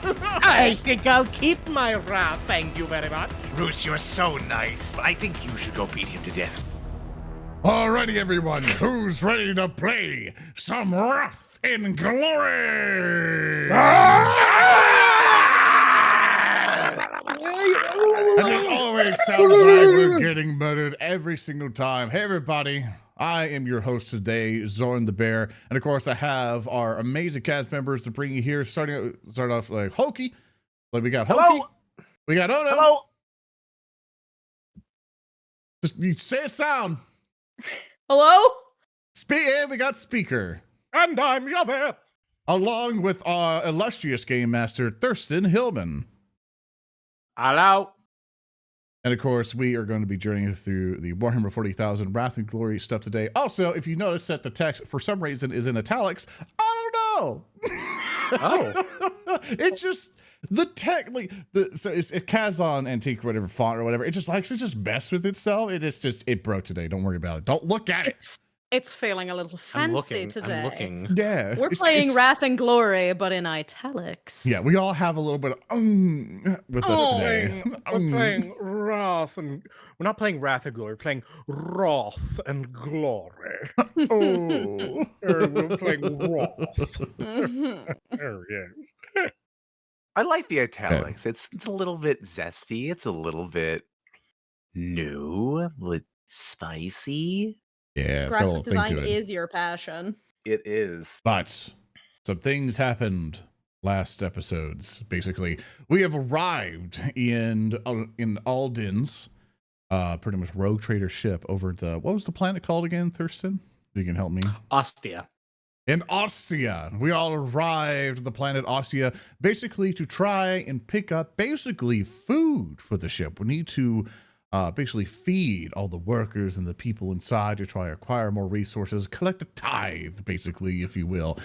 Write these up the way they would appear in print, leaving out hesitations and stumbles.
I think I'll keep my wrath, thank you very much. Roos, you're so nice. I think you should go beat him to death. Alrighty, everyone, who's ready to play some Wrath in Glory? As it always sounds like we're getting murdered every single time. Hey, everybody. I am your host today, Zorn the Bear. And of course, I have our amazing cast members to bring you here. Start off like Hokey. Like we got Hokey. Hello. We got Odo. Hello. Just you say a sound. Hello? And we got Speaker. And I'm Javert. Along with our illustrious game master, Thurston Hillman. Hello. And of course, we are going to be journeying through the Warhammer 40,000 Wrath and Glory stuff today. Also, if you notice that the text, for some reason, is in italics, I don't know. Oh. It's just the tech, like, so it's a Kazan Antique, whatever font or whatever. It just likes to just mess with itself. It broke today. Don't worry about it. Don't look at it. It's feeling a little fancy today. I'm looking. Yeah. We're playing Wrath and Glory, but in italics. Yeah, we all have a little bit of with us today. We're playing Wrath and... We're not playing Wrath and Glory. We're playing Wrath and Glory. Oh. We're playing Wrath. Oh, yes. I like the italics. It's a little bit zesty. It's a little bit new, spicy. Yeah, it's got a little Graphic thing design to it. is your passion. It is. But some things happened last episodes. Basically, we have arrived in Alden's pretty much rogue trader ship over the, what was the planet called again, Thurston? You can help me. Ostia. In Ostia, we all arrived at the planet Ostia basically to try and pick up basically food for the ship. We need to basically feed all the workers and the people inside to try to acquire more resources, collect a tithe, basically, if you will.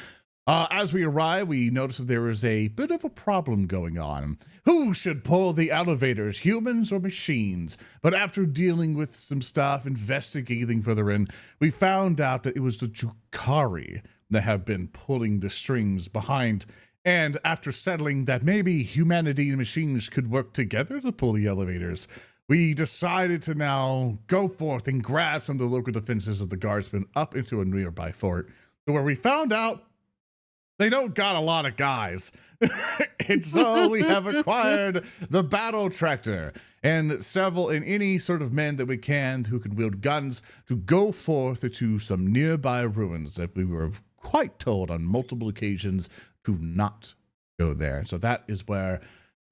As we arrive, we noticed that there was a bit of a problem going on. Who should pull the elevators, humans or machines? But after dealing with some stuff, investigating further in, we found out that it was the Drukhari that have been pulling the strings behind. And after settling that maybe humanity and machines could work together to pull the elevators, we decided to now go forth and grab some of the local defenses of the guardsmen up into a nearby fort, where we found out they don't got a lot of guys. And so we have acquired the battle tractor and any sort of men that we can who can wield guns to go forth to some nearby ruins that we were quite told on multiple occasions to not go there. So that is where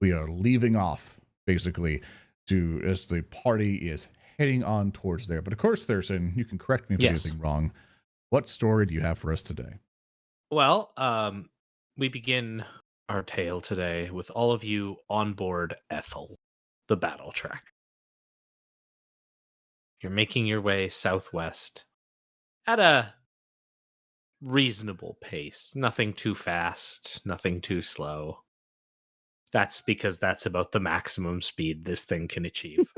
we are leaving off, basically, as the party is heading on towards there. But of course, Thurston, you can correct me if there's anything wrong. What story do you have for us today? Well, we begin our tale today with all of you on board Ethel, the battle track. You're making your way southwest at a reasonable pace. Nothing too fast, nothing too slow. That's because that's about the maximum speed this thing can achieve.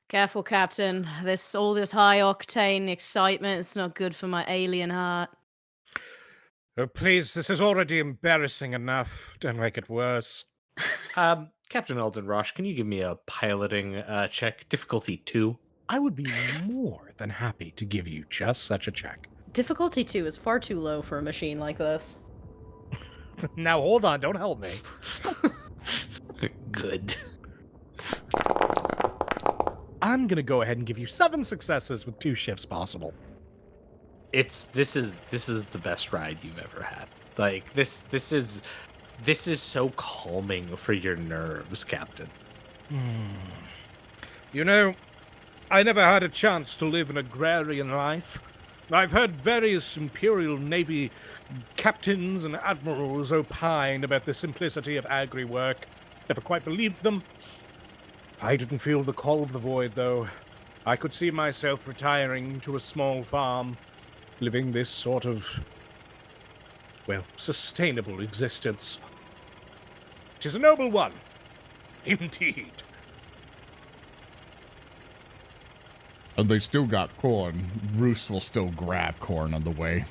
Careful, Captain. All this high octane excitement, it's not good for my alien heart. Oh, please, this is already embarrassing enough. Don't make it worse. Captain Alden Rosh, can you give me a piloting check? Difficulty 2. I would be more than happy to give you just such a check. Difficulty 2 is far too low for a machine like this. Now, hold on. Don't help me. Good. I'm going to go ahead and give you 7 successes with 2 shifts possible. This is the best ride you've ever had. Like this is so calming for your nerves, Captain. You know, I never had a chance to live an agrarian life. I've heard various Imperial Navy captains and admirals opine about the simplicity of agri work. Never quite believed them. I didn't feel the call of the void, though. I could see myself retiring to a small farm, living this sort of, well, sustainable existence. It is a noble one, indeed. And they still got corn. Roos will still grab corn on the way.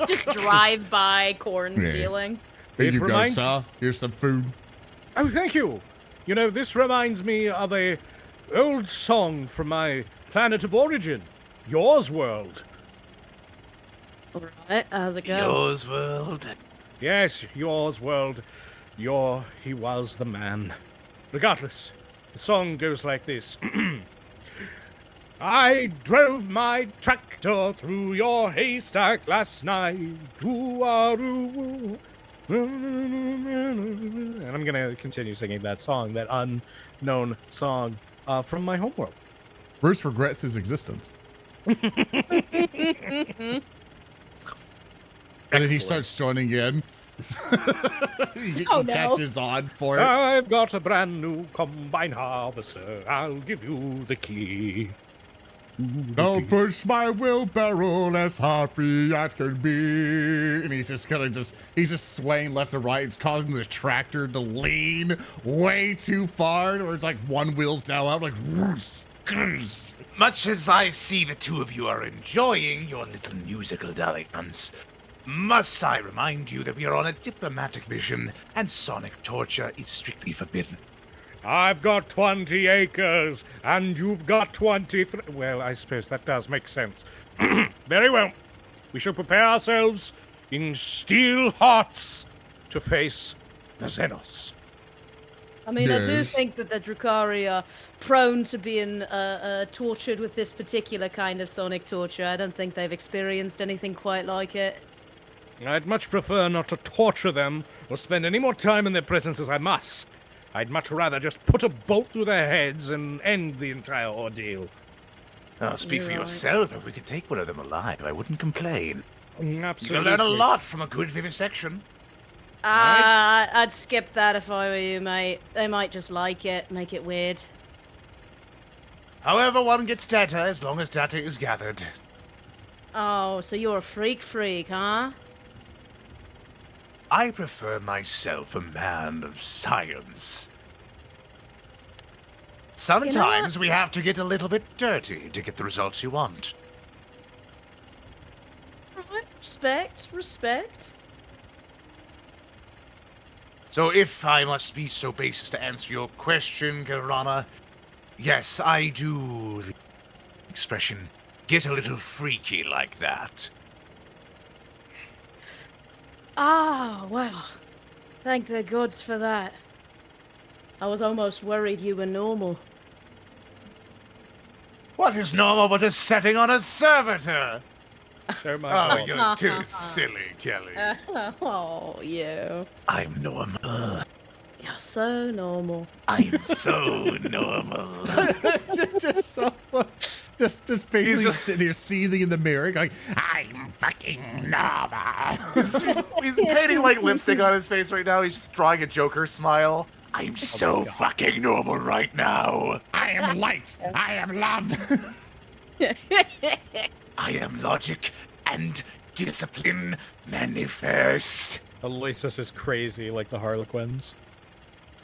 Just drive by corn stealing. Here It you go, reminds- sir. Here's some food. Oh, thank you. You know, this reminds me of a old song from my planet of origin, yours world. All right, how's it going? Yours world. Yes, yours world. He was the man. Regardless, the song goes like this. I drove my tractor through your haystack last night. Ooh-ah-ooh. And I'm gonna continue singing that song, that unknown song from my homeworld. Bruce regrets his existence. And then he starts joining in. he Oh, no. catches on for it. I've got a brand new combine harvester. I'll give you the key. I'll push my wheelbarrow as happy as can be. And he's just he's just swaying left and right. It's causing the tractor to lean way too far, where it's like one wheel's now out, like Roos. Much as I see the two of you are enjoying your little musical dalliance, must I remind you that we are on a diplomatic mission and sonic torture is strictly forbidden. I've got 20 acres, and you've got 23. Well, I suppose that does make sense. Very well. We shall prepare ourselves in steel hearts to face the Xenos. I mean, I do Yes. think that the Drukhari are prone to being tortured with this particular kind of sonic torture. I don't think they've experienced anything quite like it. I'd much prefer not to torture them or spend any more time in their presence as I must. I'd much rather just put a bolt through their heads and end the entire ordeal. Oh, speak You're for right. yourself. If we could take one of them alive, I wouldn't complain. You Absolutely. can learn a lot from a good vivisection. I'd skip that if I were you, mate. They might just like it, make it weird. However, one gets data as long as data is gathered. Oh, so you're a freak, huh? I prefer myself a man of science. Sometimes we have to get a little bit dirty to get the results you want. Alright, respect. So if I must be so base as to answer your question, Khelrana, yes, I do the expression get a little freaky like that. Ah, well. Thank the gods for that. I was almost worried you were normal. What is normal but a setting on a servitor? Oh my Oh, God. you're too silly, Kelly. Oh, you. I'm normal. You're so normal. I'm so normal. just basically just- sitting here seething in the mirror, going, I'm fucking normal. He's painting like lipstick on his face right now. He's drawing a Joker smile. I'm so fucking normal right now. I am light. I am love. I am logic and discipline manifest. Aloysus is crazy like the Harlequins.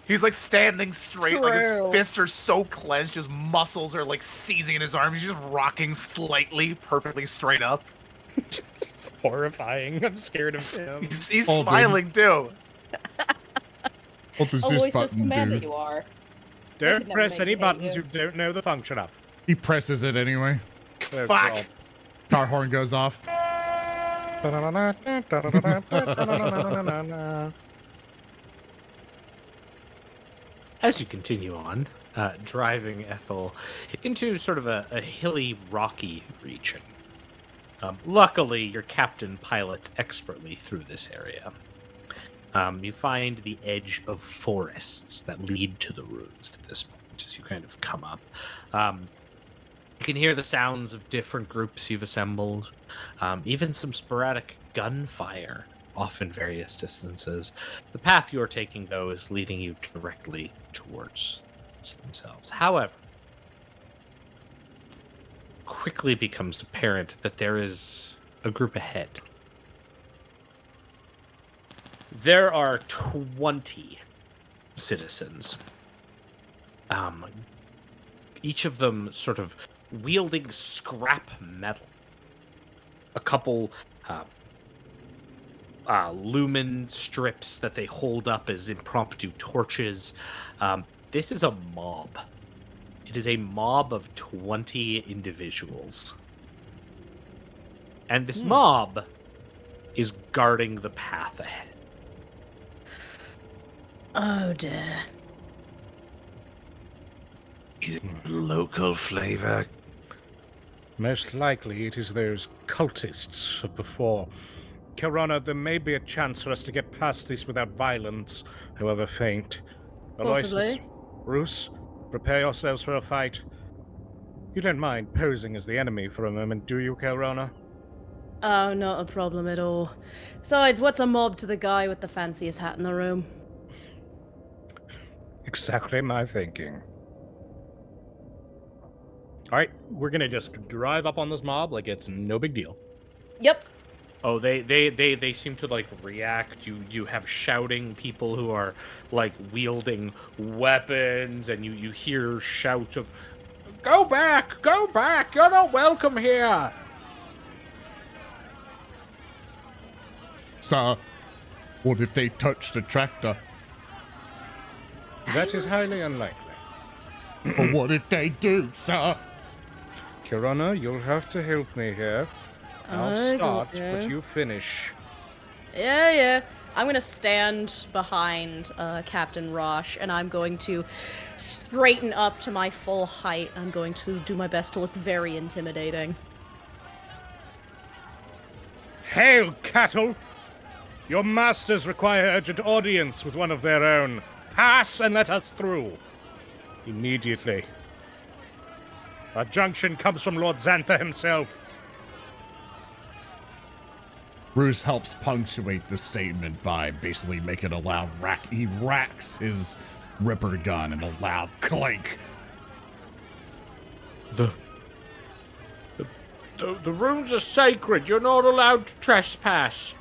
He's like standing straight, like his True. fists are so clenched, his muscles are like seizing in his arms. He's just rocking slightly, perfectly straight up. It's horrifying. I'm scared of him. He's Alden. smiling too. What does this Always just the button man that do? you are. Don't could never press make any me hate buttons you. you don't know the function of. He presses it anyway. Oh, Fuck. God. Car horn goes off. As you continue on, driving Ethel into sort of a hilly, rocky region. Luckily, your captain pilots expertly through this area. You find the edge of forests that lead to the ruins at this point as you kind of come up. You can hear the sounds of different groups you've assembled, even some sporadic gunfire off in various distances. The path you're taking, though, is leading you directly towards themselves. However, quickly becomes apparent that there is a group ahead. There are 20 citizens. Each of them sort of wielding scrap metal. A couple lumen strips that they hold up as impromptu torches. This is a mob. It is a mob of 20 individuals. And this mob is guarding the path ahead. Oh dear. Is it local flavor? Most likely it is those cultists of before. Khelrana, there may be a chance for us to get past this without violence, however faint. Aloysus, Possibly. Roos, prepare yourselves for a fight. You don't mind posing as the enemy for a moment, do you, Khelrana? Oh, not a problem at all. Besides, what's a mob to the guy with the fanciest hat in the room? Exactly my thinking. Alright, we're gonna just drive up on this mob like it's no big deal. Yep. Oh, they seem to like react. You have shouting people who are like wielding weapons, and you hear shouts of go back, you're not welcome here. Sir, what if they touch the tractor? That is highly unlikely. Or what if they do, sir? Khelrana, you'll have to help me here. I'll I start, got but you. you finish. Yeah. I'm gonna stand behind Captain Rosh, and I'm going to straighten up to my full height. I'm going to do my best to look very intimidating. Hail, cattle! Your masters require urgent audience with one of their own. Pass and let us through. Immediately. Our junction comes from Lord Xantha himself. Roos helps punctuate the statement by basically making a loud rack. He racks his ripper gun in a loud clank. The rooms are sacred. You're not allowed to trespass.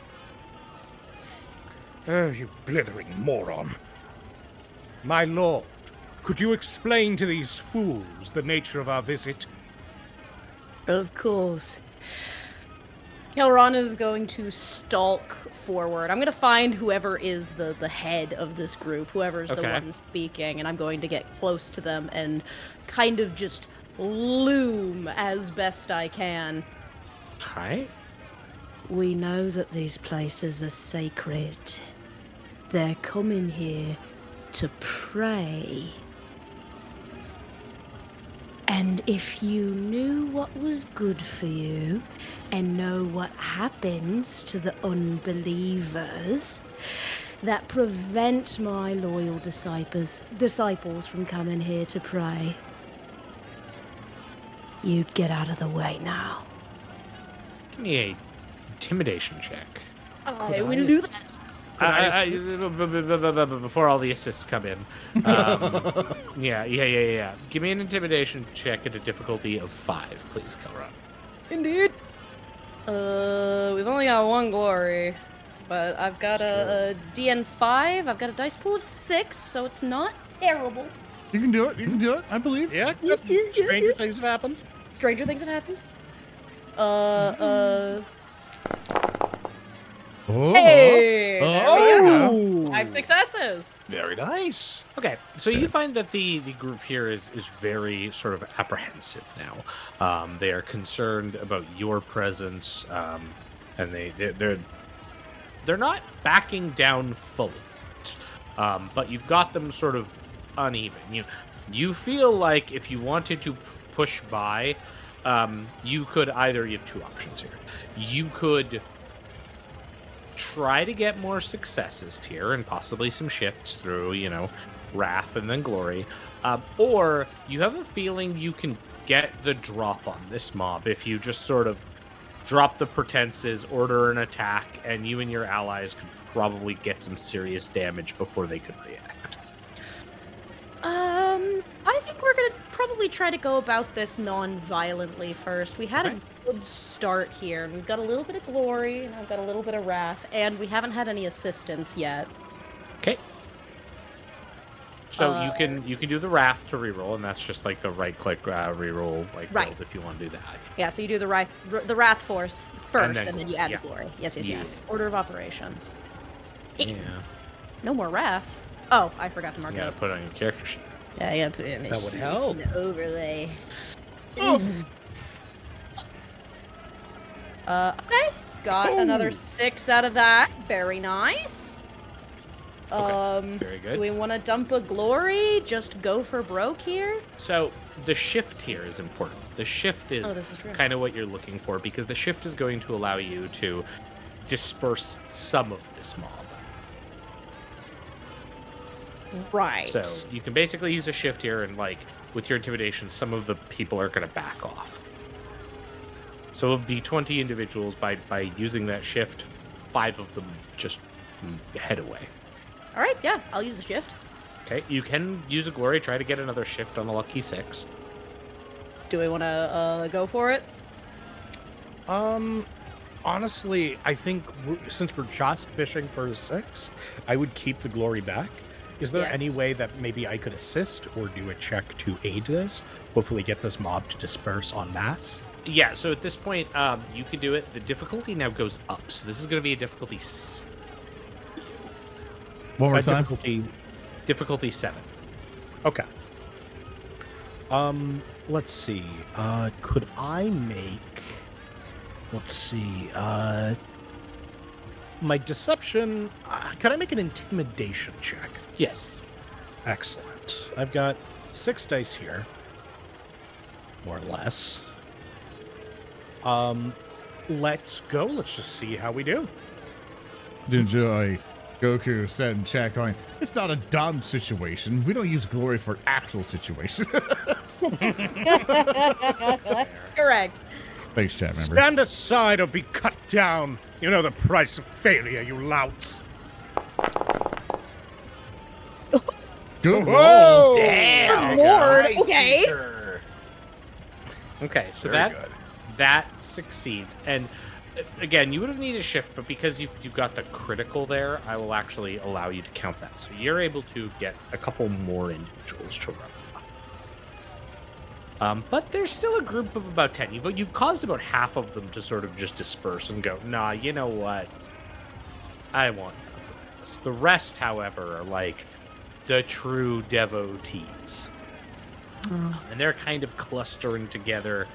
Oh, you blithering moron. My lord, could you explain to these fools the nature of our visit? Of course. Khelrana is going to stalk forward. I'm going to find whoever is the head of this group, whoever's the Okay. one speaking, and I'm going to get close to them and kind of just loom as best I can. Hi. We know that these places are sacred. They're coming here to pray. And if you knew what was good for you and know what happens to the unbelievers that prevent my loyal disciples from coming here to pray, you'd get out of the way now. Give me a intimidation check. I will do that. Before all the assists come in. Yeah. Give me an intimidation check at a difficulty of 5, please, Khelrana. Indeed. We've only got one glory, but I've got a DN5. I've got a dice pool of 6, so it's not terrible. You can do it, I believe. Yeah, stranger things have happened. Stranger things have happened. Oh, Hey! There we oh. go. 5 successes. Very nice. Okay, so you find that the group here is very sort of apprehensive now. They are concerned about your presence, and they're not backing down fully, but you've got them sort of uneven. You feel like if you wanted to push by, you could either, you have 2 options here. You could try to get more successes here and possibly some shifts through, wrath and then glory, or you have a feeling you can get the drop on this mob if you just sort of drop the pretenses, order an attack, and you and your allies could probably get some serious damage before they could react. I think we're gonna probably try to go about this non-violently first. We had a good start here, and we've got a little bit of glory, and I've got a little bit of wrath, and we haven't had any assistance yet. Okay. So you can do the wrath to reroll, and that's just like the right-click reroll like Right. build if you want to do that. Yeah, so you do the wrath force first, and then you add yeah. the glory. Yes, Yeah. yes. Order of operations. Yeah. No more wrath. Oh, I forgot to mark You it gotta up. put it on your character sheet. Yeah, yeah. Put it in That would help. the overlay. Oh. Okay. Got another 6 out of that. Very nice. Very good. Do we want to dump a glory? Just go for broke here? So the shift here is important. The shift is, this is true. kind of what you're looking for because the shift is going to allow you to disperse some of this mob. Right. So you can basically use a shift here, and like with your intimidation, some of the people are going to back off. So of the 20 individuals, by using that shift, 5 of them just head away. All right, yeah, I'll use the shift. Okay, you can use a glory, try to get another shift on a lucky 6. Do we want to go for it? Honestly, I think since we're just fishing for a 6, I would keep the glory back. Is there Yeah. any way that maybe I could assist or do a check to aid this? Hopefully get this mob to disperse en masse? Yeah, so at this point, you can do it. The difficulty now goes up. So this is going to be a difficulty One more time. difficulty 7. Okay. Let's see. Could I make... Let's see. My deception... could I make an intimidation check? Yes. Excellent. I've got 6 dice here. More or less. Let's go. Let's just see how we do. Enjoy. Goku said in chat going, it's not a dumb situation. We don't use glory for actual situations. Correct. Thanks, chat member. Stand aside or be cut down. You know the price of failure, you louts. Good Whoa! roll. Damn! Lord, nice, okay. Caesar. Okay, so Very good. that succeeds. And again, you would have needed a shift, but because you've got the critical there, I will actually allow you to count that. So you're able to get a couple more individuals to run off. But there's still a group of about 10. You've caused about half of them to sort of just disperse and go, nah, you know what? I want none of this. The rest, however, are like the true devotees. And they're kind of clustering together.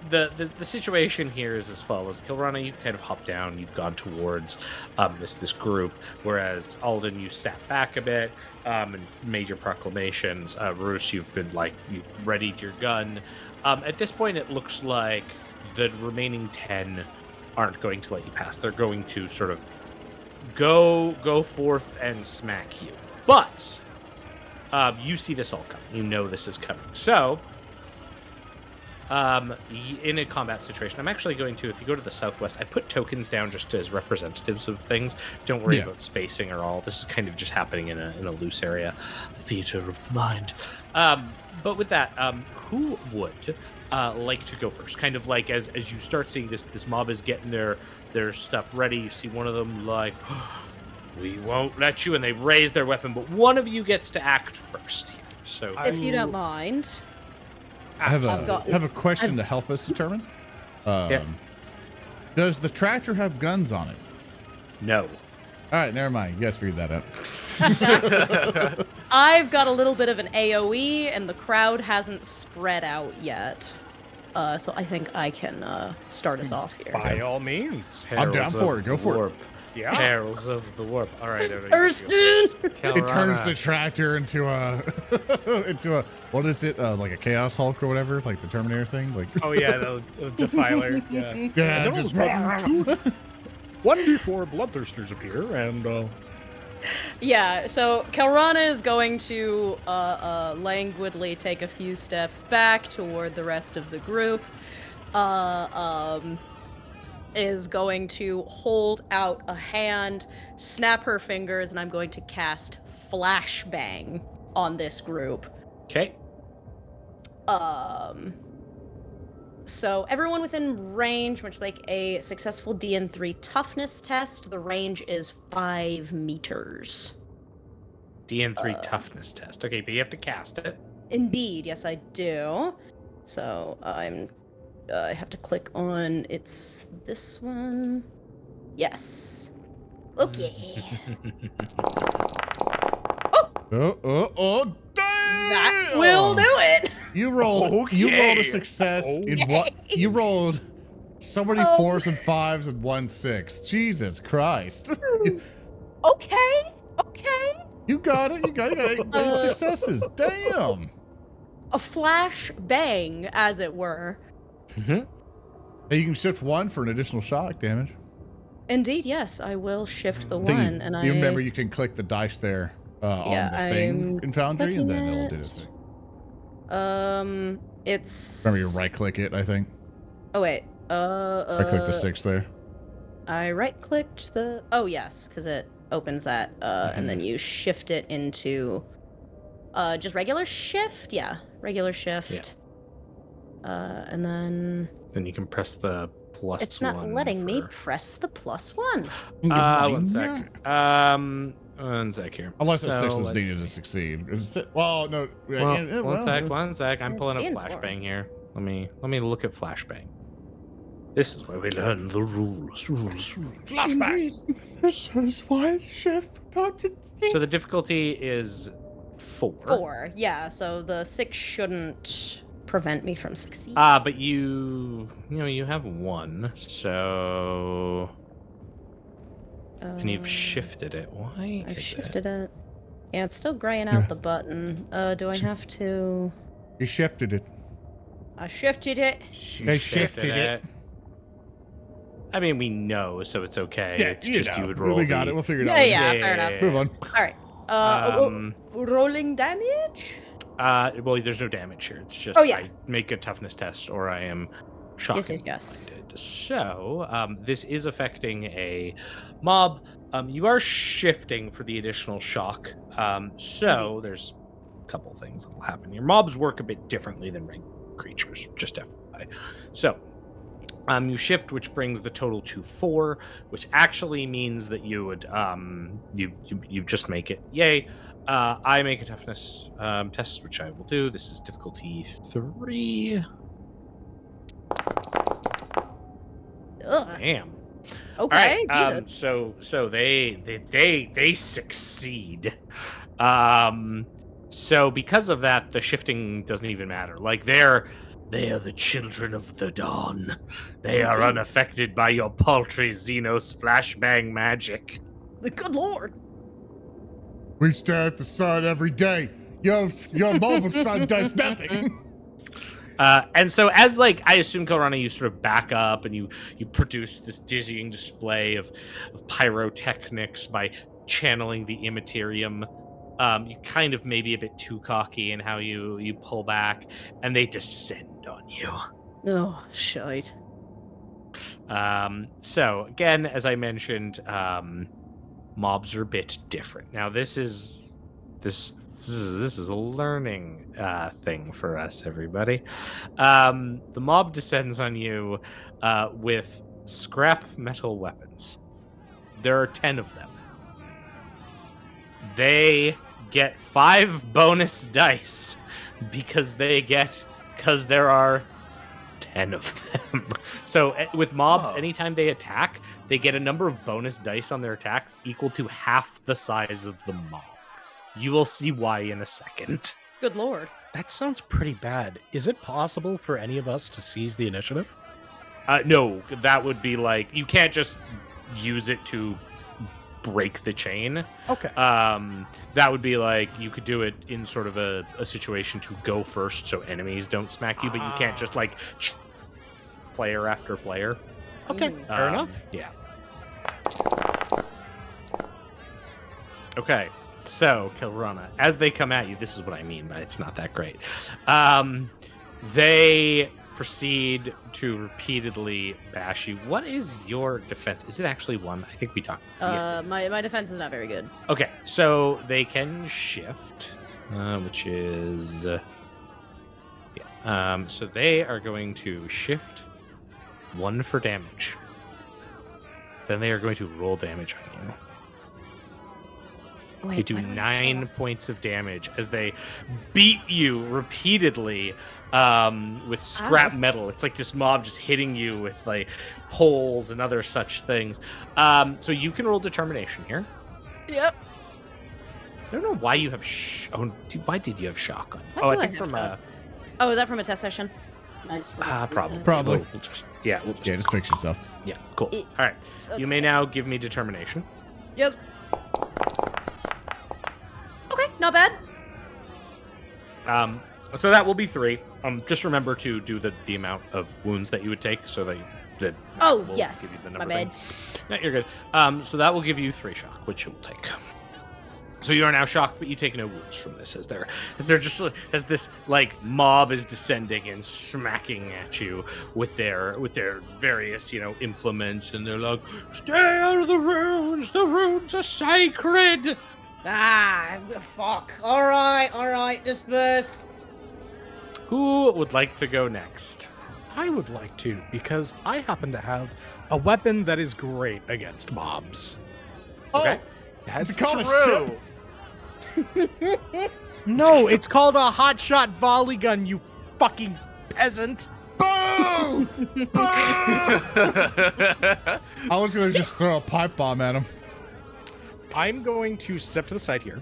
The situation here is as follows. Khelrana, you've kind of hopped down. You've gone towards this group, whereas Alden, you sat back a bit and made your proclamations. Roos, you've readied your gun. At this point, it looks like the remaining 10 aren't going to let you pass. They're going to sort of go forth and smack you. But you see this all coming. You know this is coming. So, in a combat situation, I'm actually going to, if you go to the southwest, I put tokens down just as representatives of things. Don't worry about spacing or all. This is kind of just happening in a loose area. Theater of the mind. But with that, who would like to go first? Kind of like as you start seeing this mob is getting their stuff ready. You see one of them like, we won't let you, and they raise their weapon. But one of you gets to act first here. So If you don't mind. I have a question to help us determine. Does the tractor have guns on it? no. All right, never mind. You guys figured that out. I've got a little bit of an AoE, and the crowd hasn't spread out yet. So I think I can start us off here. By all means. I'm down Perils for of it. Go the for it. warp. Yeah. Perils of the warp. All right, everybody. Thurston! It turns the tractor into a what is it? Like a Chaos Hulk or whatever, like the Terminator thing. Like Oh yeah, the defiler. Yeah. yeah, And just one before bloodthirsters appear, and Yeah, so Khelrana is going to languidly take a few steps back toward the rest of the group. Is going to hold out a hand, snap her fingers, and I'm going to cast Flashbang on this group. Okay. So everyone within range must make a successful DN3 toughness test. The range is 5 meters. D&3 toughness test. Okay, but you have to cast it. Indeed, yes, I do. So I have to click on this one. Yes. Okay. Oh, damn! That will do it. You rolled a Okay. success in Yay. what? You rolled so many Oh. 4s and 5s and 1 6. Jesus Christ. Okay. You got it. You got it. Eight successes. Damn. A flash bang, as it were. Hey, you can shift 1 for an additional shock damage. Indeed, yes, I will shift the I think one, and you remember you can click the dice there on the thing in Foundry, and then it'll do the thing. It's. Remember, you right click it, I think. Oh wait. I clicked the 6 there. I right clicked the. Oh yes, because it opens that, and then you shift it into, just regular shift. Yeah, regular shift. Yeah. And then. Then you can press the plus. It's not one letting me for- press the +1. One sec. One sec here. Unless the 6 was let's needed see. to succeed. Well, no. One sec. I'm It's pulling up being for it. flashbang here. Let me look at flashbang. This is where we learn the rules. Flashback. This is what Chef about to So the difficulty is 4. 4. Yeah, so the 6 shouldn't prevent me from succeeding. But you have 1, so and you've shifted it. Why? I've is shifted it. Yeah, it's still graying out the button. Do I have to? You shifted it. I shifted it. They shifted it. I mean, we know, so it's okay. Yeah, It's just you would roll. We got it. We'll figure it out. Yeah, later. fair enough. Move on. All right. Rolling damage. Well, there's no damage here. It's just Oh, yeah. I make a toughness test or I am shocked. Yes. So, this is affecting a mob. You are shifting for the additional shock. So there's a couple things that will happen. Your mobs work a bit differently than regular creatures, just FYI. So, you shift, which brings the total to 4, which actually means that you would you just make it. Yay! I make a toughness test, which I will do. This is difficulty 3. Ugh. Damn. Okay. All right, Jesus. so they succeed. So because of that, the shifting doesn't even matter. Like they are the children of the dawn. They are unaffected by your paltry Xenos flashbang magic. The good lord. We stare at the sun every day. Your mobile sun does nothing. And so as I assume, Khelrana, you sort of back up and you produce this dizzying display of pyrotechnics by channeling the immaterium. You kind of maybe a bit too cocky in how you pull back, and they descend on you. Oh, shite. So again, as I mentioned, mobs are a bit different. Now this is a learning thing for us, everybody. The mob descends on you with scrap metal weapons. There are 10 of them. They get 5 bonus dice because there are 10 of them. So with mobs, anytime they attack, they get a number of bonus dice on their attacks equal to half the size of the mob. You will see why in a second. Good lord. That sounds pretty bad. Is it possible for any of us to seize the initiative? No, that would be you can't just use it to break the chain. Okay. That would be you could do it in sort of a situation to go first so enemies don't smack you, but you can't just player after player. Okay, fair enough. Yeah. Okay, so Khelrana, as they come at you, this is what I mean by it's not that great. They proceed to repeatedly bash you. What is your defense? Is it actually 1? I think we talked. Yes, it is. My defense is not very good. Okay, so they can shift, which is so they are going to shift 1 for damage. Then they are going to roll damage on you. They do 9 points of damage as they beat you repeatedly with scrap metal. It's like this mob just hitting you with like poles and other such things. So you can roll determination here. Yep. I don't know why you have. Why did you have shock on? Why do I I think have from shock? Oh, is that from a test session? probably. Probably. We'll just Just fix yourself. yeah. Cool. All right. You may now give me determination. Yes. Okay, not bad. So that will be 3. Just remember to do the amount of wounds that you would take, so that Oh, will yes. give you the My number bad. thing. No, you're good. So that will give you 3 shock, which you will take. So you are now shocked, but you take no wounds from this, as this like mob is descending and smacking at you with their various implements, and they're like, "Stay out of the ruins! The ruins are sacred!" Ah, fuck. All right, disperse. Who would like to go next? I would like to, because I happen to have a weapon that is great against mobs. Okay. It's called a ship. No, it's called a hotshot volley gun, you fucking peasant. Boom! I was gonna just throw a pipe bomb at him. I'm going to step to the side here.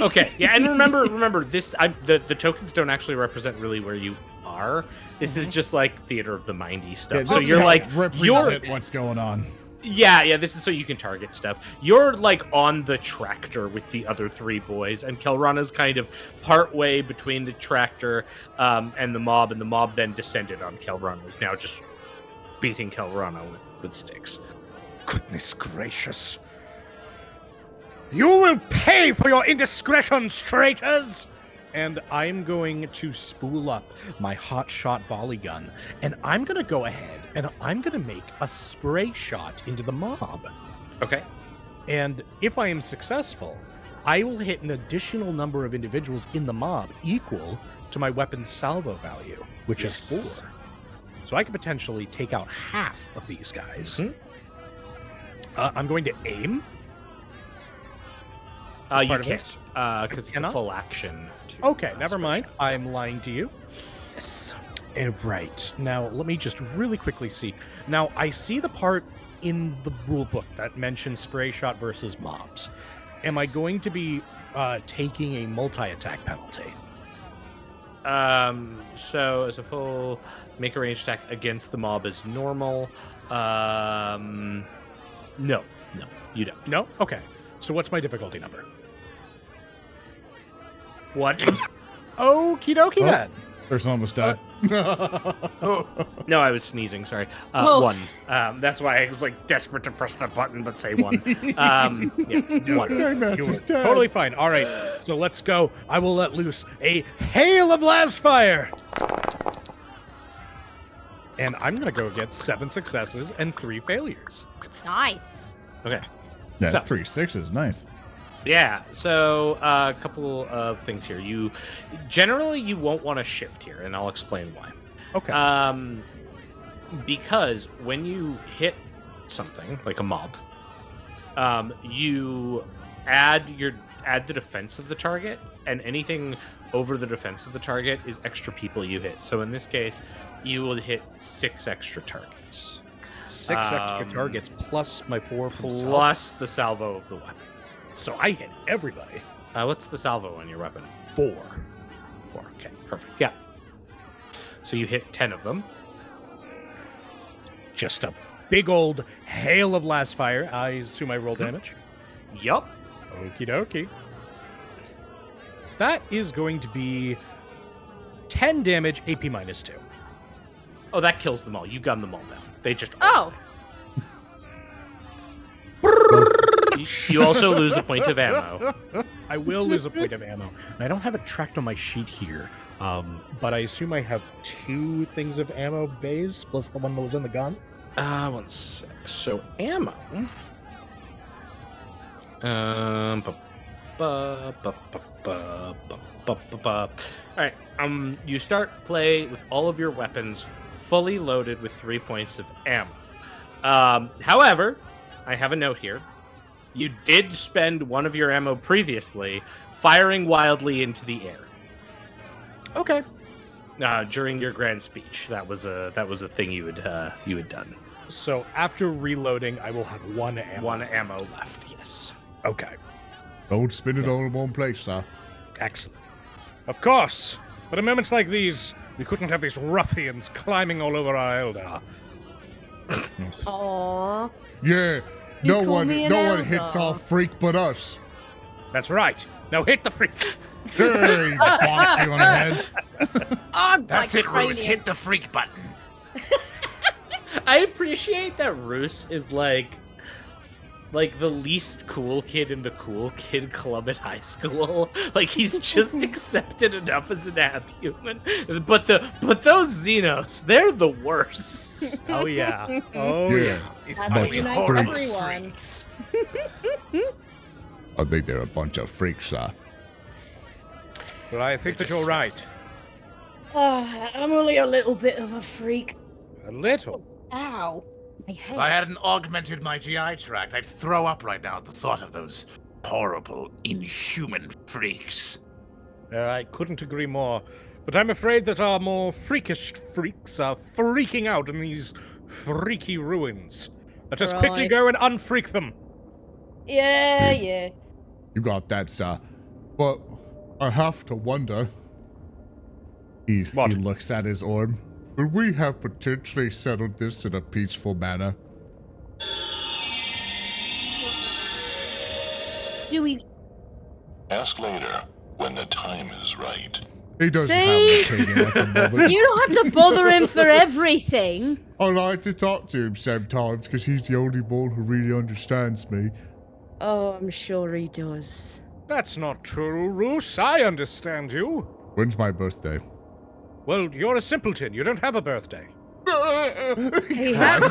Okay, yeah, and remember this. The tokens don't actually represent really where you are. This is just like theater of the mindy stuff. Yeah, so this is you're how like it represent what's going on. Yeah. This is so you can target stuff. You're like on the tractor with the other 3 boys, and Khelrana's kind of part way between the tractor and the mob then descended on Khelrana. Is now just beating Khelrana with sticks. Goodness gracious. You will pay for your indiscretions, traitors! And I'm going to spool up my hotshot volley gun, and I'm going to go ahead and I'm going to make a spray shot into the mob. Okay. And if I am successful, I will hit an additional number of individuals in the mob equal to my weapon's salvo value, which is 4. So I could potentially take out half of these guys. Mm-hmm. I'm going to aim. You can't, because it's a full action. Okay, never mind. I'm lying to you. Yes. Right. Now, let me just really quickly see. Now, I see the part in the rulebook that mentions spray shot versus mobs. Am I going to be taking a multi-attack penalty? So as a full make a ranged attack against the mob is normal. No, you don't. No? Okay. So what's my difficulty number? What? Okie dokie then. Person almost died. No, I was sneezing. Sorry. Oh. 1. That's why I was like desperate to press the button, but say 1. Yeah, 1. Master's dead. Totally fine. All right. So let's go. I will let loose a hail of blast fire. And I'm going to go get 7 successes and 3 failures. Nice. Okay. That's So- 3 6s. Nice. Yeah, so a couple of things here. You won't want to shift here, and I'll explain why. Okay. Because when you hit something like a mob, you add the defense of the target, and anything over the defense of the target is extra people you hit. So in this case, you will hit 6 extra targets. 6 extra targets plus my 4 from plus the salvo of the weapon. So I hit everybody. What's the salvo on your weapon? 4. 4. Okay, perfect. Yeah. So you hit 10 of them. Just a big old hail of blast fire. I assume I roll damage. Yup. Okie dokie. That is going to be 10 damage, AP minus 2. Oh, that kills them all. You gun them all down. They just. Oh. You also lose a point of ammo. I will lose a point of ammo. And I don't have it tracked on my sheet here, but I assume I have 2 things of ammo bays plus the one that was in the gun. 1 sec. So ammo. All right. You start play with all of your weapons fully loaded with 3 points of ammo. However, I have a note here. You did spend one of your ammo previously firing wildly into the air. Okay. During your grand speech, that was a thing you had done. So after reloading, I will have one ammo. One ammo left. Yes. Okay. Don't spend it all in one place, sir. Excellent. Of course. But in moments like these, we couldn't have these ruffians climbing all over our Eldar. Aww. Yeah, You no call one me an hits Eldar. our freak but us. That's right. Now hit the freak. Hey, bonks you on the head. Oh, That's it, Roos. Hit the freak button. I appreciate that Roos is like the least cool kid in the cool kid club at high school. Like he's just accepted enough as an ab-human. But those Xenos, they're the worst. Oh yeah. Oh Yeah. yeah. These That's ugly, what horrible everyone. freaks. I think they're a bunch of freaks, sir. Well, I think They're that you're just- right. I'm only a little bit of a freak. A little. Ow. My head. If I hadn't augmented my GI tract, I'd throw up right now at the thought of those horrible, inhuman freaks. I couldn't agree more. But I'm afraid that our more freakish freaks are freaking out in these freaky ruins. Let us quickly Right. go and unfreak them. Yeah. You got that, sir. But I have to wonder. He What? looks at his orb. Could we have potentially settled this in a peaceful manner? Do we? Ask later, when the time is right. He doesn't See? have Litanies at the moment. You don't have to bother him for everything. I like to talk to him sometimes because he's the only one who really understands me. Oh, I'm sure he does. That's not true, Roos. I understand you. When's my birthday? Well, you're a simpleton. You don't have a birthday. He has.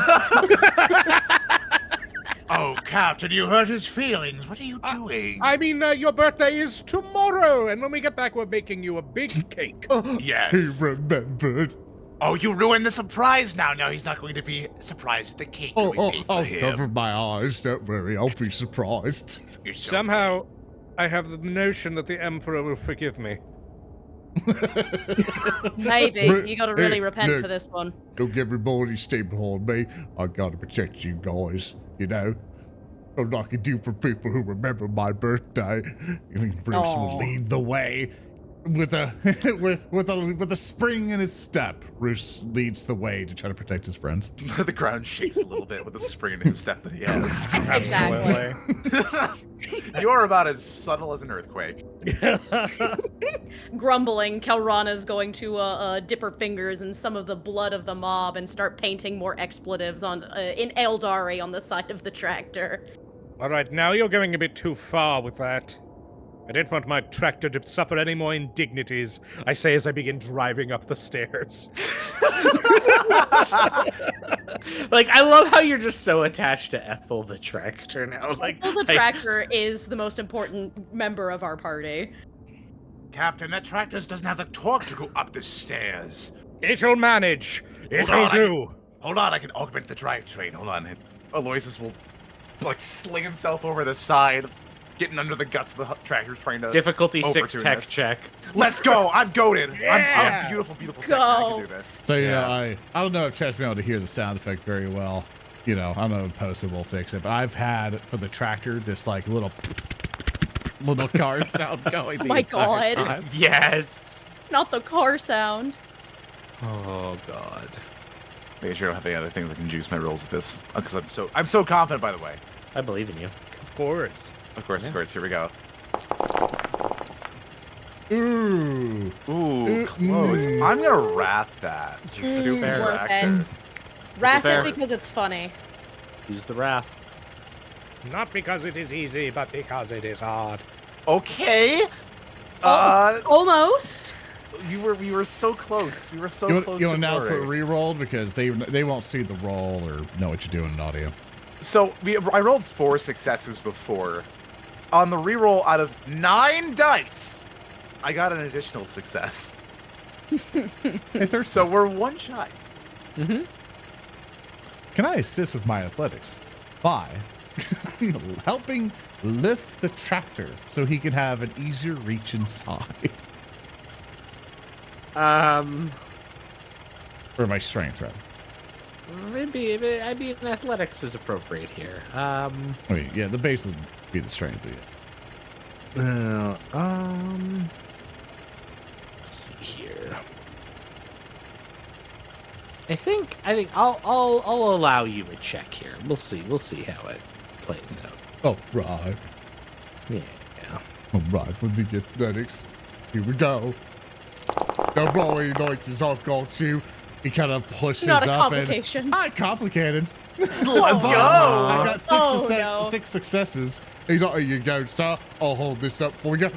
Oh, Captain, you hurt his feelings. What are you doing? I mean, your birthday is tomorrow, and when we get back, we're making you a big cake. Yes. He remembered. Oh, you ruined the surprise now. Now he's not going to be surprised at the cake that we made for I'll him. cover my eyes. Don't worry, I'll be surprised. You're so Somehow, I have the notion that the Emperor will forgive me. Maybe. You gotta really Hey, repent look. for this one. Don't everybody stay behind me. I gotta protect you guys, you know? I'm not gonna do for people who remember my birthday. And Bruce will Aw. lead the way with a with a spring in his step. Bruce leads the way to try to protect his friends. the ground shakes a little bit with the spring in his step that he has. Exactly. You are about as subtle as an earthquake. Grumbling, Khelrana's going to dip her fingers in some of the blood of the mob and start painting more expletives on in Aeldari on the side of the tractor. All right, now you're going a bit too far with that. I don't want my tractor to suffer any more indignities, I say as I begin driving up the stairs. Like, I love how you're just so attached to Ethel the tractor now. Like, Well, the tractor is the most important member of our party. Captain, that tractor doesn't have the torque to go up the stairs. It'll manage. It'll on, I do. Hold on, I can augment the drivetrain. Hold on. Aloysus will, like, sling himself over the side, getting under the guts of the tractor, trying to... difficulty 6 overturn tech this. check. Let's go! I'm goated! I'm Yeah. a beautiful, beautiful second. I can do this. So you know, I don't know if Chad's been able to hear the sound effect very well. You know, I don't know if post it will fix it, but I've had for the tractor this like little car sound going. Oh the my entire God. time. Yes. Not the car sound. Oh god. Making sure I don't have any other things that can juice my rolls with this. Because I'm so confident, by the way. I believe in you. Of course. Of course, here we go. Ooh. Ooh, close. I'm gonna wrath that. Just super fair. Worth tractor. it. Wrath fair. it because it's funny. Use the wrath. Not because it is easy, but because it is hard. Okay. Almost. You were so close. We were so close. You'll to announce what glory. re-rolled because they won't see the roll or know what you're doing in audio. So I rolled 4 successes before. On the reroll, out of 9 dice, I got an additional success. So we're 1 shy. Can I assist with my athletics by helping lift the tractor so he can have an easier reach inside. Or my strength, rather. Maybe I mean athletics is appropriate here. I mean, yeah, the base would be the strength, but yeah. Let's see here. I think I'll allow you a check here. We'll see how it plays out. Oh, right. Yeah. All right, for the athletics. Here we go. The rolling noises I've got you. He kind of pushes Not a up complication. and... Complicated. Oh, Let's no. I got Oh, no. 6 successes. He's like, here you go, sir. I'll hold this up for you.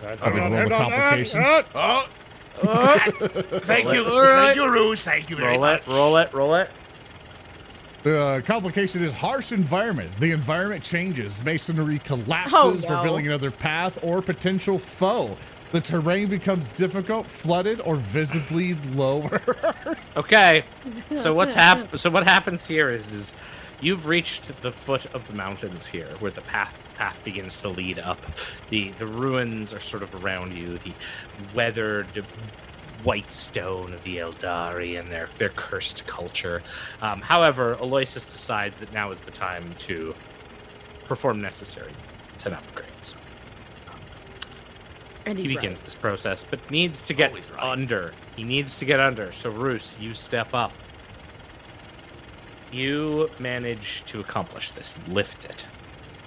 I'm gonna roll the complication. Thank you. Alright. Thank you, Roos. Thank you very much. Roll it. The complication is harsh environment. The environment changes. Masonry collapses, Oh, no. revealing another path or potential foe. The terrain becomes difficult, flooded, or visibly lower. Okay. So what happens here is you've reached the foot of the mountains here, where the path begins to lead up. The ruins are sort of around you. The weathered white stone of the Aeldari and their cursed culture. However, Aloysus decides that now is the time to perform necessary set upgrades. And He he's begins this process, but needs to get Always right. under. He needs to get under. So, Roos, you step up. You manage to accomplish this. You lift it.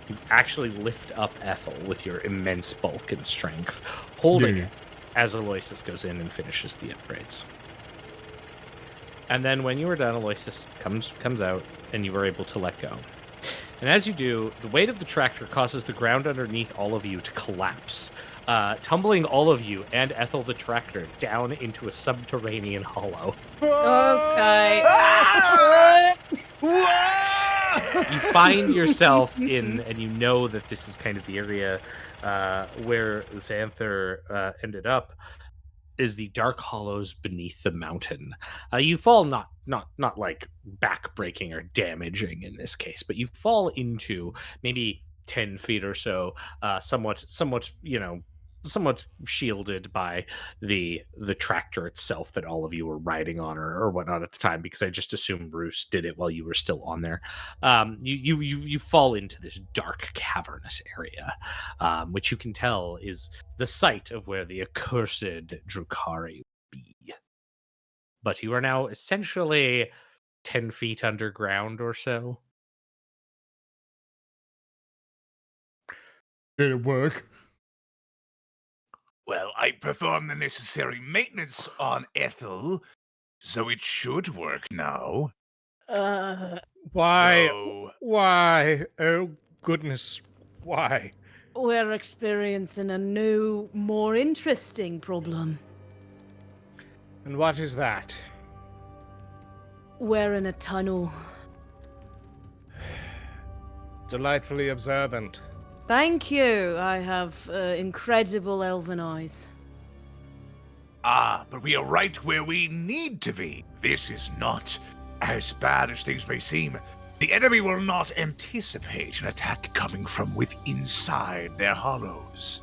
You actually lift up Ethel with your immense bulk and strength, holding Yeah. it as Aloysus goes in and finishes the upgrades. And then when you are done, Aloysus comes out, and you are able to let go. And as you do, the weight of the tractor causes the ground underneath all of you to collapse, tumbling all of you and Ethel the tractor down into a subterranean hollow. Okay. You find yourself in, and you know that this is kind of the area where Xanther ended up, is the dark hollows beneath the mountain. You fall not like back-breaking or damaging in this case, but you fall into maybe 10 feet or so, somewhat shielded by the tractor itself that all of you were riding on or whatnot at the time, because I just assumed Roos did it while you were still on there. You fall into this dark cavernous area, which you can tell is the site of where the accursed Drukhari be. But you are now essentially 10 feet underground or so. Did it work? Well, I performed the necessary maintenance on Ethel, so it should work now. Why? Oh, Why? Oh, goodness. Why? We're experiencing a new, more interesting problem. And what is that? We're in a tunnel. Delightfully observant. Thank you. I have incredible elven eyes. but we are right where we need to be. This is not as bad as things may seem. The enemy will not anticipate an attack coming from inside their hollows.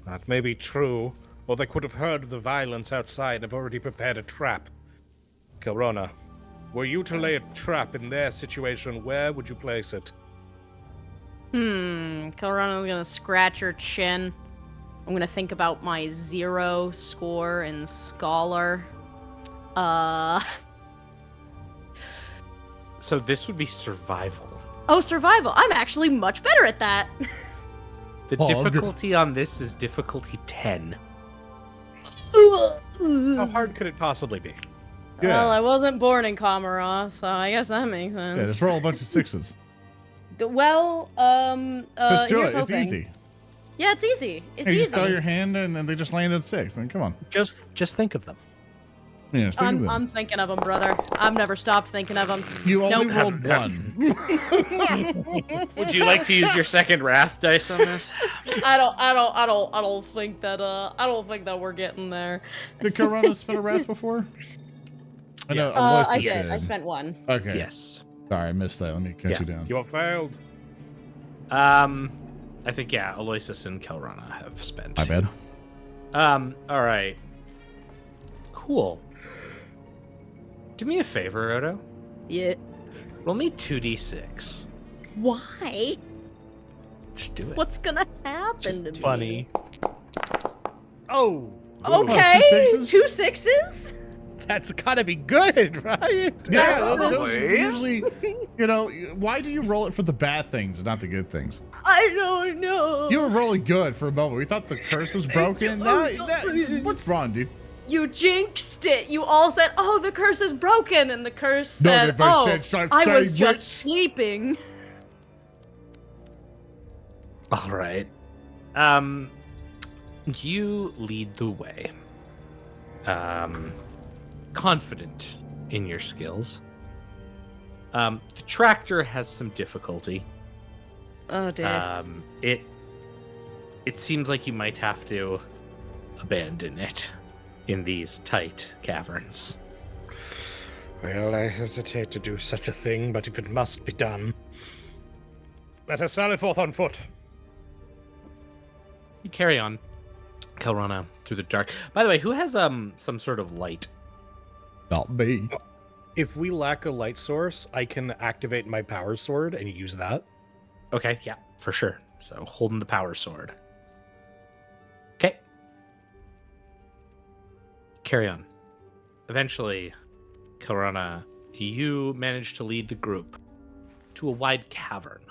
That may be true, or they could have heard the violence outside and have already prepared a trap. Khelrana, were you to lay a trap in their situation, where would you place it? Khelrana's gonna scratch her chin. I'm gonna think about my 0 score in Scholar. So this would be survival. Oh, survival. I'm actually much better at that. The Pog. difficulty on this is difficulty 10. How hard could it possibly be? Well, I wasn't born in Kamara, so I guess that makes sense. Yeah, just roll a bunch of 6s. Well, Just do here's it. It's hoping. easy. Yeah, it's easy. It's You easy. just throw your hand in and they just land on 6. I mean, come on. Just think of them. Yeah, just think of them. I'm thinking of them, brother. I've never stopped thinking of them. You only Nope. rolled 1. Would you like to use your second wrath dice on this? I don't think that we're getting there. Did Khelrana spin a wrath before? I know Yes. I Aloysus did. did. I spent 1. Okay. Yes. Sorry, I missed that. Let me catch you down. You have failed. I think, yeah, Aloysus and Khelrana have spent. My bad. All right. Cool. Do me a favor, Odo. Yeah. Roll me 2d6. Why? Just do it. What's gonna happen Just to me? Funny. Oh. Okay, Oh, 2 6s? That's gotta be good, right? Yeah, That's those probably. usually, you know, why do you roll it for the bad things and not the good things? I don't know. You were rolling good for a moment. We thought the curse was broken. What's wrong, dude? You jinxed it. You all said, "Oh, the curse is broken," and the curse None said, of us "Oh, said start I was staying just rich." sleeping." All right. You lead the way. Confident in your skills. The tractor has some difficulty. Oh dear. It seems like you might have to abandon it in these tight caverns. Well, I hesitate to do such a thing, but if it must be done, let us sally forth on foot. You carry on, Khelrana, through the dark. By the way, who has some sort of light? Not me. If we lack a light source, I can activate my power sword and use that. Okay, yeah, for sure. So holding the power sword. Okay. Carry on. Eventually, Khelrana, you manage to lead the group to a wide cavern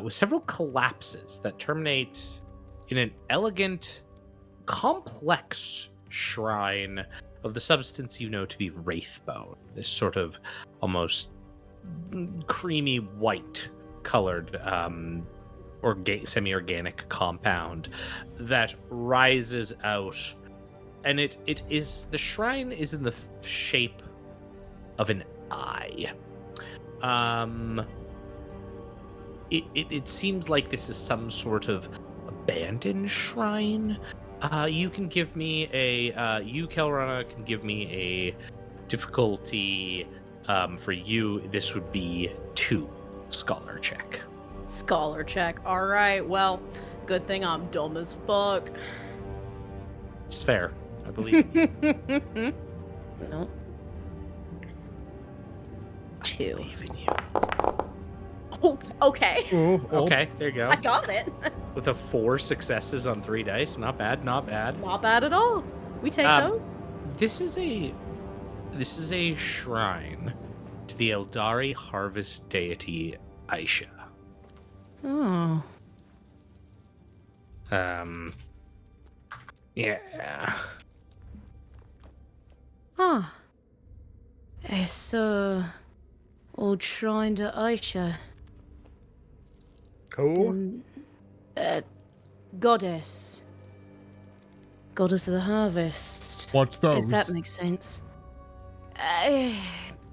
with several collapses that terminate in an elegant, complex shrine of the substance you know to be wraithbone. This sort of almost creamy white colored semi-organic compound that rises out, and it is, the shrine is in the shape of an eye. It seems like this is some sort of abandoned shrine. You can give me you, Khelrana, can give me a difficulty. For you, this would be 2 scholar check. Scholar check. All right. Well, good thing I'm dumb as fuck. It's fair, I believe. No. 2. Believe in you. Okay. Okay, there you go. I got it. With a 4 successes on 3 dice, not bad, not bad. Not bad at all. We take those. This is a shrine to the Aeldari harvest deity Aisha. Oh. Yeah. Huh. It's old shrine to Aisha. Cool. Goddess. Goddess of the harvest. What's those? If that makes sense.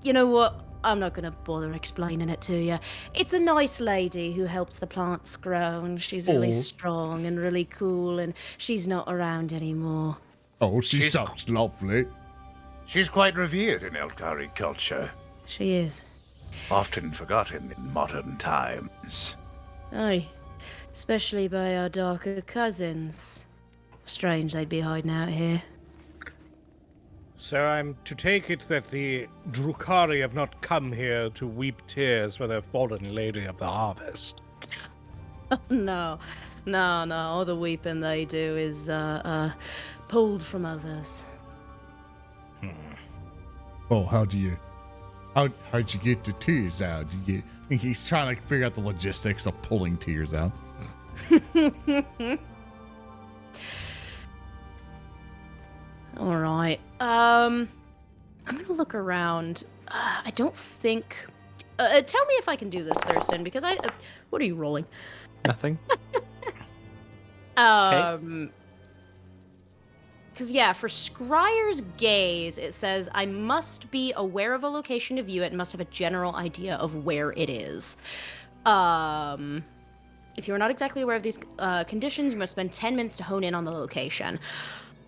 You know what? I'm not going to bother explaining it to you. It's a nice lady who helps the plants grow, and she's really strong and really cool, and she's not around anymore. Oh, she sounds lovely. She's quite revered in Aeldari culture, She is. often forgotten in modern times. Aye. Especially by our darker cousins. Strange they'd be hiding out here. So I'm to take it that the Drukhari have not come here to weep tears for their fallen lady of the harvest. No. All the weeping they do is pulled from others. Oh, how'd you get the tears out? He's trying to figure out the logistics of pulling tears out. All right. I'm gonna look around. I don't think. Tell me if I can do this, Thurston, because what are you rolling? Nothing. Because, yeah, for Scryer's gaze, it says, I must be aware of a location to view it and must have a general idea of where it is. If you are not exactly aware of these conditions, you must spend 10 minutes to hone in on the location.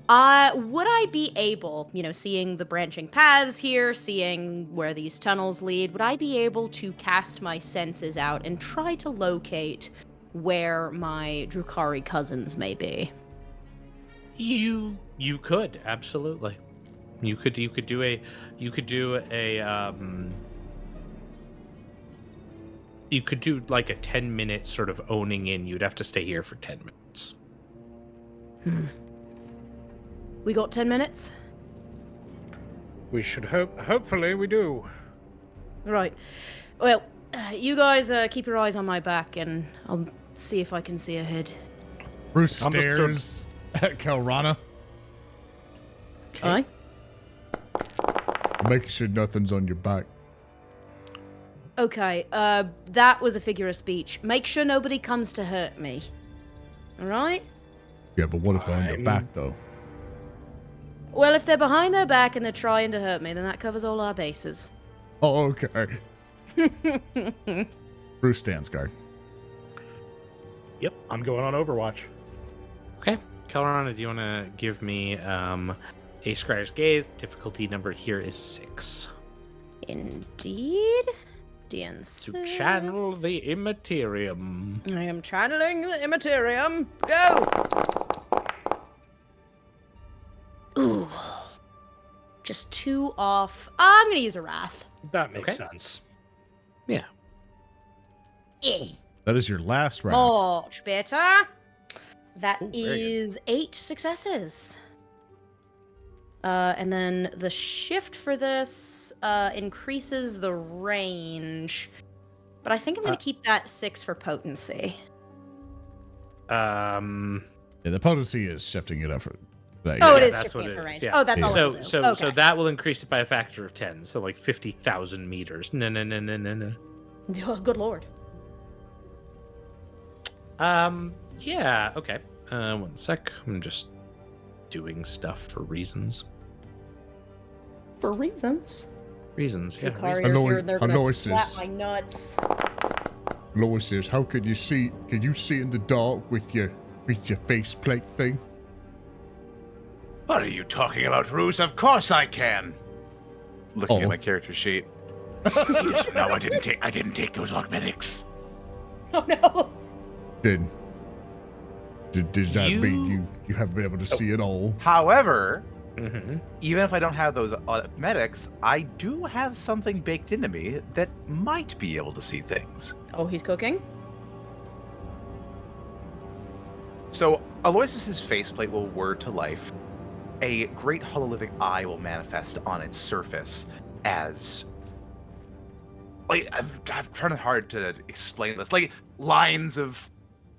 Would I be able, seeing the branching paths here, seeing where these tunnels lead, would I be able to cast my senses out and try to locate where my Drukhari cousins may be? You could absolutely. You could do a like a 10-minute sort of owning in. You'd have to stay here for 10 minutes. We got 10 minutes? We should hopefully we do. Right. Well, you guys keep your eyes on my back, and I'll see if I can see ahead. Bruce Understood. stares at Khelrana, Aye? making sure nothing's on your back. Okay, that was a figure of speech. Make sure nobody comes to hurt me. Alright? Yeah, but what if they're on your I'm- back, though? Well, if they're behind their back and they're trying to hurt me, then that covers all our bases. Oh, okay. Bruce stands guard. Yep, I'm going on Overwatch. Okay. Khelrana, do you want to give me a Scryer's Gaze? Difficulty number here is 6. Indeed. To DN6. channel the Immaterium. I am channeling the Immaterium. Go! Ooh. Just 2 off. I'm gonna use a Wrath. That makes Okay. sense. Yeah. That is your last round. Much better. That Ooh, very good. is 8 successes. And then the shift for this increases the range. But I think I'm going to keep that 6 for potency. Yeah, the potency is shifting it up for that. Oh, yeah. it is that's shifting what it for it is, range. yeah. Oh, that's all So it'll do. so Okay. that will increase it by a factor of 10. So like 50,000 meters. No. Oh, good lord. Yeah, okay. 1 sec. I'm just doing stuff for reasons. For reasons. Reasons, yeah. Drukhari reasons. are here and they're going to Aloysus. slap my nuts. Lois says, "How could you see? Can you see in the dark with your faceplate thing?" What are you talking about, Roos? Of course I can. Looking Oh. at my character sheet. He doesn't know I didn't take those augmentics. Oh no. Then, does that mean You- you haven't been able to see it all? However, Mm-hmm. even if I don't have those augmentics, I do have something baked into me that might be able to see things. Oh, he's cooking? So Aloysius' faceplate will whir to life. A great hololithic eye will manifest on its surface as... Like, I'm trying hard to explain this. Like, lines of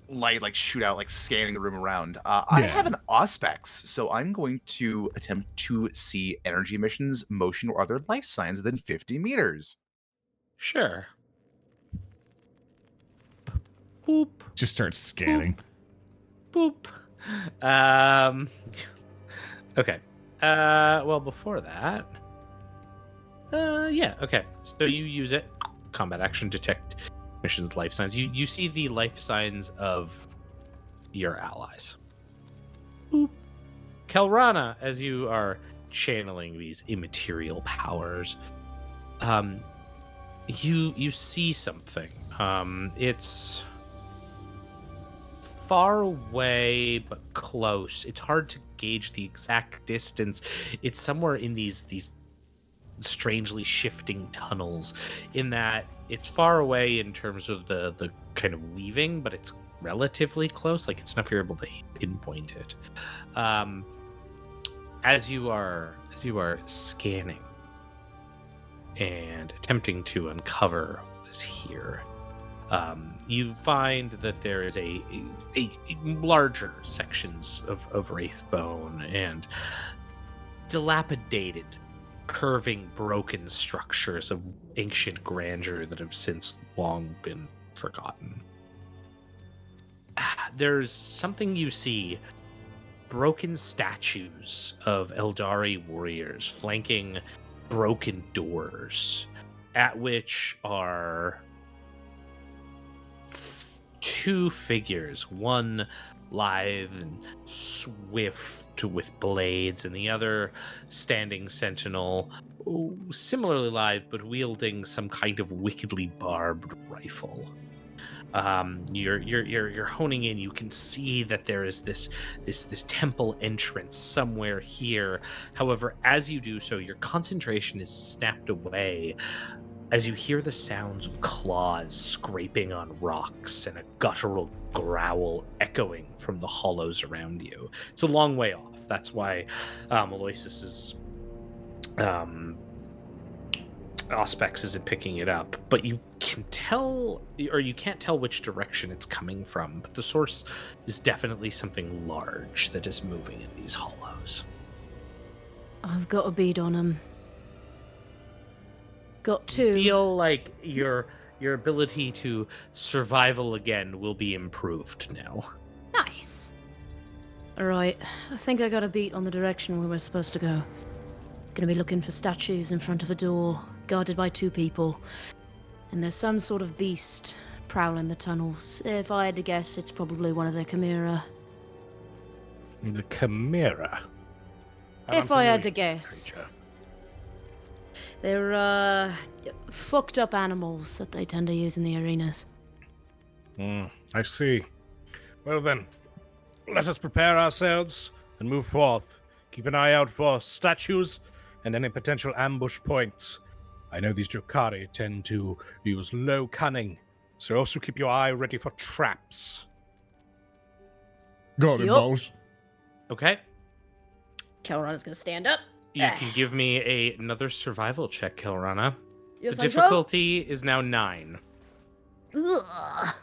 light, like, shoot out, like, scanning the room around. I Yeah. have an auspex, so I'm going to attempt to see energy emissions, motion, or other life signs within 50 meters. Sure. Boop. Just start scanning. Boop. Okay. Well, before that. Yeah, okay. So you use it. Combat action, detect missions, life signs. You see the life signs of your allies. Boop. Khelrana, as you are channeling these immaterial powers, you see something. It's far away but close. It's hard to gauge the exact distance. It's somewhere in these strangely shifting tunnels, in that it's far away in terms of the kind of weaving, but it's relatively close. Like, it's enough you're able to pinpoint it. As you are scanning and attempting to uncover what is here, you find that there is a larger sections of Wraithbone and dilapidated, curving, broken structures of ancient grandeur that have since long been forgotten. There's something you see: broken statues of Aeldari warriors flanking broken doors, at which are 2 figures, one lithe and swift with blades, and the other standing sentinel, similarly lithe but wielding some kind of wickedly barbed rifle. You're honing in. You can see that there is this temple entrance somewhere here. However, as you do so, your concentration is snapped away as you hear the sounds of claws scraping on rocks and a guttural growl echoing from the hollows around you. It's a long way off. That's why Aloysus's Auspex isn't picking it up, but you can tell, or you can't tell which direction it's coming from, but the source is definitely something large that is moving in these hollows. I've got a bead on him. Got to. Feel like your ability to survival again will be improved now. Nice. Alright, I think I got a beat on the direction we were supposed to go. Gonna be looking for statues in front of a door, guarded by 2 people. And there's some sort of beast prowling the tunnels. If I had to guess, it's probably one of the Chimera. The Chimera? If I had to guess. Creature. They're, fucked up animals that they tend to use in the arenas. I see. Well then, let us prepare ourselves and move forth. Keep an eye out for statues and any potential ambush points. I know these Drukhari tend to use low cunning, so also keep your eye ready for traps. Got it, Yup. boss. Okay. Khelrana's gonna stand up. You can give me another survival check, Khelrana. Yes, The I shall. difficulty is now 9. Ugh.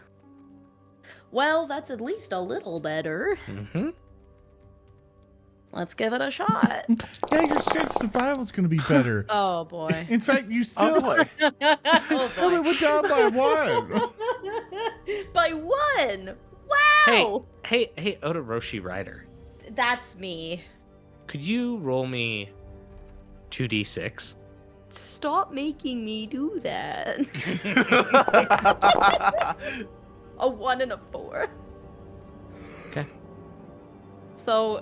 Well, that's at least a little better. Mm-hmm. Let's give it a shot. Yeah, your chance of survival is going to be better. Oh boy. In fact, you still. Oh I mean, we're down by 1. By 1. Wow. Hey, Oda Roshi Rider. That's me. Could you roll me 2d6? Stop making me do that. A 1 and a 4. Okay. So,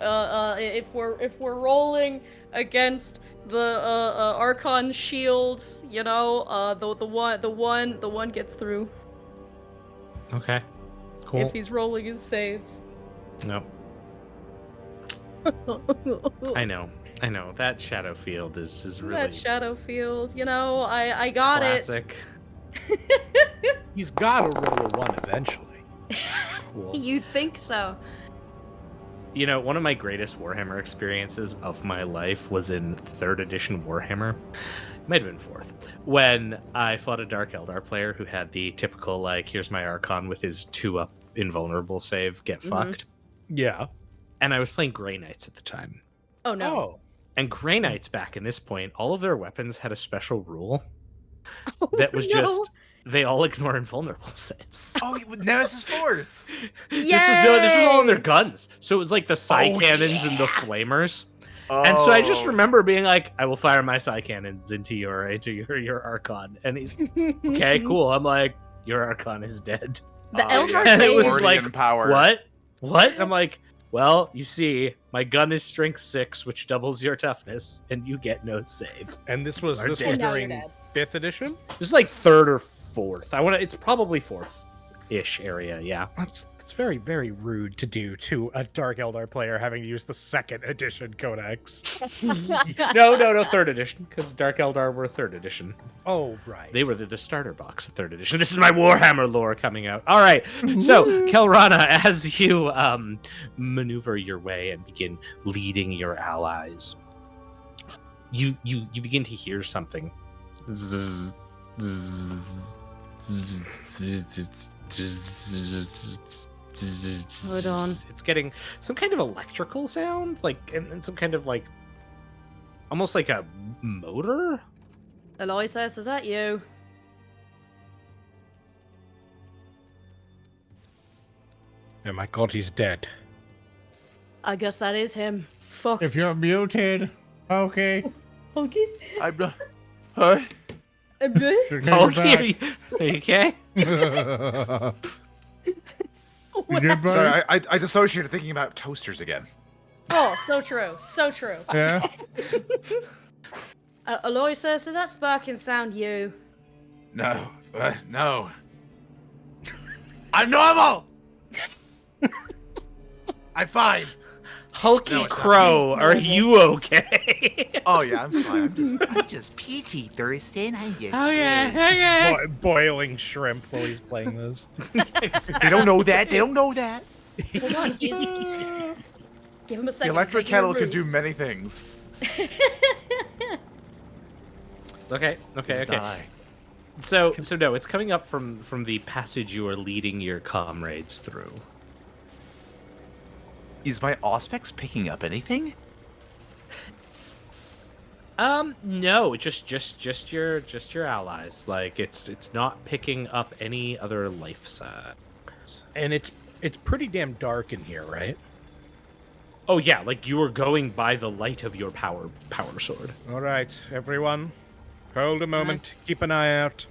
if we're rolling against the Archon shield, you know, the one gets through. Okay. Cool. If he's rolling his saves. No. I know. That shadow field is really That shadow field, you know, I got classic. it. He's got to roll a 1 eventually. Cool. You think so? You know, one of my greatest Warhammer experiences of my life was in 3rd edition Warhammer. Might have been 4th. When I fought a Dark Eldar player who had the typical, like, here's my Archon with his 2-up invulnerable save, get fucked. Yeah. And I was playing Grey Knights at the time. Oh no. Oh. And Grey Knights back in this point, all of their weapons had a special rule that was no. just they all ignore invulnerable saves. Oh, with Nemesis Force. This was all in their guns. So it was like the psi cannons and the flamers. And so I just remember being like, I will fire my psi cannons into your Archon. And he's okay, cool. I'm like, your Archon is dead. The Eldar And it was saves. like, power. What? I'm like, well, you see, my gun is strength 6, which doubles your toughness, and you get no save. And this was Are this dead. was And now you're during dead. 5th edition? This is like 3rd or 4th. It's probably 4th-ish area, yeah. That's very, very rude to do to a Dark Eldar player having to use the 2nd edition codex. No, 3rd edition, because Dark Eldar were 3rd edition. Oh, right. They were the starter box of 3rd edition. This is my Warhammer lore coming out. All right, so Khelrana, as you maneuver your way and begin leading your allies, you begin to hear something. Zzz, zzz, zzz, zzz, Hold on. It's getting some kind of electrical sound, like and some kind of like almost like a motor. Aloysus, is that you? Oh my god, he's dead. I guess that is him. Fuck. If you're muted, okay. Okay. I'm not. Huh? Okay, Okay, are you okay? You good, buddy? Sorry, I dissociated thinking about toasters again. Oh, so true. So true. Yeah. Aloysus, is that sparking sound you? No, no. I'm normal. I'm fine. Hulky No, it's not. Crow, are you okay? Oh yeah, I'm fine. I'm just peachy thirsty. Okay. Boiling shrimp while he's playing this. They don't know that. They don't know that. Hold on, he's give him a The second. electric Taking a kettle can root. do many things. Okay. It's not I. So no, it's coming up from the passage you are leading your comrades through. Is my Auspex picking up anything? No, just your allies. Like it's not picking up any other life signs. And it's pretty damn dark in here, right? Oh yeah, like you are going by the light of your power sword. All right, everyone, hold a moment. Keep an eye out.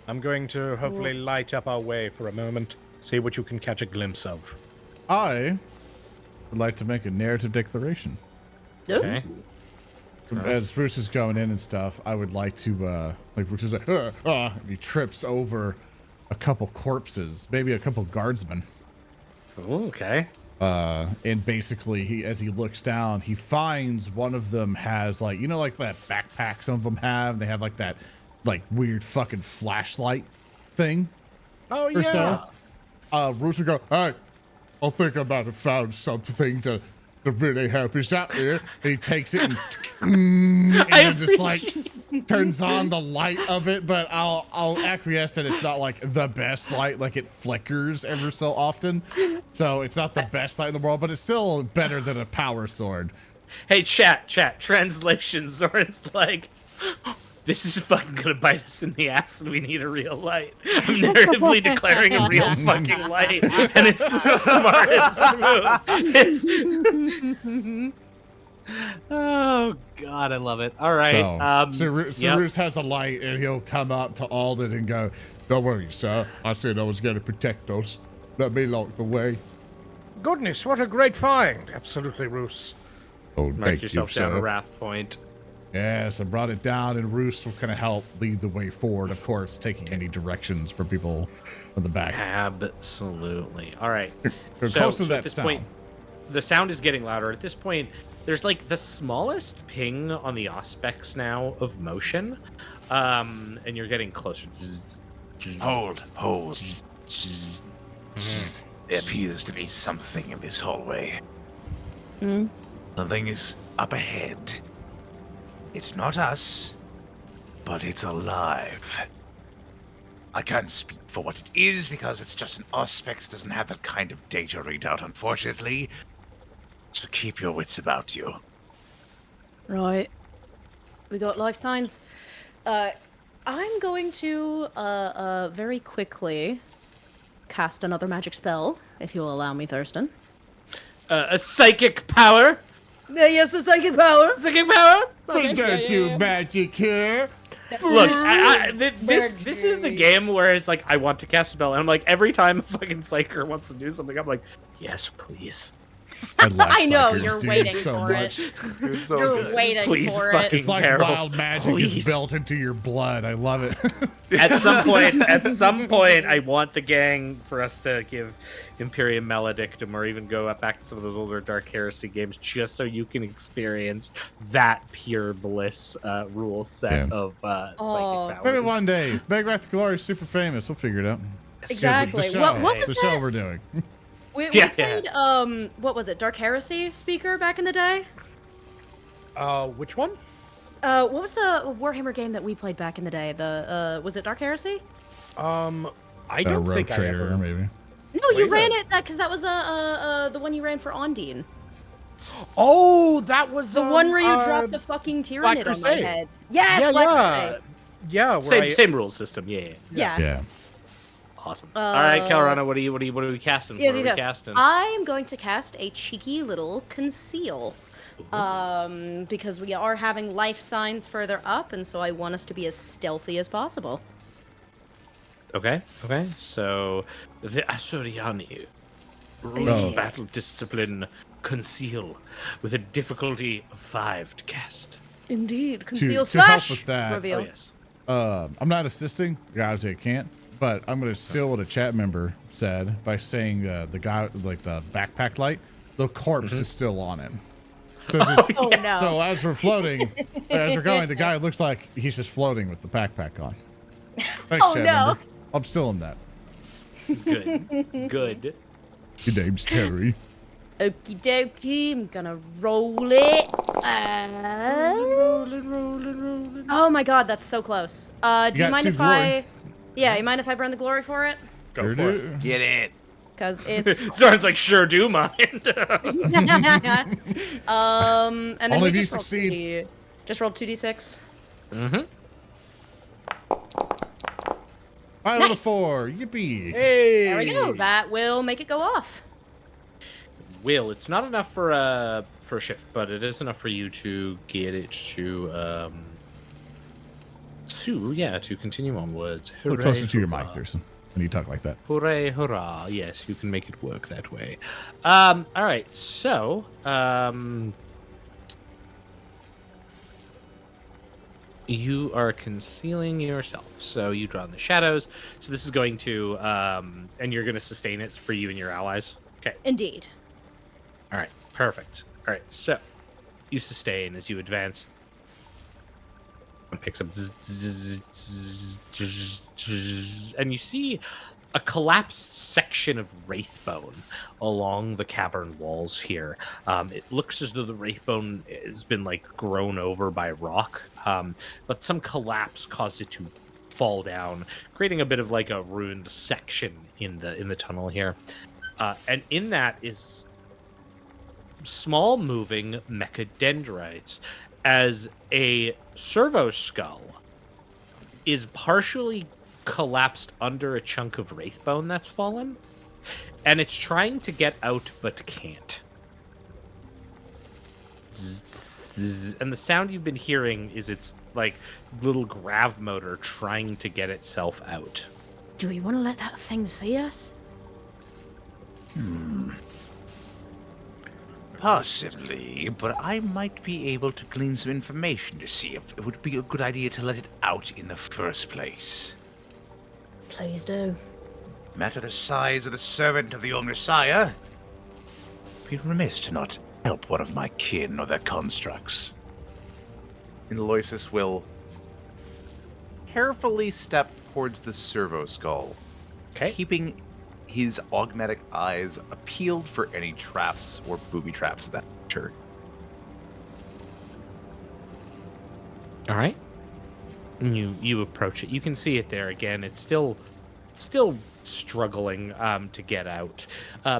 I'm going to hopefully light up our way for a moment. See what you can catch a glimpse of. I would like to make a narrative declaration. Okay. As Bruce is going in and stuff, I would like to, like Bruce is like, and he trips over a couple corpses, maybe a couple guardsmen. Ooh, okay. And basically, as he looks down, he finds one of them has like, you know, like that backpack some of them have. They have like that, like weird fucking flashlight thing. Oh Or yeah. so. Roos would go, hey, I think I might have found something to really help us out here. He takes it and then just like turns on the light of it, but I'll acquiesce that it's not like the best light, like it flickers ever so often. So it's not the best light in the world, but it's still better than a power sword. Hey, chat. Translation. Zoran's like, this is fucking gonna bite us in the ass, and we need a real light. I'm narratively declaring a real fucking light, and it's the smartest move. Oh god, I love it. All right. So Roos has a light, and he'll come up to Alden and go, "Don't worry, sir. I said I was going to protect us. Let me lock the way." Goodness, what a great find! Absolutely, Roos. Oh, Mark thank yourself you, down sir. a wrath point. Yes, I brought it down, and Roos will kind of help lead the way forward, of course, taking any directions from people in the back. Absolutely. All right. They're close to at that this sound. point, the sound is getting louder. At this point, there's like the smallest ping on the Auspex now of motion, and you're getting closer. Hold. There appears to be something in this hallway. Something is up ahead. It's not us, but it's alive. I can't speak for what it is because it's just an Auspex, doesn't have that kind of data readout, unfortunately. So keep your wits about you. Right. We got life signs. I'm going to very quickly cast another magic spell, if you'll allow me, Thurston. A psychic power. Yes, a psychic power. Psychic power. We don't do magic here. Look, this is the game where it's like I want to cast a spell, and I'm like every time a fucking psyker wants to do something, I'm like, yes, please. I know, Psychers, you're dude, waiting so for much. it. You're so You're good. waiting Please for fucking- it. It's like Barrels, wild magic please. is built into your blood. I love it. At some point, I want the gang for us to give Imperium Maledictum, or even go back to some of those older Dark Heresy games, just so you can experience that pure bliss rule set Yeah. of psychic powers. Maybe one day. Big Wrath of Glory is super famous. We'll figure it out. Exactly. The What show, was the that? show we're doing. We Yeah, played, what was it, Dark Heresy speaker back in the day? Which one? What was the Warhammer game that we played back in the day? Was it Dark Heresy? I don't Rogue think I Trader, ever. maybe. No, you Wait, ran it, because that was the one you ran for Ondine. Oh, that was The one where you dropped the fucking Tyrannid on my Crusade. head. Yes, yeah, Black yeah, Crusade. yeah. Where Same rules system. Yeah. Yeah. Awesome. All right, Khelrana, what are we casting? Yes, what are yes, we yes. casting? I'm going to cast a cheeky little conceal. Because we are having life signs further up, and so I want us to be as stealthy as possible. Okay. So the Asuriani Root battle discipline conceal with a difficulty of 5 to cast. Indeed. Conceal to help slash with that, reveal. Oh yes. I'm not assisting. Guys, I can't. But I'm going to steal what a chat member said by saying the guy, like the backpack light, the corpse is still on it. So, Oh no. so as we're floating, as we're going, the guy looks like he's just floating with the backpack on. Thanks, Oh, chat no. member. I'm still in that. Good. Good. Your name's Terry. Okie dokie, I'm gonna roll it. Rolling. Oh my god, that's so close. Do you got mind 2 if glory. you mind if I burn the glory for it? Go Sure for it. do. Get it. Because it's Sounds like sure do mind. and then Only we if you just roll succeed. just roll 2d6. Mm-hmm. 5 out of Nice. 4. Yippee. Hey! There we go. That will make it go off. It's not enough for a shift, but it is enough for you to get it to continue onwards. Look Hooray, closer to your hurrah. mic, Thurston, when you talk like that. Hooray, hurrah. Yes, you can make it work that way. All right, so you are concealing yourself. So you draw in the shadows. So this is going to and you're going to sustain it for you and your allies. Okay. Indeed. All right, perfect. All right, so you sustain as you advance. It picks up, and you see a collapsed section of wraithbone along the cavern walls here. It looks as though the wraithbone has been like grown over by rock, but some collapse caused it to fall down, creating a bit of like a ruined section in the tunnel here. And in that is small moving mechadendrites, as a servo-skull is partially collapsed under a chunk of wraithbone that's fallen, and it's trying to get out but can't. And the sound you've been hearing is its like little grav motor trying to get itself out. Do we want to let that thing see us? Possibly, but I might be able to glean some information to see if it would be a good idea to let it out in the first place. Please do. Matter the size of the servant of the old Messiah, be remiss to not help one of my kin or their constructs. And Aloysus will carefully step towards the servo-skull, Okay. keeping his augmetic eyes peeled for any traps or booby traps of that nature. All right. And you approach it. You can see it there again. It's still struggling to get out.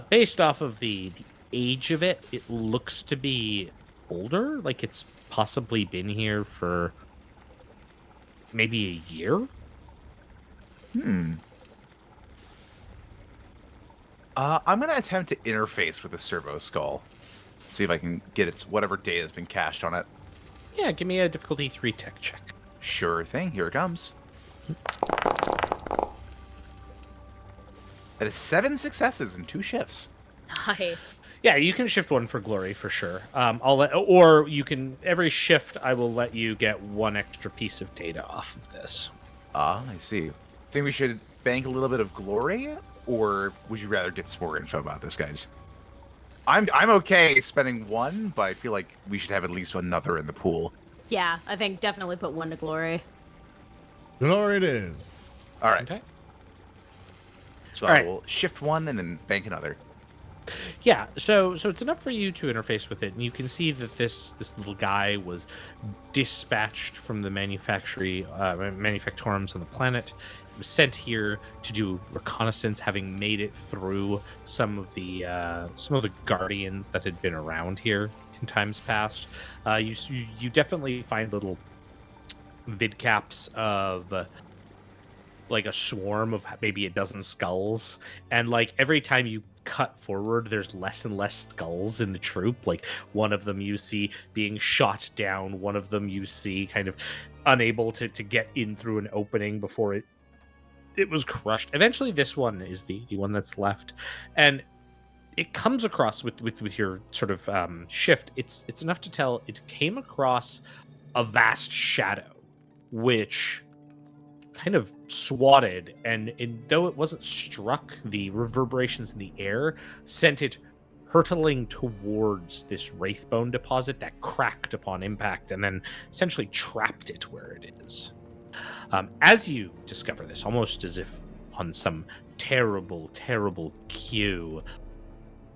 Based off of the age of it, it looks to be older. Like it's possibly been here for maybe a year. I'm going to attempt to interface with the servo-skull. See if I can get its whatever data has been cached on it. Yeah, give me a difficulty 3 tech check. Sure thing, here it comes. That is 7 successes in 2 shifts. Nice. Yeah, you can shift 1 for glory for sure. Or you can every shift. I will let you get 1 extra piece of data off of this. Ah, I see. Think we should bank a little bit of glory, or would you rather get some more info about this, guys? I'm okay spending 1, but I feel like we should have at least another in the pool. Yeah, I think definitely put 1 to glory. Glory it is. All right. Okay. So All I right. will shift 1 and then bank another. Yeah, so it's enough for you to interface with it, and you can see that this little guy was dispatched from the manufactorums on the planet. It was sent here to do reconnaissance, having made it through some of the guardians that had been around here in times past. You definitely find little vidcaps of like a swarm of maybe a dozen skulls, and like every time you cut forward, there's less and less skulls in the troop. Like one of them you see being shot down, one of them you see kind of unable to get in through an opening before it was crushed. Eventually this one is the one that's left, and it comes across with your sort of shift. It's enough to tell it came across a vast shadow, which kind of swatted, and though it wasn't struck, the reverberations in the air sent it hurtling towards this wraithbone deposit that cracked upon impact and then essentially trapped it where it is. As you discover this, almost as if on some terrible, terrible cue,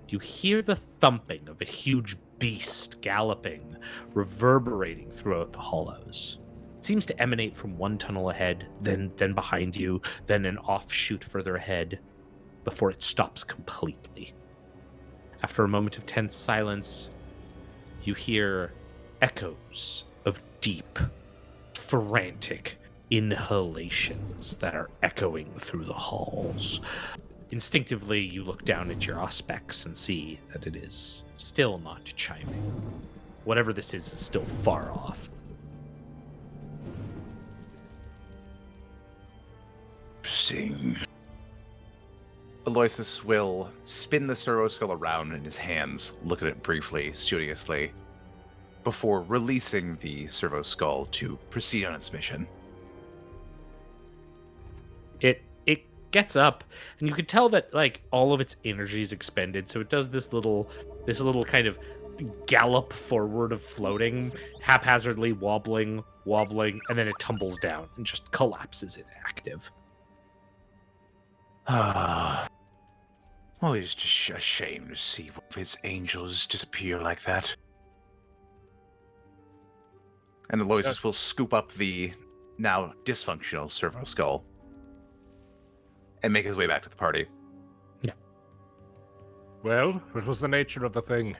you hear the thumping of a huge beast galloping, reverberating throughout the hollows. It seems to emanate from one tunnel ahead, then behind you, then an offshoot further ahead, before it stops completely. After a moment of tense silence, you hear echoes of deep, frantic inhalations that are echoing through the halls. Instinctively, you look down at your auspex and see that it is still not chiming. Whatever this is still far off. Interesting. Aloysus will spin the servo-skull around in his hands, look at it briefly, studiously, before releasing the servo-skull to proceed on its mission. It gets up, and you can tell that like all of its energy is expended, so it does this little kind of gallop forward of floating, haphazardly wobbling, and then it tumbles down and just collapses inactive. Always just a shame to see one of his angels disappear like that. And Aloysus will scoop up the now dysfunctional servo-skull and make his way back to the party. Yeah. Well, what was the nature of the thing?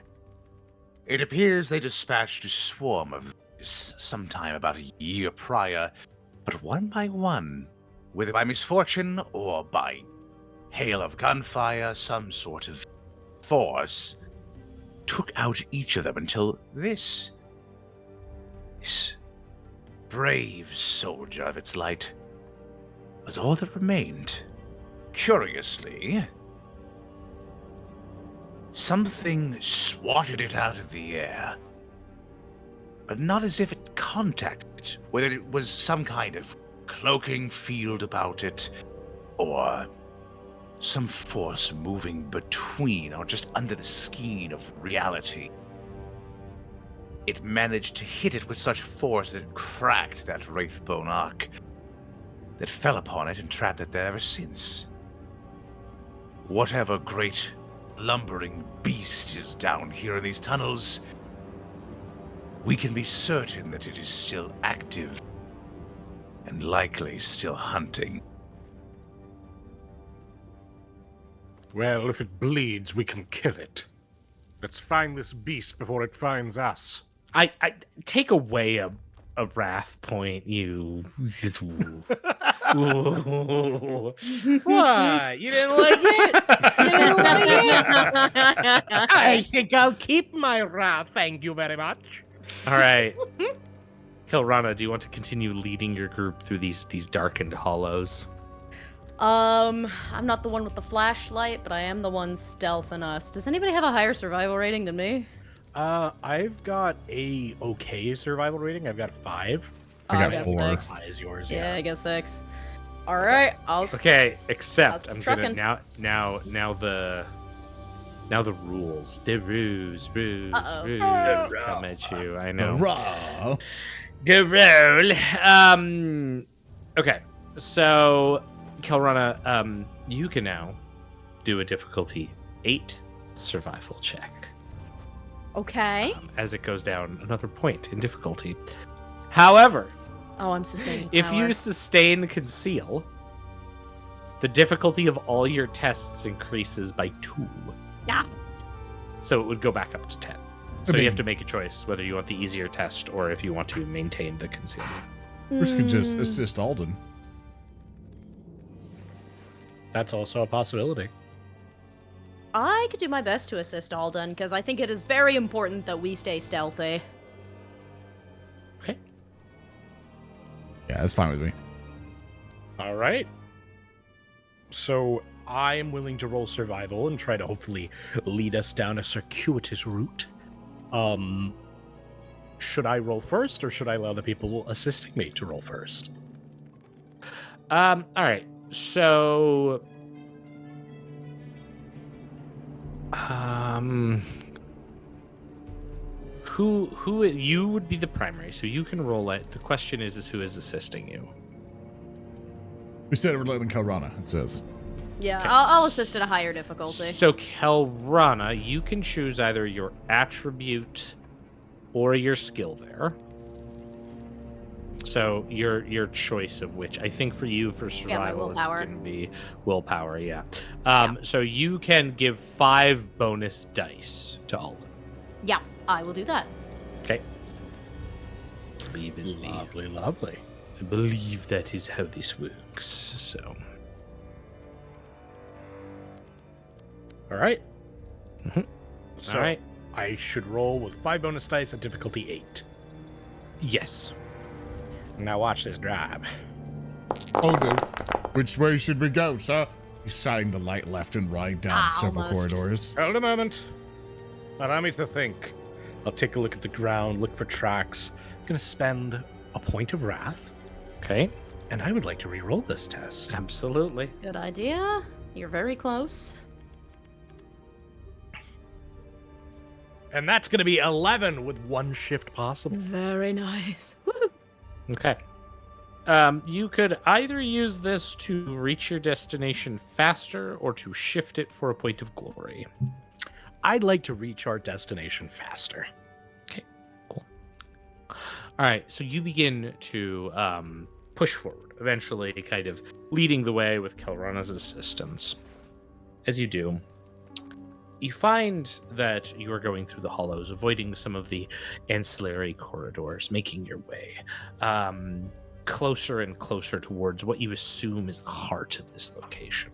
It appears they dispatched a swarm of these sometime about a year prior, but one by one, whether by misfortune or by hail of gunfire, some sort of force, took out each of them until this brave soldier of its light was all that remained. Curiously, something swatted it out of the air, but not as if it contacted it, whether it was some kind of cloaking field about it, or some force moving between or just under the skein of reality. It managed to hit it with such force that it cracked that wraithbone arc that fell upon it and trapped it there ever since. Whatever great lumbering beast is down here in these tunnels, we can be certain that it is still active and likely still hunting. Well, if it bleeds, we can kill it. Let's find this beast before it finds us. I take away a wrath point, you. Ooh. What? You didn't like it? You didn't like it? I think I'll keep my wrath, thank you very much. All right. Khelrana, do you want to continue leading your group through these darkened hollows? I'm not the one with the flashlight, but I am the one stealthing us. Does anybody have a higher survival rating than me? I've got a okay survival rating. I've got 5. I got 4. 6. High as yours, Yeah, I guess 6. All right, Okay, except I'll I'm truckin'. gonna now the rules. The rules Uh-oh. come at you. I know. Raw. The rule. Okay, so Khelrana, you can now do a difficulty 8 survival check. Okay. As it goes down another point in difficulty. However, Oh, I'm sustaining if power. you sustain conceal, the difficulty of all your tests increases by 2. Yeah. So it would go back up to 10. So you have to make a choice whether you want the easier test or if you want to maintain the concealment. Bruce could just assist Alden. That's also a possibility. I could do my best to assist Alden, because I think it is very important that we stay stealthy. Okay. Yeah, that's fine with me. All right. So I am willing to roll survival and try to hopefully lead us down a circuitous route. Should I roll first, or should I allow the people assisting me to roll first? All right. So, who you would be the primary, so you can roll it. The question is who is assisting you? We said we're letting Khelrana, it says. Yeah, Okay. I'll assist at a higher difficulty. So, Khelrana, you can choose either your attribute or your skill there. So your choice of which. I think for you, for my survival, it's willpower. going to be willpower, yeah. So you can give 5 bonus dice to Alden. Yeah, I will do that. Okay. Lovely. I believe that is how this works, so... All right. Mhm. So All right. I should roll with 5 bonus dice at difficulty 8. Yes. Now watch this drive. Alden, which way should we go, sir? He's shining the light left and right down several Almost. corridors. Hold a moment. Allow me to think. I'll take a look at the ground, look for tracks. I'm going to spend a point of wrath, Okay. and I would like to re-roll this test. Absolutely. Good idea. You're very close. And that's going to be 11 with 1 shift possible. Very nice. Woo. Okay. You could either use this to reach your destination faster or to shift it for a point of glory. I'd like to reach our destination faster. Okay, cool. All right, so you begin to push forward, eventually kind of leading the way with Khelrana's assistance. As you do, you find that you are going through the hollows, avoiding some of the ancillary corridors, making your way closer and closer towards what you assume is the heart of this location.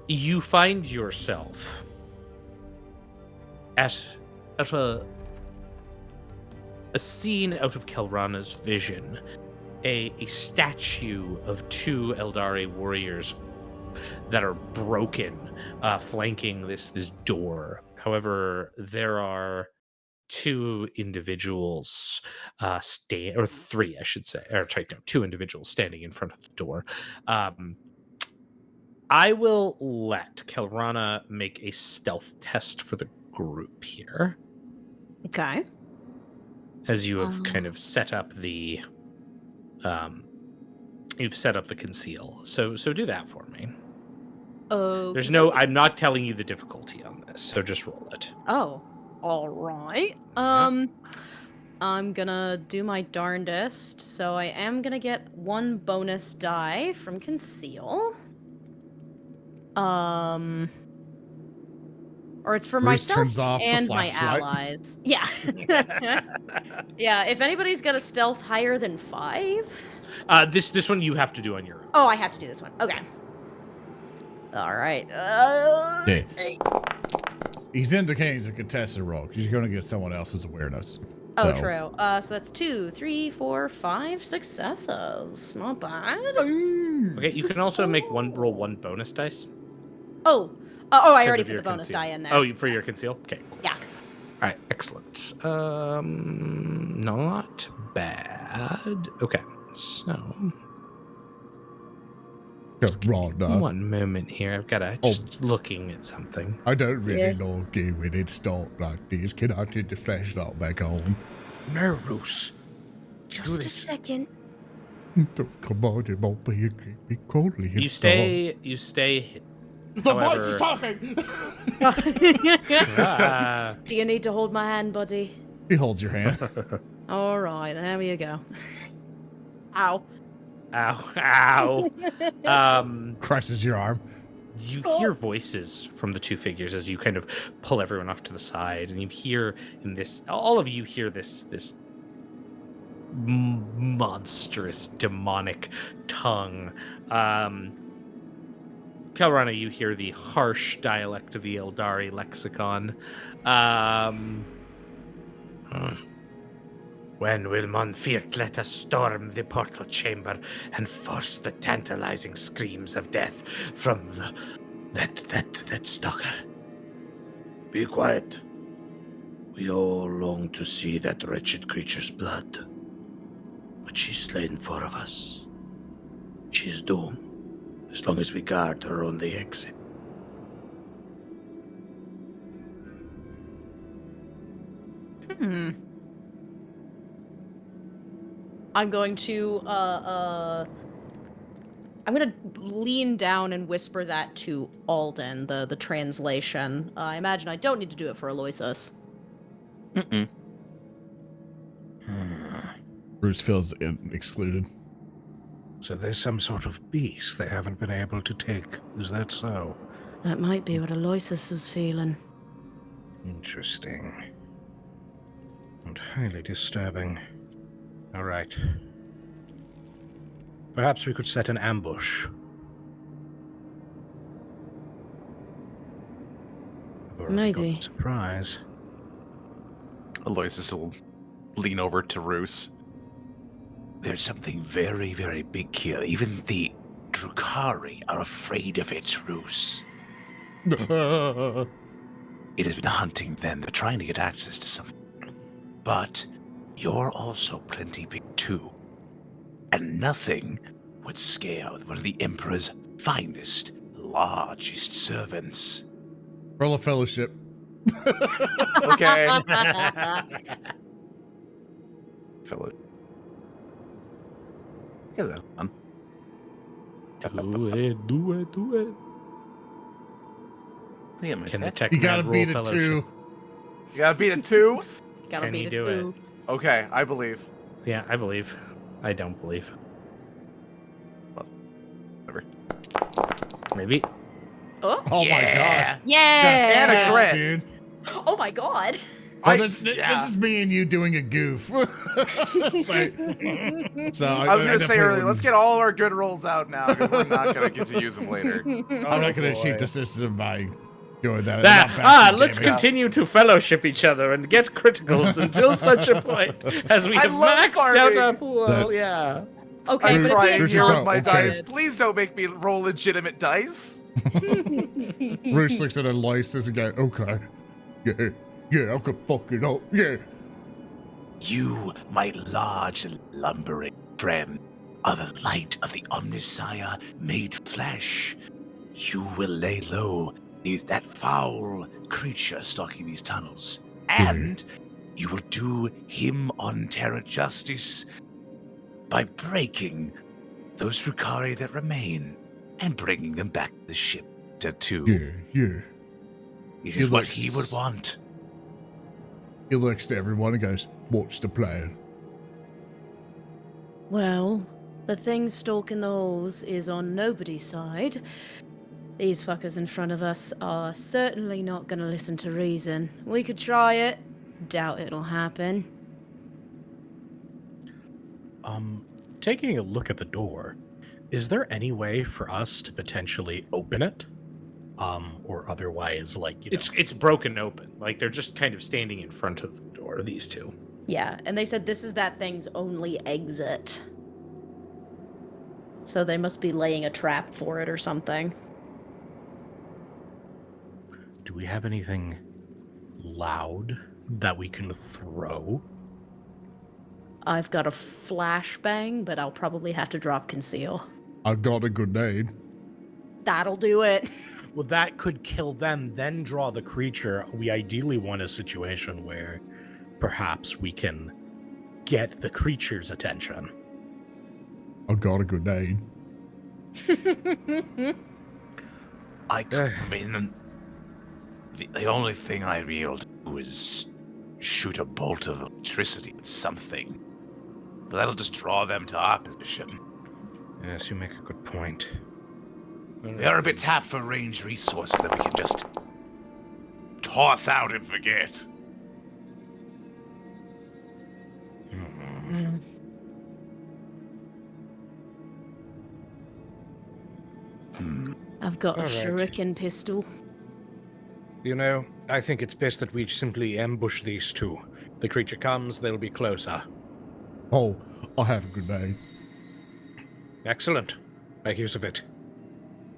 You find yourself at a scene out of Khelrana's vision. A statue of 2 Aeldari warriors that are broken, flanking this door. However, there are 2 individuals, or 3, I should say, or sorry, no, 2 individuals standing in front of the door. I will let Khelrana make a stealth test for the group here, Okay. as you have kind of set up the conceal. So do that for me. Oh. There's no, I'm not telling you the difficulty on this, so just roll it. Oh. All right. I'm gonna do my darndest. So I am gonna get 1 bonus die from conceal. Or it's for Roos myself turns off the and my flashlight. allies. Yeah. Yeah, if anybody's got a stealth higher than 5. This one you have to do on your own. Oh, I have to do this one. Okay. All right. Yeah. He's indicating he's a contested roll because you're going to get someone else's awareness. Oh, So- true. So that's 2, 3, 4, 5 successes. Not bad. Okay, you can also roll 1 bonus dice. Oh, I because already of put your the bonus conceal. die in there. Oh, for your conceal? Okay, cool. Yeah. All right, excellent. Not bad. Okay, so Khelrana, one moment here. I've got to just looking at something. I don't really Yeah. like it when it starts like this. Can I turn the flashlight back on? No, Roos. Just a this. second. Come on, it won't be a creepy crawly. You stay hidden. The However- voice is talking! Ah, Do you need to hold my hand, buddy? He holds your hand. All right, there you go. Ow. ow. Crushes your arm. You hear voices from the 2 figures as you kind of pull everyone off to the side, and you hear all of you hear this monstrous demonic tongue. Khelrana, you hear the harsh dialect of the Eldari lexicon. When will Monfiert let us storm the portal chamber and force the tantalizing screams of death from that stalker? Be quiet. We all long to see that wretched creature's blood. But she's slain 4 of us. She's doomed, as long as we guard her only exit. I'm going to lean down and whisper that to Alden, the translation. I imagine I don't need to do it for Aloysus. Roos feels excluded. So there's some sort of beast they haven't been able to take. Is that so? That might be what Aloysus was feeling. Interesting. And highly disturbing. All right. Perhaps we could set an ambush. Maybe. Surprise. Aloysus will lean over to Roos. There's something very, very big here. Even the Drukhari are afraid of it, Roos. It has been hunting them. They're trying to get access to something. But you're also plenty big too. And nothing would scare one of the Emperor's finest, largest servants. Roll a fellowship. Okay. Fellow. Here's that one. Do it. Yeah, my Can the set. tech You gotta man beat roll it fellowship? 2. You gotta beat it 2? Gotta Can beat you it do it? too. Okay, I believe. Yeah, I believe. I don't believe. Whatever. Maybe. Oh, Oh my god. yeah! And a That's crit. sick, dude. Oh my god! Oh, this is me and you doing a goof. So I was gonna say definitely earlier, wouldn't- let's get all our good rolls out now, because we're not gonna get to use them later. I'm not gonna cheat the system by doing that. Let's continue to fellowship each other and get criticals until such a point as we I have love maxed out farming. our pool. That- Yeah. Okay, I'm but crying if here Roos, with my okay. dice. Please don't make me roll legitimate dice. Roos looks at Aloysus and goes, okay. Yeah, I could fuck it up. Yeah. You, my large and lumbering friend, are the light of the Omnisire made flesh. You will lay low that foul creature stalking these tunnels, and you will do him on Terra justice by breaking those Drukhari that remain and bringing them back to the ship too. Yeah. It He is what looks- he would want. He looks to everyone and goes, what's the plan? Well, the thing stalking the halls is on nobody's side. These fuckers in front of us are certainly not going to listen to reason. We could try it. Doubt it'll happen. Taking a look at the door, is there any way for us to potentially open it? Or otherwise, like, you know... It's broken open. Like they're just kind of standing in front of the door, these two. Yeah, and they said this is that thing's only exit. So they must be laying a trap for it or something. Do we have anything loud that we can throw? I've got a flashbang, but I'll probably have to drop conceal. I got a grenade. That'll do it. Well, that could kill them, then draw the creature. We ideally want a situation where perhaps we can get the creature's attention. I got a grenade. I mean, the only thing I'd be able to do is shoot a bolt of electricity at something. But that'll just draw them to our position. Yes, you make a good point. They are a bit tapped for range resources that we can just toss out and forget. I've got a All right. shuriken pistol. You know, I think it's best that we simply ambush these two. The creature comes, they'll be closer. Oh, I'll have a good day. Excellent. Make use of it.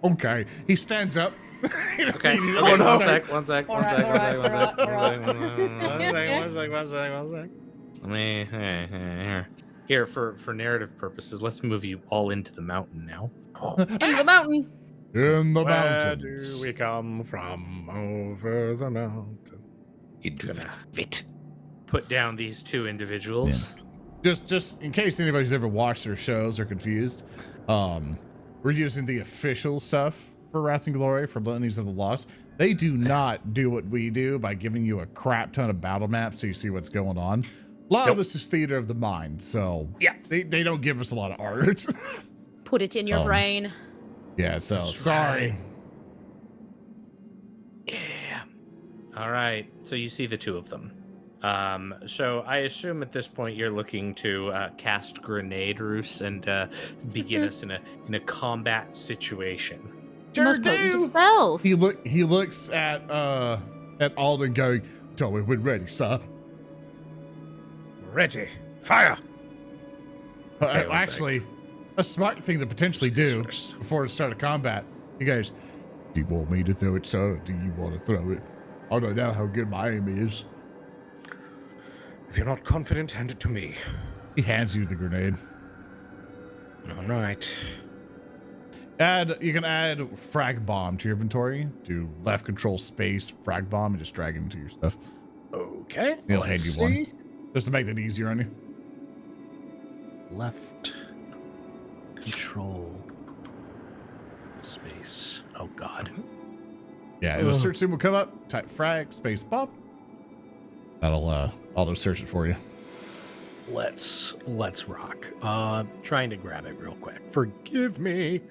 Okay. He stands up. Okay. Immediately One starts- sec. One sec. Let me here for narrative purposes. Let's move you all into the mountain now. In the mountain. In the Where mountains. do we come from over the mountain? Fit. Put down these two individuals. Just in case anybody's ever watched their shows or confused, we're using the official stuff for Wrath and Glory for Litanies of the Lost. They do not do what we do by giving you a crap ton of battle maps so you see what's going on. A lot of this is theater of the mind, so Yeah. they don't give us a lot of art. Put it in your brain. Yeah, so That's sorry. Yeah. All right. So you see the two of them. So I assume at this point you're looking to cast grenade, Roos, and begin us in a combat situation. The most potent of spells. He looks at Alden going, "Tell me when ready, sir." Ready. Fire. Okay, one Actually, a smart thing to potentially do before the start of combat. He goes, "Do you want me to throw it, sir, or do you want to throw it? I don't know how good my aim is." If you're not confident, hand it to me. He hands you the grenade. All right. You can add frag bomb to your inventory. Do left control space frag bomb and just drag it into your stuff. Okay. He'll hand let's you one. see. Just to make that easier on you. Left control space. Oh God. Yeah, and the search symbol will come up. Type frag space bomb. That'll auto search it for you. Let's rock. Trying to grab it real quick. Forgive me.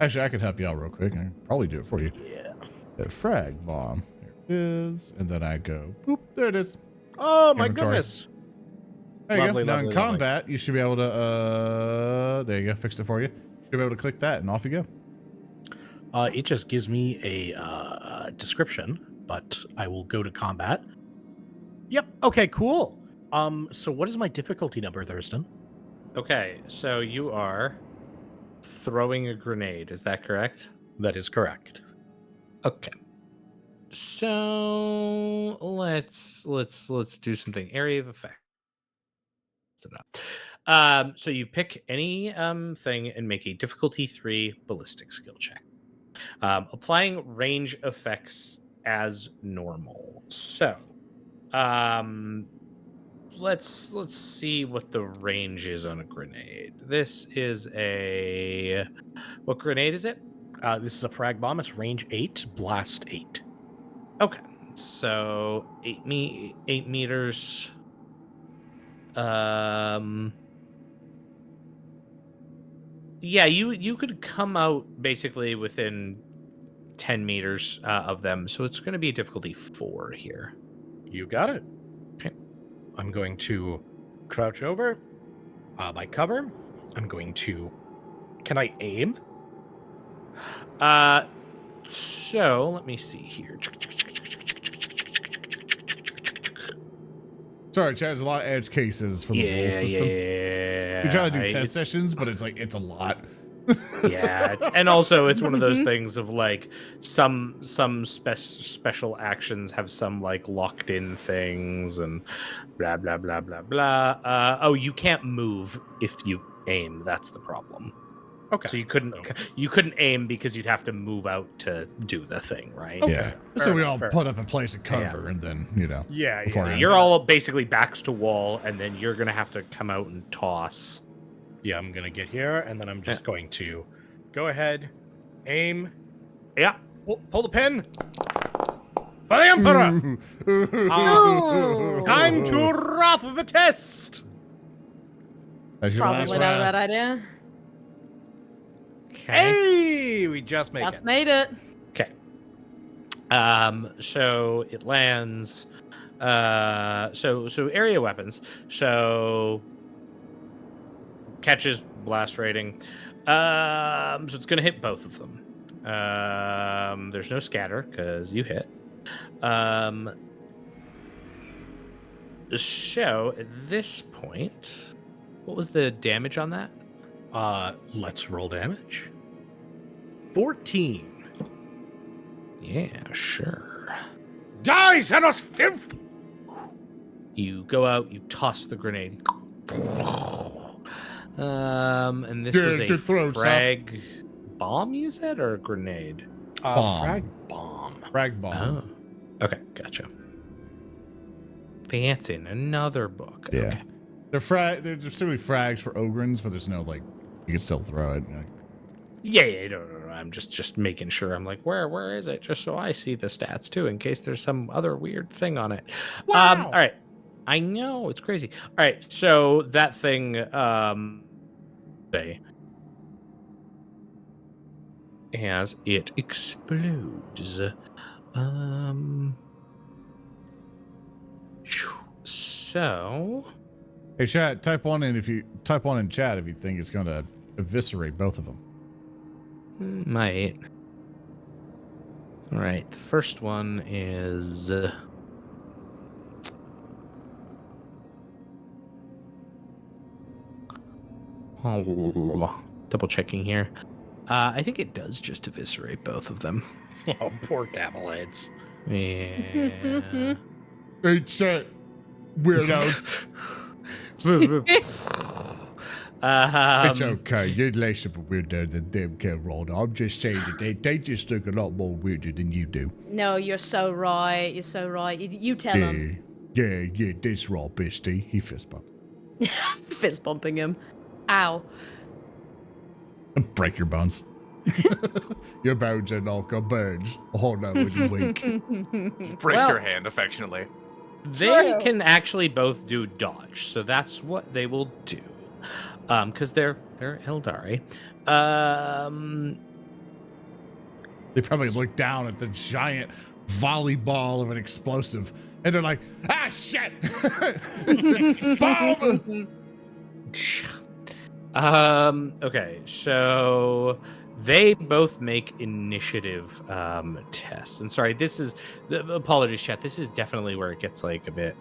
Actually, I could help you out real quick. I can probably do it for you. Yeah. The frag bomb. There it is. And then I go, boop, there it is. Oh my Inventory. goodness. There you Lovely, go. Now lovely, in lovely. combat, you should be able to, there you go, fixed it for you. You should be able to click that and off you go. It just gives me a description, but I will go to combat. Yep. Okay, cool. So what is my difficulty number, Thurston? Okay, so you are throwing a grenade. Is that correct? That is correct. Okay. So let's do something. Area of effect. So you pick any thing and make a difficulty 3 ballistic skill check. Applying range effects as normal. So let's see what the range is on a grenade. This is what grenade is it? This is a frag bomb. It's range 8, blast 8. Okay, so 8 meters. Yeah, you could come out basically within 10 meters of them, so it's going to be a difficulty 4 here. You got it. Okay. I'm going to crouch over by cover. I'm going to. Can I aim? So let me see here. Sorry, Chad, there's a lot of edge cases for the rule system. Yeah. We try to do test sessions, but it's a lot. Yeah, and also it's one of those things of like some special actions have some like locked in things and blah blah blah blah blah. Oh, you can't move if you aim. That's the problem. Okay. So you couldn't aim because you'd have to move out to do the thing, right? Yeah. So, So we all fair. put up a place of cover and then, Yeah. beforehand. You're all basically backs to wall, and then you're gonna have to come out and toss. Yeah, I'm going to get here, and then I'm just going to go ahead, aim, Yeah. pull the pin. For the Emperor! No. Time to wrath the test! That's your Probably last not a round. bad idea. Okay. Hey! We just made Just it. made it. Okay. So it lands. So area weapons. So catches blast rating. So it's gonna hit both of them. There's no scatter because you hit. So at this point, what was the damage on that? Let's roll damage. 14. Yeah, sure. Die, Xenos filth! You go out, you toss the grenade. And this was a frag bomb, you said, or a grenade? Bomb. Frag bomb. Frag bomb. Oh, okay, gotcha. Fancy, another book. Yeah. Okay. There's simply frags for Ogryns, but there's no, like, you can still throw it. Yeah, no. I'm just making sure. I'm like, where is it? Just so I see the stats too, in case there's some other weird thing on it. Wow. All right. I know, it's crazy. All right, so that thing, as it explodes, so Hey, chat, type one in chat if you think it's going to eviscerate both of them. might. All right, the first one is. Double checking here. I think it does just eviscerate both of them. Oh, poor Cabalites. Yeah. Hey, chat, weirdos. It's okay. You're less of a weirdo than them, Khelrana. I'm just saying that they just look a lot more weirder than you do. No, you're so right. You're so right. You tell him. Yeah, that's right, bestie. He fist bump. Fist bumping him. Ow. Break your bones. Your bones are like a bird's. Oh no, when you're weak. Break Well- your hand affectionately. They True. can actually both do dodge, so that's what they will do. Because they're Aeldari. They probably look down at the giant volleyball of an explosive, and they're like, "Ah, shit! Bomb!" Okay, so they both make initiative tests. And sorry, apologies, chat. This is definitely where it gets like a bit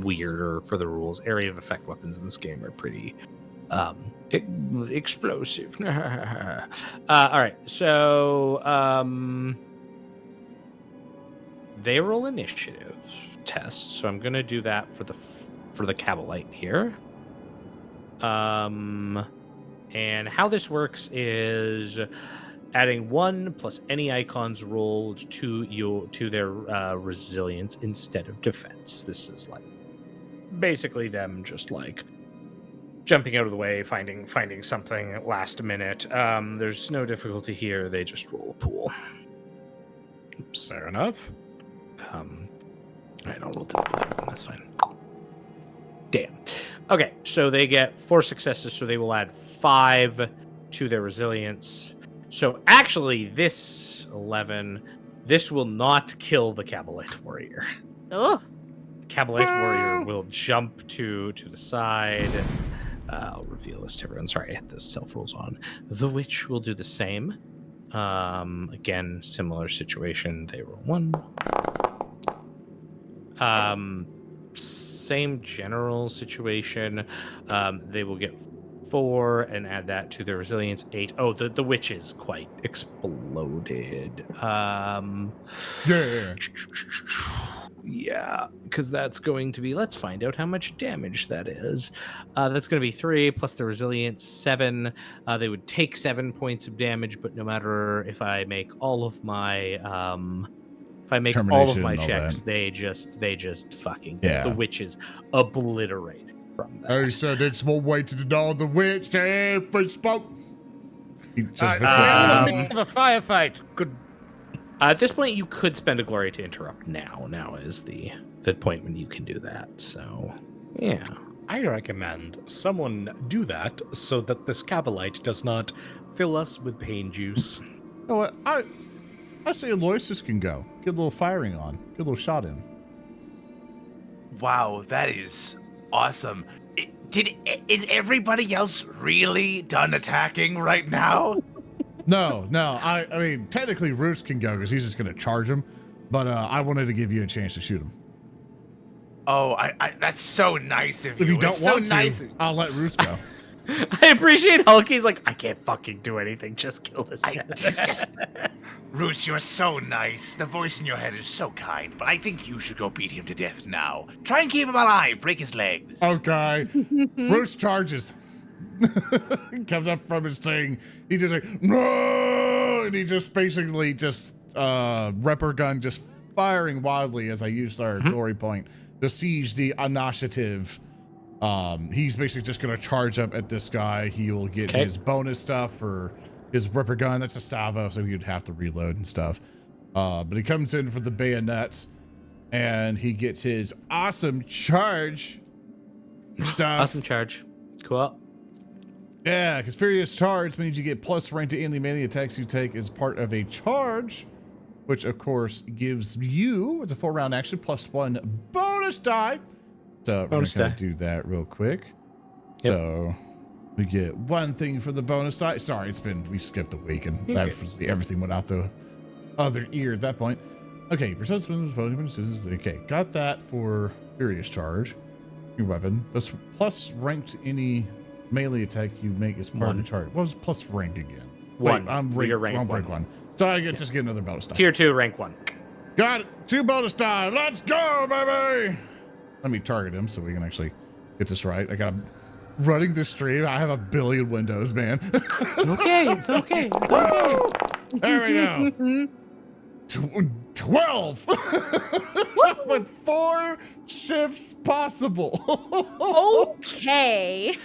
weirder for the rules. Area of effect weapons in this game are pretty explosive. All right, so they roll initiative tests. So I'm gonna do that for the Cabalite here. And how this works is adding 1 plus any icons rolled to their resilience instead of defense. This is like basically them just like jumping out of the way, finding something last minute. There's no difficulty here. They just roll a pool. Oops. Fair enough. All right, I'll roll difficulty. That's fine. Damn. Okay, so they get 4 successes, so they will add 5 to their resilience. So actually, this 11, this will not kill the Cabalite warrior. Oh. Cabalite warrior will jump to the side. I'll reveal this to everyone. Sorry, I had the self rules on. The witch will do the same. Again, similar situation. They roll 1. Same general situation. They will get 4 and add that to their resilience. 8. Oh, the witch is quite exploded. Yeah, because that's going to be, let's find out how much damage that is. That's going to be 3 plus the resilience, 7. They would take 7 points of damage, but no matter if I make all of my checks, they just fucking the witch is obliterated from that. Hey, so there's more way to deny the witch to every spoke. We have a firefight. Good. At this point, you could spend a glory to interrupt now. Now is the point when you can do that. So, yeah. I recommend someone do that so that this Cabalite does not fill us with pain juice. You know what? I say Aloysus can go. Get a little firing on. Get a little shot in. Wow, that is awesome. Is everybody else really done attacking right now? No. I mean, technically Roos can go because he's just going to charge him. But I wanted to give you a chance to shoot him. Oh, I that's so nice of you. If you don't It's so want to, nice. I'll let Roos go. I appreciate Hulky's like, I can't fucking do anything. Just kill this I guy. just, Roos, you're so nice. The voice in your head is so kind, but I think you should go beat him to death now. Try and keep him alive. Break his legs. Okay. Roos charges. He comes up from his thing. He just like, no! And he just basically just, ripper gun just firing wildly as I use our glory point to siege the initiative. He's basically just going to charge up at this guy. He will get his bonus stuff for his ripper gun. That's a salvo, so he'd have to reload and stuff. But he comes in for the bayonet, and he gets his awesome charge stuff. Awesome charge. Cool. Yeah, because Furious Charge means you get plus rank to any melee attacks you take as part of a charge, which of course gives you, it's a 4-round action, +1 bonus die. So Bonus we're gonna die. do that real quick. Yep. So we get one thing for the bonus die. Sorry, we skipped a week and everything went out the other ear at that point. Okay, okay, got that for Furious Charge. Your weapon. Plus rank to any melee attack you make as part of the charge. What was plus rank again? 1. Wait, I'm You're rank rank 1. So I just get another bonus die. Tier 2, rank 1. Got it. 2 bonus die. Let's go, baby. Let me target him so we can actually get this right. I got him running the stream. I have a billion windows, man. It's okay. It's okay. It's okay. There we go. 12 with 4 shifts possible. Okay.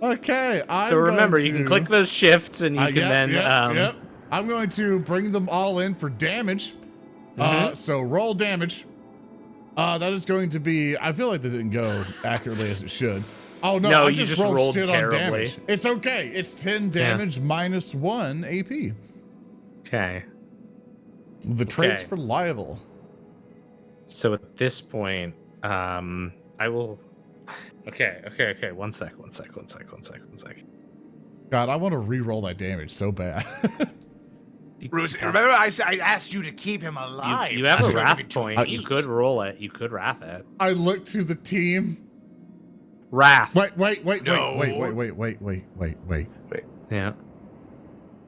Okay. So remember, you can click those shifts and you can then. I'm going to bring them all in for damage. So roll damage. That is going to be. I feel like that didn't go accurately as it should. Oh no! I you just rolled shit terribly. on damage. It's okay. It's 10 damage minus 1 AP. Okay. The trait's reliable. So at this point, I will. Okay. 1 sec. God, I want to re-roll that damage so bad. Roos, remember I asked you to keep him alive. You have That's a what wrath we do point. to You eat. could roll it. You could wrath it. I look to the team. Wrath. Wait. Yeah.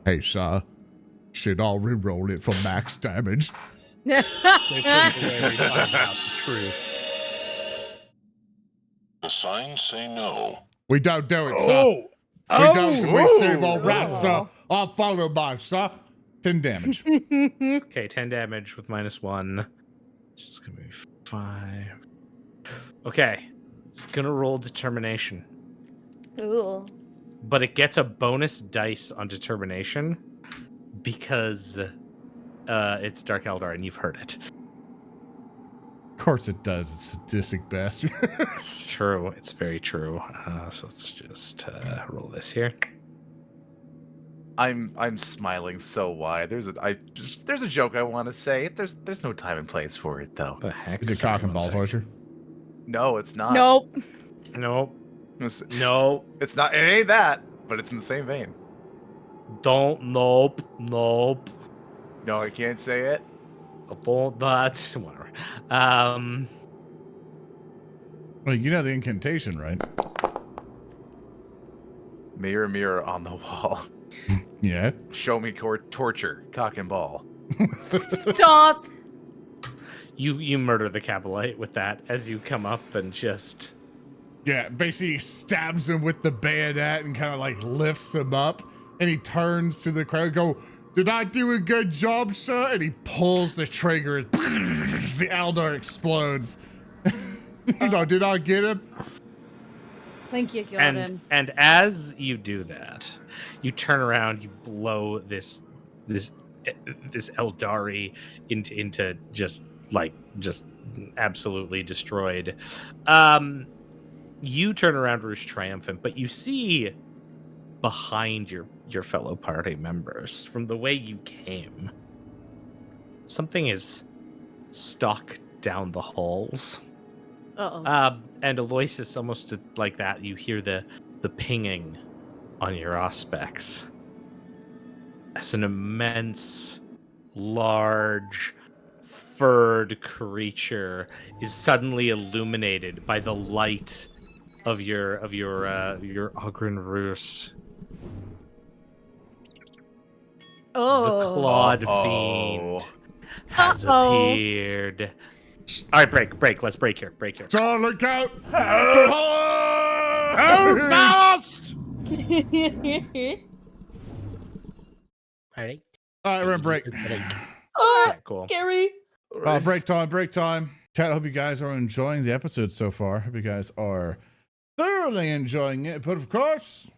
Hey, sir. Should I re-roll it for max damage? There's simply a way we find out the truth. The signs say no. We don't do it, sir. We don't. We save our rats, sir. I'll follow by, sir. 10 damage. Okay, 10 damage with -1. This is gonna be 5. Okay, it's gonna roll determination, Cool. but it gets a bonus dice on determination because it's Dark Eldar and you've heard it. Of course it does, it's sadistic bastard. It's true. It's very true. So let's just roll this here. I'm smiling so wide. There's a joke I want to say. There's no time and place for it though. The heck? Is it cock and ball torture? No, it's not. Nope. Nope. It's, Nope. it's not. It ain't that. But it's in the same vein. Don't. Nope. Nope. No, I can't say it. Don't. That's whatever. Well, you know the incantation, right? Mirror, mirror on the wall. Yeah. Show me torture, cock and ball. Stop. You murder the Cabalite with that as you come up and just. Yeah, basically stabs him with the bayonet and kind of like lifts him up, and he turns to the crowd and go, "Did I do a good job, sir?" And he pulls the trigger. The Eldar explodes. Did I get him? Thank you, Gordon. And as you do that, you turn around, you blow this Aeldari into just absolutely destroyed. You turn around, Roos triumphant, but you see behind your fellow party members, from the way you came, something is stalked down the halls. Uh-oh. And Aloysus, almost like that, you hear the pinging on your auspex as an immense, large, furred creature is suddenly illuminated by the light of your Ogryn Roos. The clawed fiend has appeared. All right, break. Let's break here. So look out! Hold fast! Alright. All right, we're in break. Yeah, cool. Scary. Break time. Chat, I hope you guys are enjoying the episode so far. Hope you guys are thoroughly enjoying it. But of course,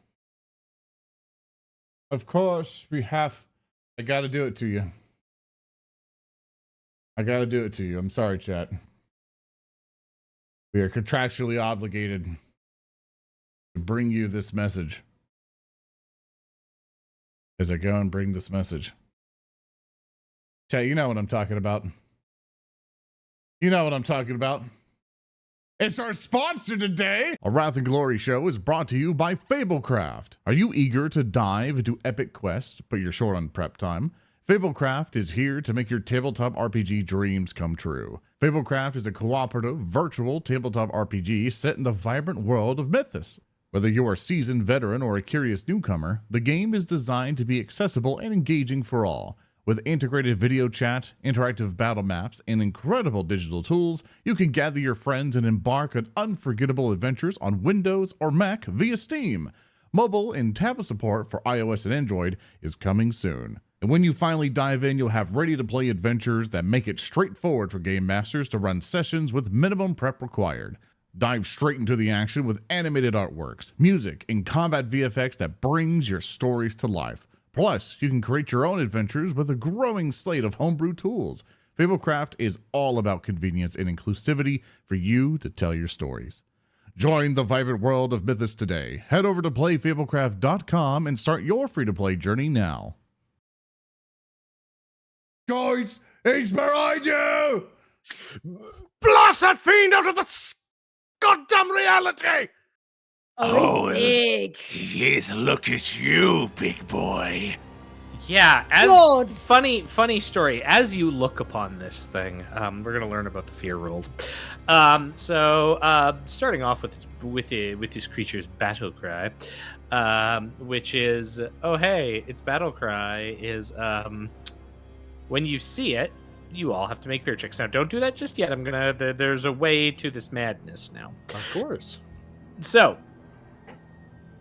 I gotta do it to you. I'm sorry, chat. We are contractually obligated to bring you this message. As I go and bring this message. Chat, you know what I'm talking about. It's our sponsor today. A Wrath and Glory show is brought to you by Fablecraft. Are you eager to dive into epic quests, but you're short on prep time? Fablecraft is here to make your tabletop RPG dreams come true. Fablecraft is a cooperative, virtual tabletop RPG set in the vibrant world of Mythos. Whether you're a seasoned veteran or a curious newcomer, the game is designed to be accessible and engaging for all. With integrated video chat, interactive battle maps, and incredible digital tools, you can gather your friends and embark on unforgettable adventures on Windows or Mac via Steam. Mobile and tablet support for iOS and Android is coming soon. And when you finally dive in, you'll have ready-to-play adventures that make it straightforward for game masters to run sessions with minimum prep required. Dive straight into the action with animated artworks, music, and combat VFX that brings your stories to life. Plus, you can create your own adventures with a growing slate of homebrew tools. Fablecraft is all about convenience and inclusivity for you to tell your stories. Join the vibrant world of Mythos today. Head over to playfablecraft.com and start your free-to-play journey now. Guys, he's behind you! Blast that fiend out of the goddamn reality! Oh, big. Yes, look at you, big boy. Yeah, as God. funny story. As you look upon this thing, we're gonna learn about the fear rules. Starting off with this creature's battle cry, which is, oh hey, its battle cry is when you see it, you all have to make fear checks. Now, don't do that just yet. There's a way to this madness now. Of course. So,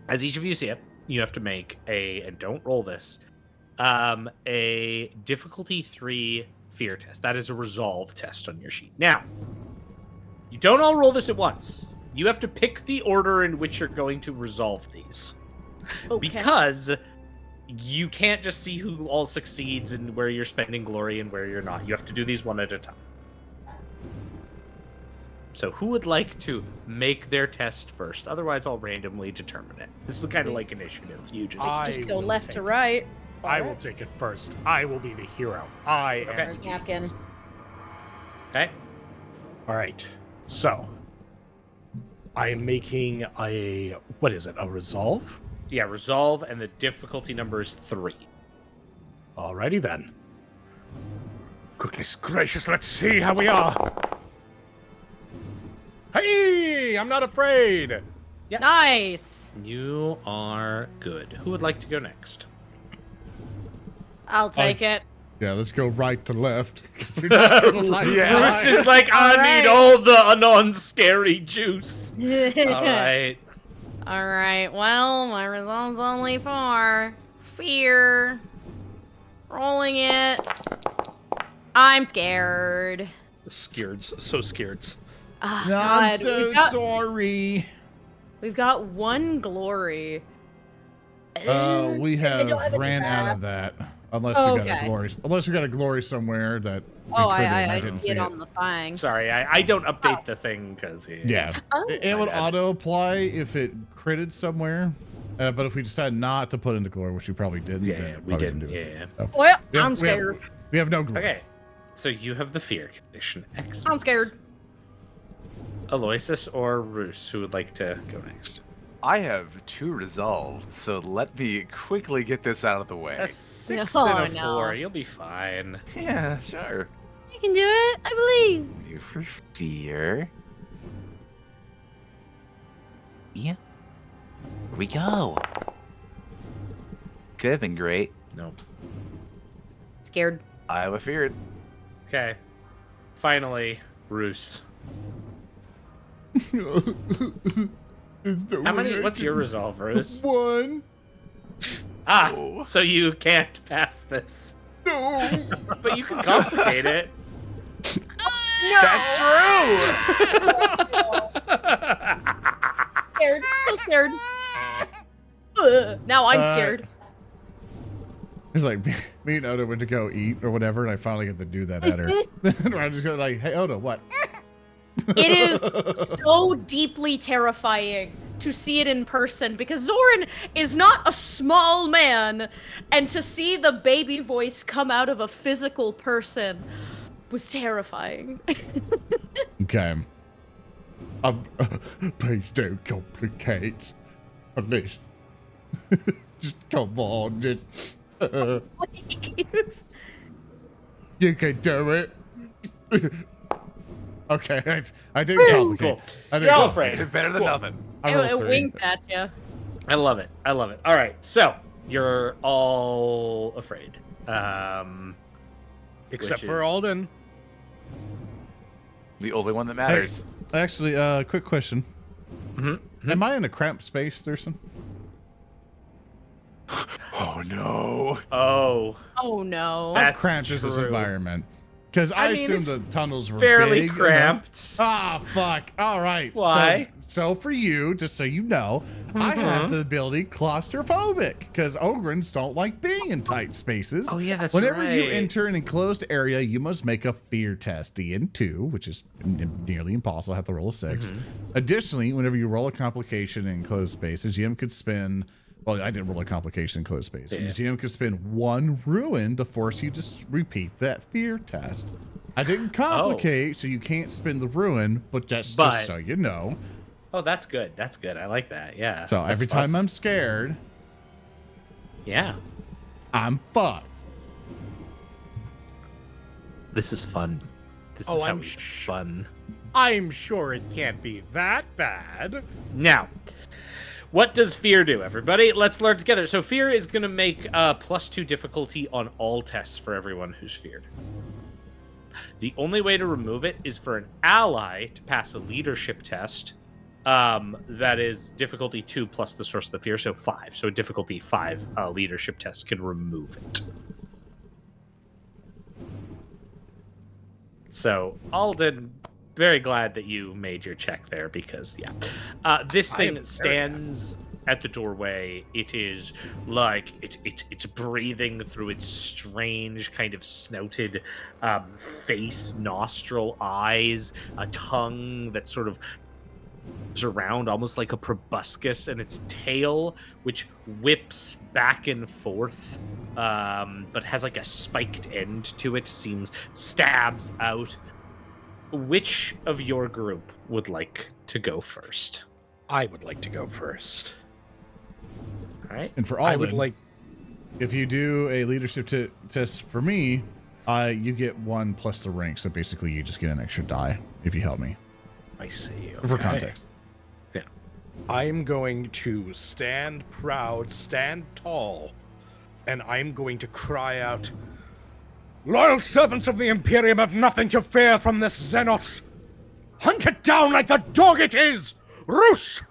as each of you see it, you have to make and don't roll this, a difficulty 3 fear test. That is a resolve test on your sheet. Now, you don't all roll this at once. You have to pick the order in which you're going to resolve these. Okay. Because you can't just see who all succeeds and where you're spending glory and where you're not. You have to do these one at a time. So who would like to make their test first? Otherwise, I'll randomly determine it. This is kind of like initiative. You just Go left to right. I will take it first. I will be the hero. I am. There's napkin. Okay. All right. So, I am making a resolve? Yeah, resolve, and the difficulty number is 3. Alrighty then. Goodness gracious, let's see how we are. Hey, I'm not afraid. Yeah. Nice. You are good. Who would like to go next? I'll take it. Yeah, let's go right to left. Roos is like, I need all the non-scary juice. All right. All right. Well, my resolve's only 4. Fear. Rolling it. I'm scared. Scared. So scared. Oh, I'm God. so sorry. We've got 1 glory. We have don't have any ran out back. of that. Unless we got a Okay. glory. Unless we got a glory somewhere that. Oh, we couldn't, I didn't see it on the thing. Sorry, I don't update the thing because Yeah. Oh. It would auto apply if it critted somewhere. But if we decide not to put into glory, which we probably didn't, then it we probably didn't. do it. Yeah. So, Well, yeah, I'm scared. We have no glory. Okay. So you have the fear condition. Excellent. I'm scared. Aloysus or Roos, who would like to go next? I have 2 resolved, so let me quickly get this out of the way. A 6 Oh, and a no. 4. You'll be fine. Yeah, sure. can do it. I believe. Do for fear. Yeah. Here we go. Could have been great. No. Scared. I have a feared. Okay. Finally, Roos. How many? What's your resolve, Roos? 1. Ah, Oh. so you can't pass this. No. But you can complicate it. That's true. Scared. So scared. Ugh. Now I'm scared. It's like me and Oda went to go eat or whatever, and I finally get to do that at her. I'm just going like, hey, Oda, what? It is so deeply terrifying to see it in person because Zoran is not a small man, and to see the baby voice come out of a physical person was terrifying. Okay. Please don't complicate. Please. Just come on. Just. You can do it. Okay, I didn't complicate. Cool. I didn't You're all complicate. afraid. Better than nothing. I rolled It 3. winked at you. I love it. I love it. All right, so you're all afraid. Except Which for is- Alden. The only one that matters. Actually, quick question. Am I in a cramped space, Thurston? Oh no. Oh, Oh no. That's How cramped is this true. environment? Because I mean, assumed it's the tunnels were fairly big cramped. Ah, fuck. All right. Why? So for you, just so you know, I have the ability claustrophobic because Ogrins don't like being in tight spaces. Oh, yeah, that's Whenever you right. enter an enclosed area, you must make a fear test, DN2, which is nearly impossible. I have to roll a 6. Additionally, whenever you roll a complication in enclosed spaces, GM could spend. Well, I did roll a complication in closed space. And GM could spend 1 ruin to force you to repeat that fear test. I didn't complicate, so you can't spend the ruin, but just so you know. Oh, that's good. That's good. I like that. Yeah. So that's every fun. time I'm scared, Yeah. I'm fucked. This is fun. This Oh, is how I'm we fun. I'm sure it can't be that bad. Now, what does fear do, everybody? Let's learn together. So fear is going to make +2 difficulty on all tests for everyone who's feared. The only way to remove it is for an ally to pass a leadership test that is difficulty 2 plus the source of the fear, so 5. So a difficulty 5 leadership test can remove it. So, Alden, very glad that you made your check there because, yeah. This thing stands at the doorway. It is like it's breathing through its strange kind of snouted face, nostril, eyes, a tongue that sort of around almost like a proboscis, and its tail which whips back and forth but has like a spiked end to it, stabs out. Which of your group would like to go first? I would like to go first. All right. And for I Alden, would like. if you do a leadership test for me, you get 1 plus the rank. So basically, you just get an extra die if you help me. I see. For okay. context. Yeah. I'm going to stand proud, stand tall, and I'm going to cry out, "Loyal servants of the Imperium have nothing to fear from this Xenos. Hunt it down like the dog it is! Roos!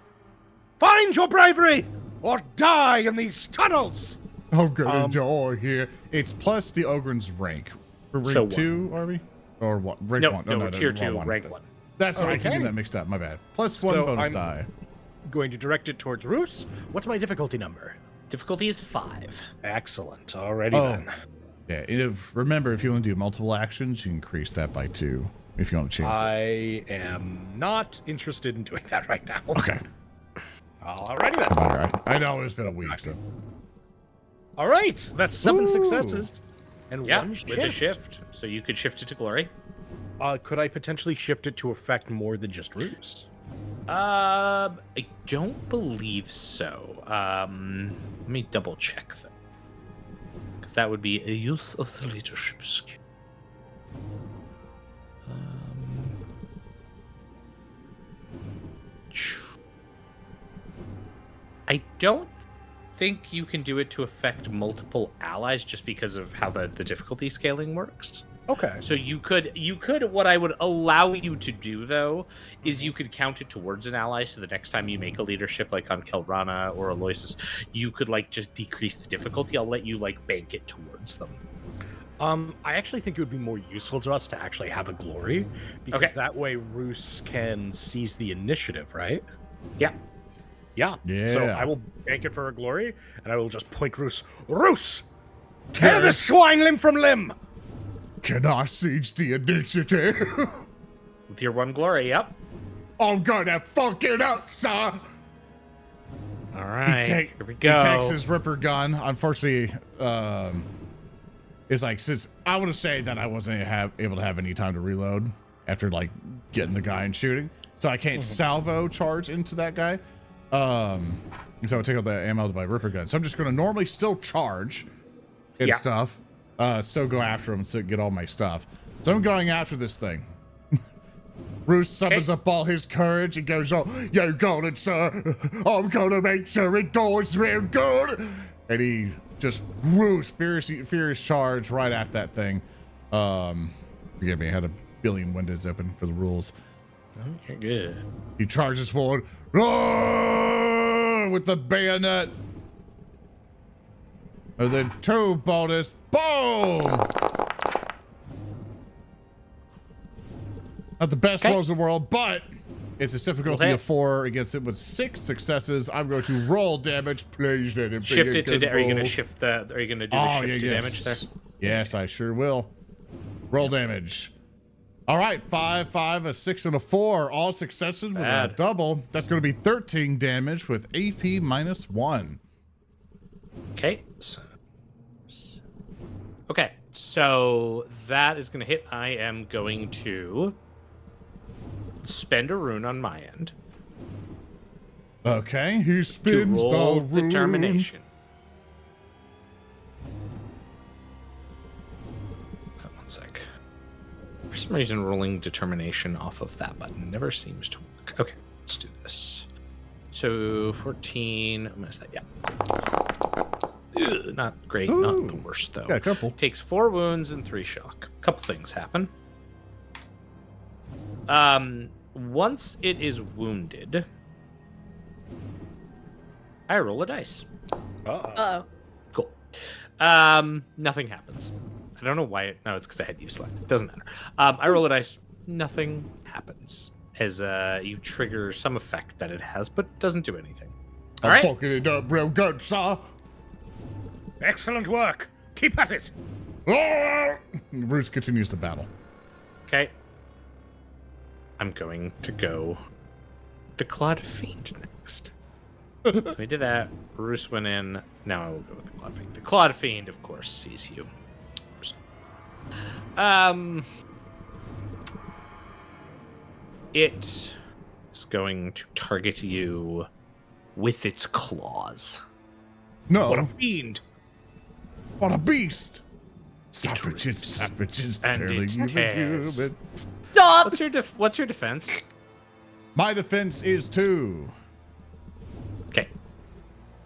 Find your bravery, or die in these tunnels!" I'm gonna die here. It's plus the Ogryn's rank. For rank So 2, are we? Or what? Rank No, 1. no, tier 2, one. rank 1. That's right. I keep Okay. getting that mixed up. My bad. Plus 1 So bonus I'm- die. Going to direct it towards Roos. What's my difficulty number? Difficulty is 5. Excellent. Alrighty Oh. then. Yeah. Remember, if you want to do multiple actions, you increase that by 2 if you want to chance it. I am not interested in doing that right now. Okay. Alrighty then. All right. I know it's been a week, so. All right, that's 7 Ooh. successes and Yeah, 1 with shift. a shift. So you could shift it to glory. Could I potentially shift it to affect more than just Roos? I don't believe so. Let me double check that. Because that would be a use of the leadership skill. I don't think you can do it to affect multiple allies just because of how the difficulty scaling works. Okay. So you could what I would allow you to do though is you could count it towards an ally, so the next time you make a leadership like on Khelrana or Aloysus, you could like just decrease the difficulty. I'll let you like bank it towards them. I actually think it would be more useful to us to actually have a glory, because that way Roos can seize the initiative, right? Yeah. Yeah. Yeah. So I will bank it for a glory, and I will just point Roos. Roos! Tear the swine limb from limb! Can I siege the initiative? With your 1 glory, yep. I'm gonna fuck it up, sir! All right, here we He go. takes his ripper gun. Unfortunately, it's like, since I want to say that I wasn't able to have any time to reload after like getting the guy and shooting, so I can't salvo charge into that guy. And so I take out the ammo to my ripper gun. So I'm just gonna normally still charge and stuff, still go after him to get all my stuff. So I'm going after this thing. Roos summons up all his courage and goes, "Oh, you got it, sir. I'm gonna make sure it goes real good." And he just furious charge right at that thing. Forgive me, I had a billion windows open for the rules. Oh, you're good. He charges forward, roar, with the bayonet. And then 2 bonus, boom! Not the best rolls in the world, but it's a difficulty of 4 against it with 6 successes. I'm going to roll damage. Please let it be Shift a it to. good Are you going to roll. shift the? Are you going to do the shift to damage there? Yes, I sure will. Roll damage. All right, 5, 5, a 6, and a 4. All successes with a double. That's going to be 13 damage with AP -1. Okay. Okay, so that is going to hit. I am going to spend a rune on my end Okay, he to spins roll the rune. determination. One sec. For some reason, rolling determination off of that button never seems to work. Okay, let's do this. So 14. I missed that. Yeah. Ugh, not great. Not the worst though. Got a couple. Takes 4 wounds and 3 shock. Couple things happen. Once it is wounded, I roll a dice. Uh-oh. Cool. Nothing happens. I don't know why. No, it's because I had you selected. Doesn't matter. I roll a dice. Nothing happens as you trigger some effect that it has, but doesn't do anything. All I'm right. fucking it up real good, sir. Excellent work. Keep at it. Roos continues the battle. Okay. I'm going to go the Clawed Fiend next. So we did that. Roos went in. Now I will go with the Clawed Fiend. The Clawed Fiend, of course, sees you. It is going to target you with its claws. No. What a fiend. What a beast. Savages, and barely it human. tears. Stop! What's your defense? My defense is 2. Okay.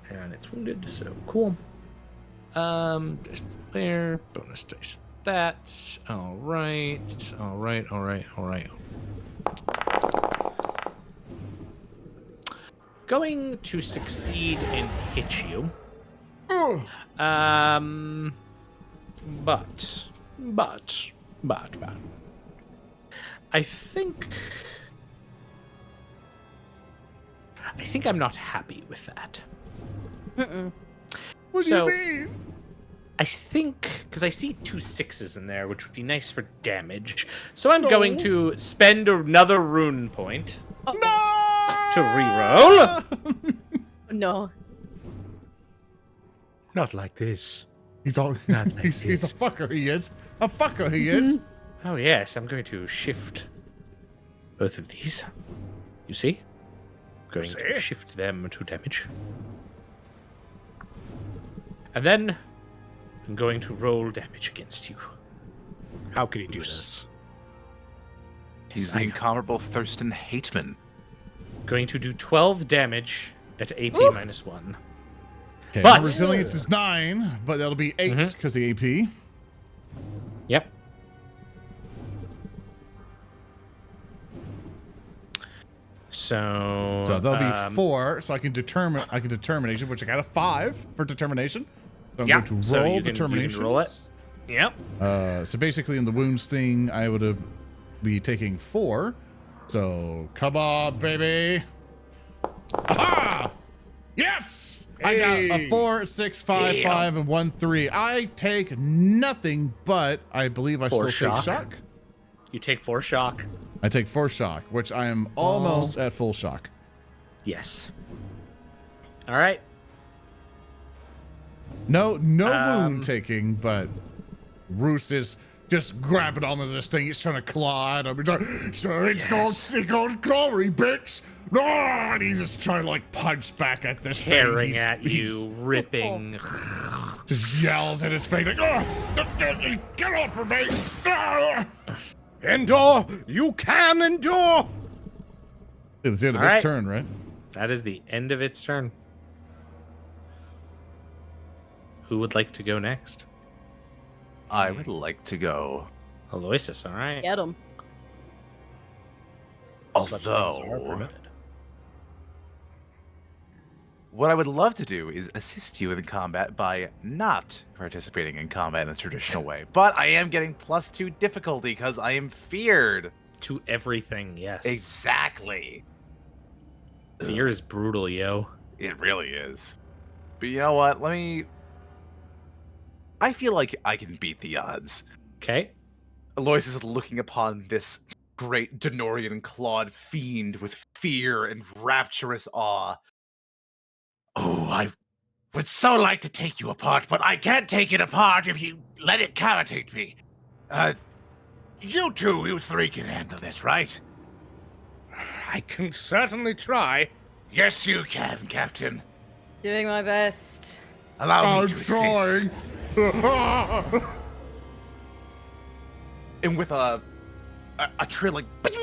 And it's wounded, so cool. There's there. Bonus dice. That. Alright. Alright. Going to succeed and hit you. But. I think I'm not happy with that. What do you mean? I think, because I see 2 6s in there, which would be nice for damage. So I'm going to spend another rune point to reroll. No. Not like this. He's all. Not like he's a this. fucker. He is a fucker. He is. Oh yes, I'm going to shift both of these. You see? I'm going to shift them to damage. And then I'm going to roll damage against you. How can he do this? He's the incomparable Thurston Hateman. Going to do 12 damage at AP -1. Okay, But- my resilience is 9, but that'll be 8 because the AP. Yep. So that'll be 4. So I can determination, which I got a 5 for determination. So I'm going to roll so you determination. can roll it. Yep. So basically, in the wounds thing, I would be taking 4. So come on, baby. Aha! Yes! I got a 4, 6, 5, 5, and 1, 3. I take nothing, but I believe I still take shock. You take 4 shock. I take 4 shock, which I am almost at full shock. Yes. All right. No wound taking, but Roos is just grabbing onto this thing. He's trying to claw at him. He's like, so it's called glory, bitch. No, and he's just trying to like punch back at this Tearing thing. at you, ripping. Just yells at his face like, oh, get off of me. Ah. Endure! You can endure! It's the end of All his right. turn, right? That is the end of its turn. Who would like to go next? I would like to go. Aloysus, all right. Get him. Such things are Although, permitted. what I would love to do is assist you in combat by not participating in combat in a traditional way. But I am getting +2 difficulty because I am feared. To everything, yes. Exactly. Fear is brutal, yo. It really is. But you know what? I feel like I can beat the odds. Okay. Aloysus is looking upon this great Denorian clawed fiend with fear and rapturous awe. Oh, I would so like to take you apart, but I can't take it apart if you let it cavitate me. You 3 can handle this, right? I can certainly try. Yes, you can, Captain. Doing my best. Allow me I'm to assist. trying. And with a trilling bing,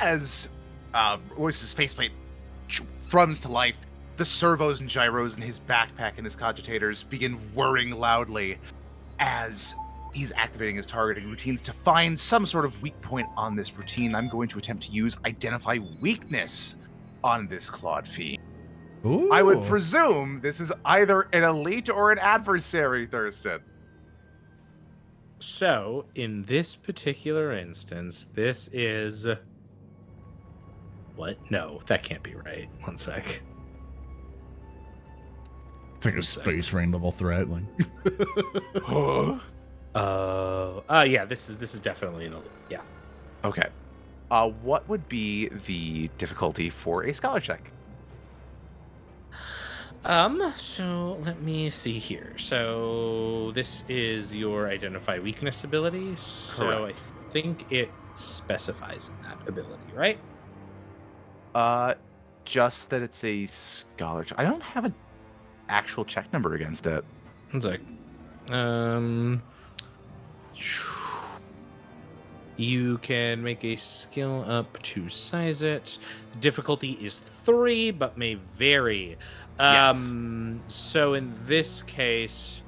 as Aloysus' faceplate thrums to life, the servos and gyros in his backpack and his cogitators begin whirring loudly as he's activating his targeting routines to find some sort of weak point on this routine. I'm going to attempt to use Identify Weakness on this clawed fiend. Ooh. I would presume this is either an elite or an adversary, Thurston. So, in this particular instance, this is... What? No, that can't be right. One sec. It's like a space rain level threat. Like, Yeah, this is definitely an elite. Yeah. Okay. What would be the difficulty for a scholar check? So let me see here. So this is your Identify Weakness ability. So Correct. I think it specifies in that ability, right? Just that it's a scholar check. I don't have an actual check number against it. It's like, you can make a skill up to size it. The difficulty is 3, but may vary. Yes. So in this case,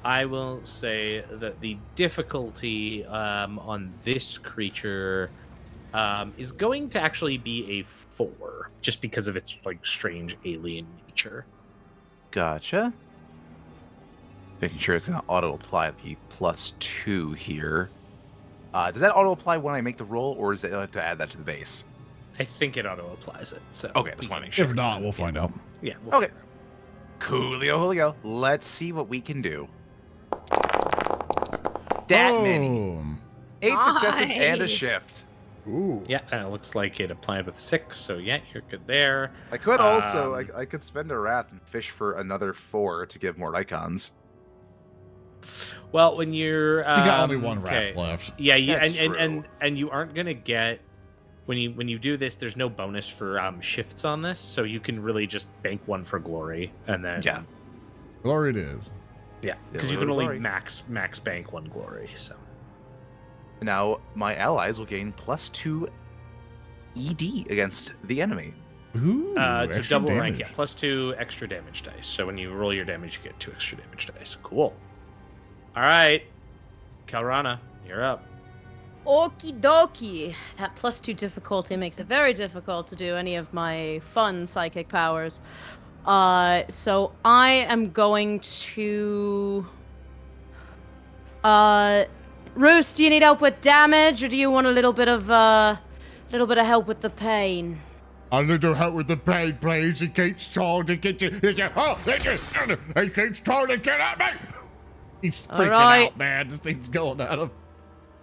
I will say that the difficulty on this creature is going to actually be a 4, just because of its like strange alien nature. Gotcha. Making sure it's going to auto-apply the +2 here. Does that auto-apply when I make the roll, or is it to add that to the base? I think it auto applies it. So Okay, just want to make sure. if not, we'll find out. Yeah. Okay. Coolio, Julio. Let's see what we can do. That many. Boom. 8 successes and a Nice. shift. Ooh. Yeah, it looks like it applied with 6, so yeah, you're good there. I could also, Um, I could spend a wrath and fish for another 4 to give more icons. Well, when you're You got only one okay. wrath left. Yeah, you, That's and you aren't gonna get when you do this. There's no bonus for shifts on this, so you can really just bank 1 for glory, and then Yeah. Glory it is. yeah, because Yeah, you can only glory. max bank 1 glory. So Now, my allies will gain +2 ED against the enemy. Ooh, It's a extra double rank, damage. yeah. +2 extra damage dice. So when you roll your damage, you get 2 extra damage dice. Cool. All right. Khelrana, you're up. Okie dokie. That +2 difficulty makes it very difficult to do any of my fun psychic powers. So I am going to... Roos, do you need help with damage, or do you want a little bit of help with the pain? A little help with the pain, please. He keeps trying to get you. He keeps trying to get at me. He's freaking right. out, man. This thing's going at him.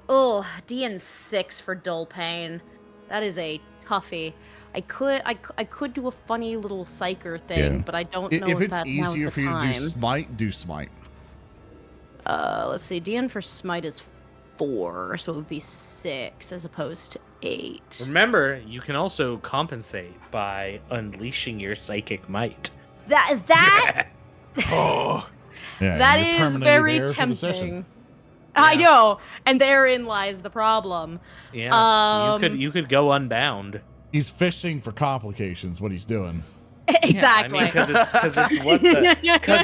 Oh, DN6 for dull pain. That is a toughie. I could do a funny little psyker thing, Yeah. but I don't know If it's that now's easier the for you to time. do smite. Let's see. DN for smite is 4, so it would be 6 as opposed to 8. Remember, you can also compensate by unleashing your psychic might. That Oh, Yeah, that and you're is permanently very there for the session. tempting. I know, and therein lies the problem. Yeah, you could go unbound. He's fishing for complications. What he's doing. Exactly. Because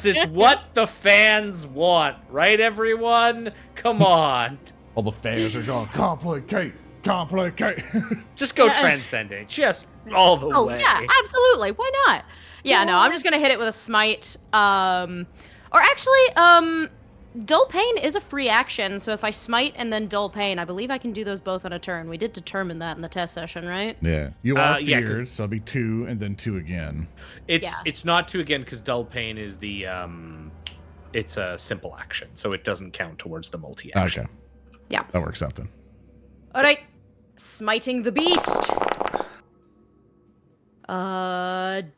it's what the fans want, right? Everyone, come on, All the fans are going complicate. just go Yeah. transcendent, just all the Oh way. yeah, absolutely. Why not? Yeah, no, I'm just gonna hit it with a smite. Or actually, dull pain is a free action, so if I smite and then dull pain, I believe I can do those both on a turn. We did determine that in the test session, right? Yeah, you are yeah, 'cause- feared, so it'll be 2 and then 2 again. It's not 2 again because dull pain is the it's a simple action, so it doesn't count towards the multi-action. Okay. Yeah. That works out then. All right, smiting the beast.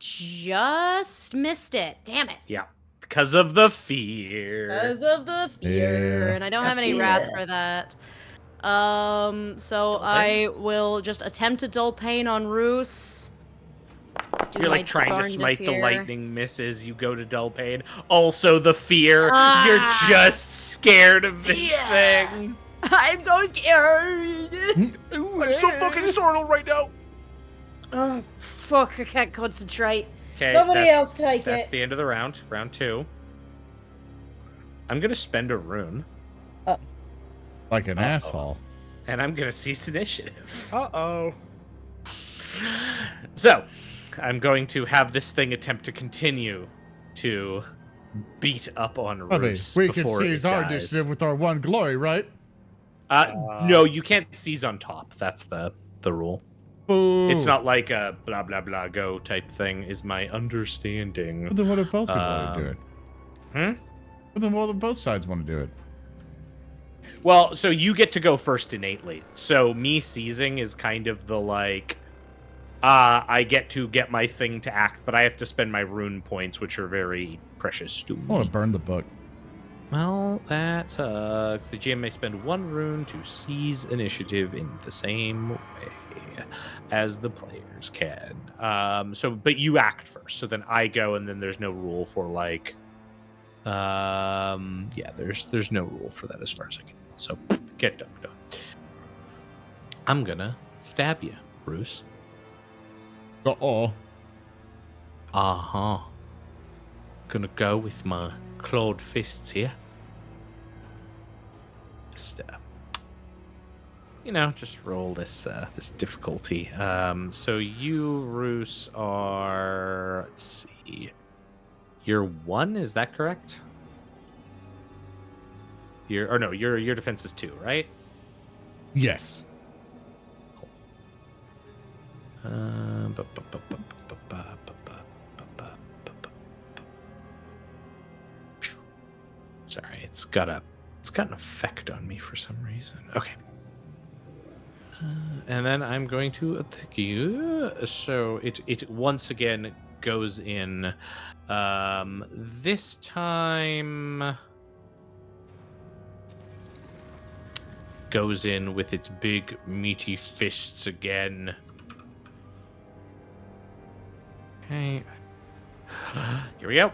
Just missed it. Damn it. Yeah, because of the fear. Because of the fear, Yeah. and I don't have any wrath for that. So I will just attempt a dull pain on Roos. Do You're my like trying to darndest smite the here. lightning, misses. You go to dull pain. Also the fear. Ah. You're just scared of this thing. I'm so scared. I'm so fucking startled right now. Oh, fuck, I can't concentrate. Okay, Somebody else take that's it. the end of the round. Round 2. I'm gonna spend a rune, Like an asshole. and I'm gonna cease initiative. Uh-oh. So, I'm going to have this thing attempt to continue to beat up on I mean, Roos we can before seize it our dies. initiative with our one glory, right? No, you can't seize on top. That's the rule. Ooh. It's not like a blah blah blah go type thing, is my understanding. But then what if both people want to do it? Hmm? But then what if both sides want to do it? Well, so you get to go first innately. So me seizing is kind of the like, I get to get my thing to act, but I have to spend my rune points, which are very precious to I want me. to burn the book. Well, that sucks. The GM may spend 1 rune to seize initiative in the same way as the players can. But you act first, so then I go, and then there's no rule for like, yeah, there's no rule for that as far as I can. So get dunked on. I'm gonna stab you, Roos. Uh-oh. Uh-huh. Gonna go with my clawed fists here. Just just roll this this difficulty. So you, Roos, are, let's see, you're 1, is that correct? Your defense is 2, right? Yes. Sorry, it's got an effect on me for some reason. Okay. And then I'm going to attack you. So it once again goes in. This time goes in with its big meaty fists again. Okay. Here we go.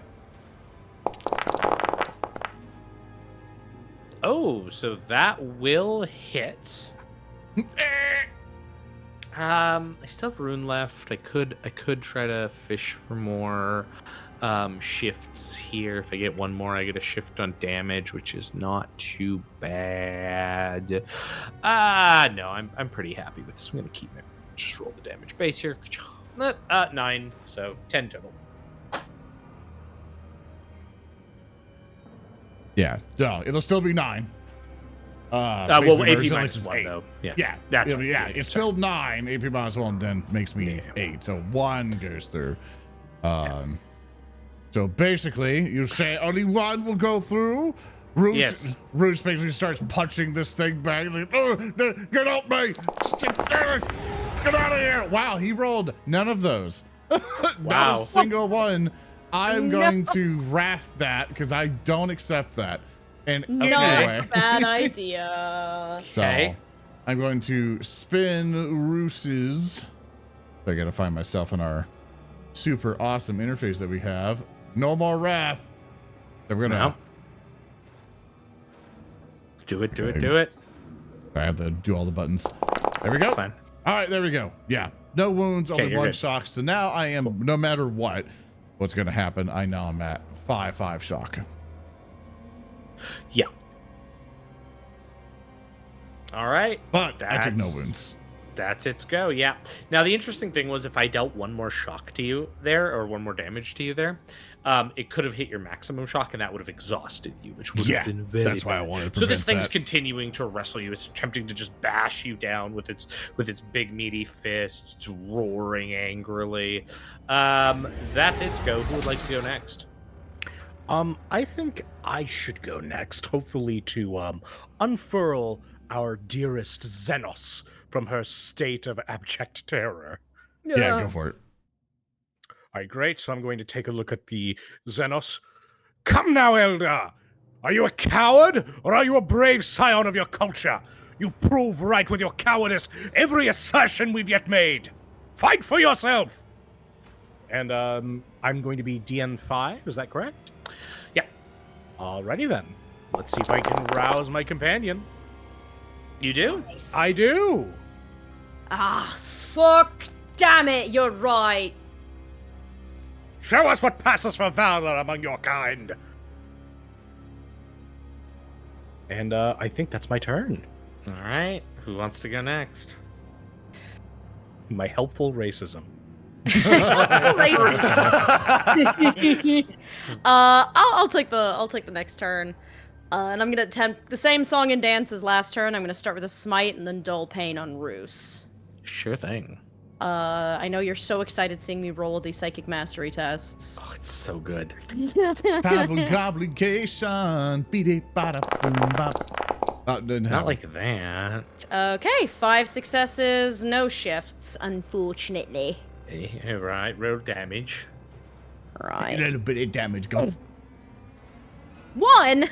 Oh, so that will hit. I still have rune left. I could try to fish for more shifts here. If I get one more, I get a shift on damage, which is not too bad. No, I'm pretty happy with this. I'm gonna keep it. Just roll the damage base here. 9, so 10 total. Yeah, no, it'll still be 9. Well, basically, AP resilience minus is 1, 8. though. Yeah, that's yeah, right. yeah, it's still 9. AP minus 1 then makes me 8. So 1 goes through. So basically, you say only 1 will go through. Roos, Yes. Roos basically starts punching this thing back. Like, get out, me! Get out of here! Wow, he rolled none of those. Not Wow. a single one. I'm going to wrath that because I don't accept that. And Not anyway, a bad idea. so Okay. I'm going to spin Roos's. I gotta find myself in our super awesome interface that we have. No more wrath. So we're gonna. No. Do it. I have to do all the buttons. There we go. It's fine. All right, there we go. Yeah, no wounds, Okay, only you're 1 good. shock. So now I am, no matter what's gonna happen, I know I'm at 5 shock. Yeah. All right. But I took no That's- wounds. That's its go, yeah. Now, the interesting thing was if I dealt 1 more shock to you there, or 1 more damage to you there, it could have hit your maximum shock, and that would have exhausted you, which would have been very that's why I bad. wanted to So this prevent thing's that. continuing to wrestle you. It's attempting to just bash you down with its big meaty fists. It's roaring angrily. That's its go. Who would like to go next? I think I should go next, hopefully to unfurl our dearest Xenos from her state of abject terror. Yeah, go for it. All right, great. So I'm going to take a look at the Xenos. Come now, Elder! Are you a coward, or are you a brave scion of your culture? You prove right with your cowardice every assertion we've yet made. Fight for yourself! And I'm going to be DN5, is that correct? Yeah. Alrighty then. Let's see if I can rouse my companion. You do? I do! Ah, fuck. Damn it, you're right. Show us what passes for valor among your kind. And I think that's my turn. All right. Who wants to go next? My helpful racism. I'll take the next turn. And I'm gonna attempt the same song and dance as last turn. I'm gonna start with a smite and then dull pain on Roos. Sure thing. I know you're so excited seeing me roll these psychic mastery tests. Oh, it's so good. Travel complication. Beat it, bada, boom, bop. Oh, didn't Not happen. like that. Okay, 5 successes, no shifts, unfortunately. All right. Roll damage. A Right. little bit of damage, golf. 1!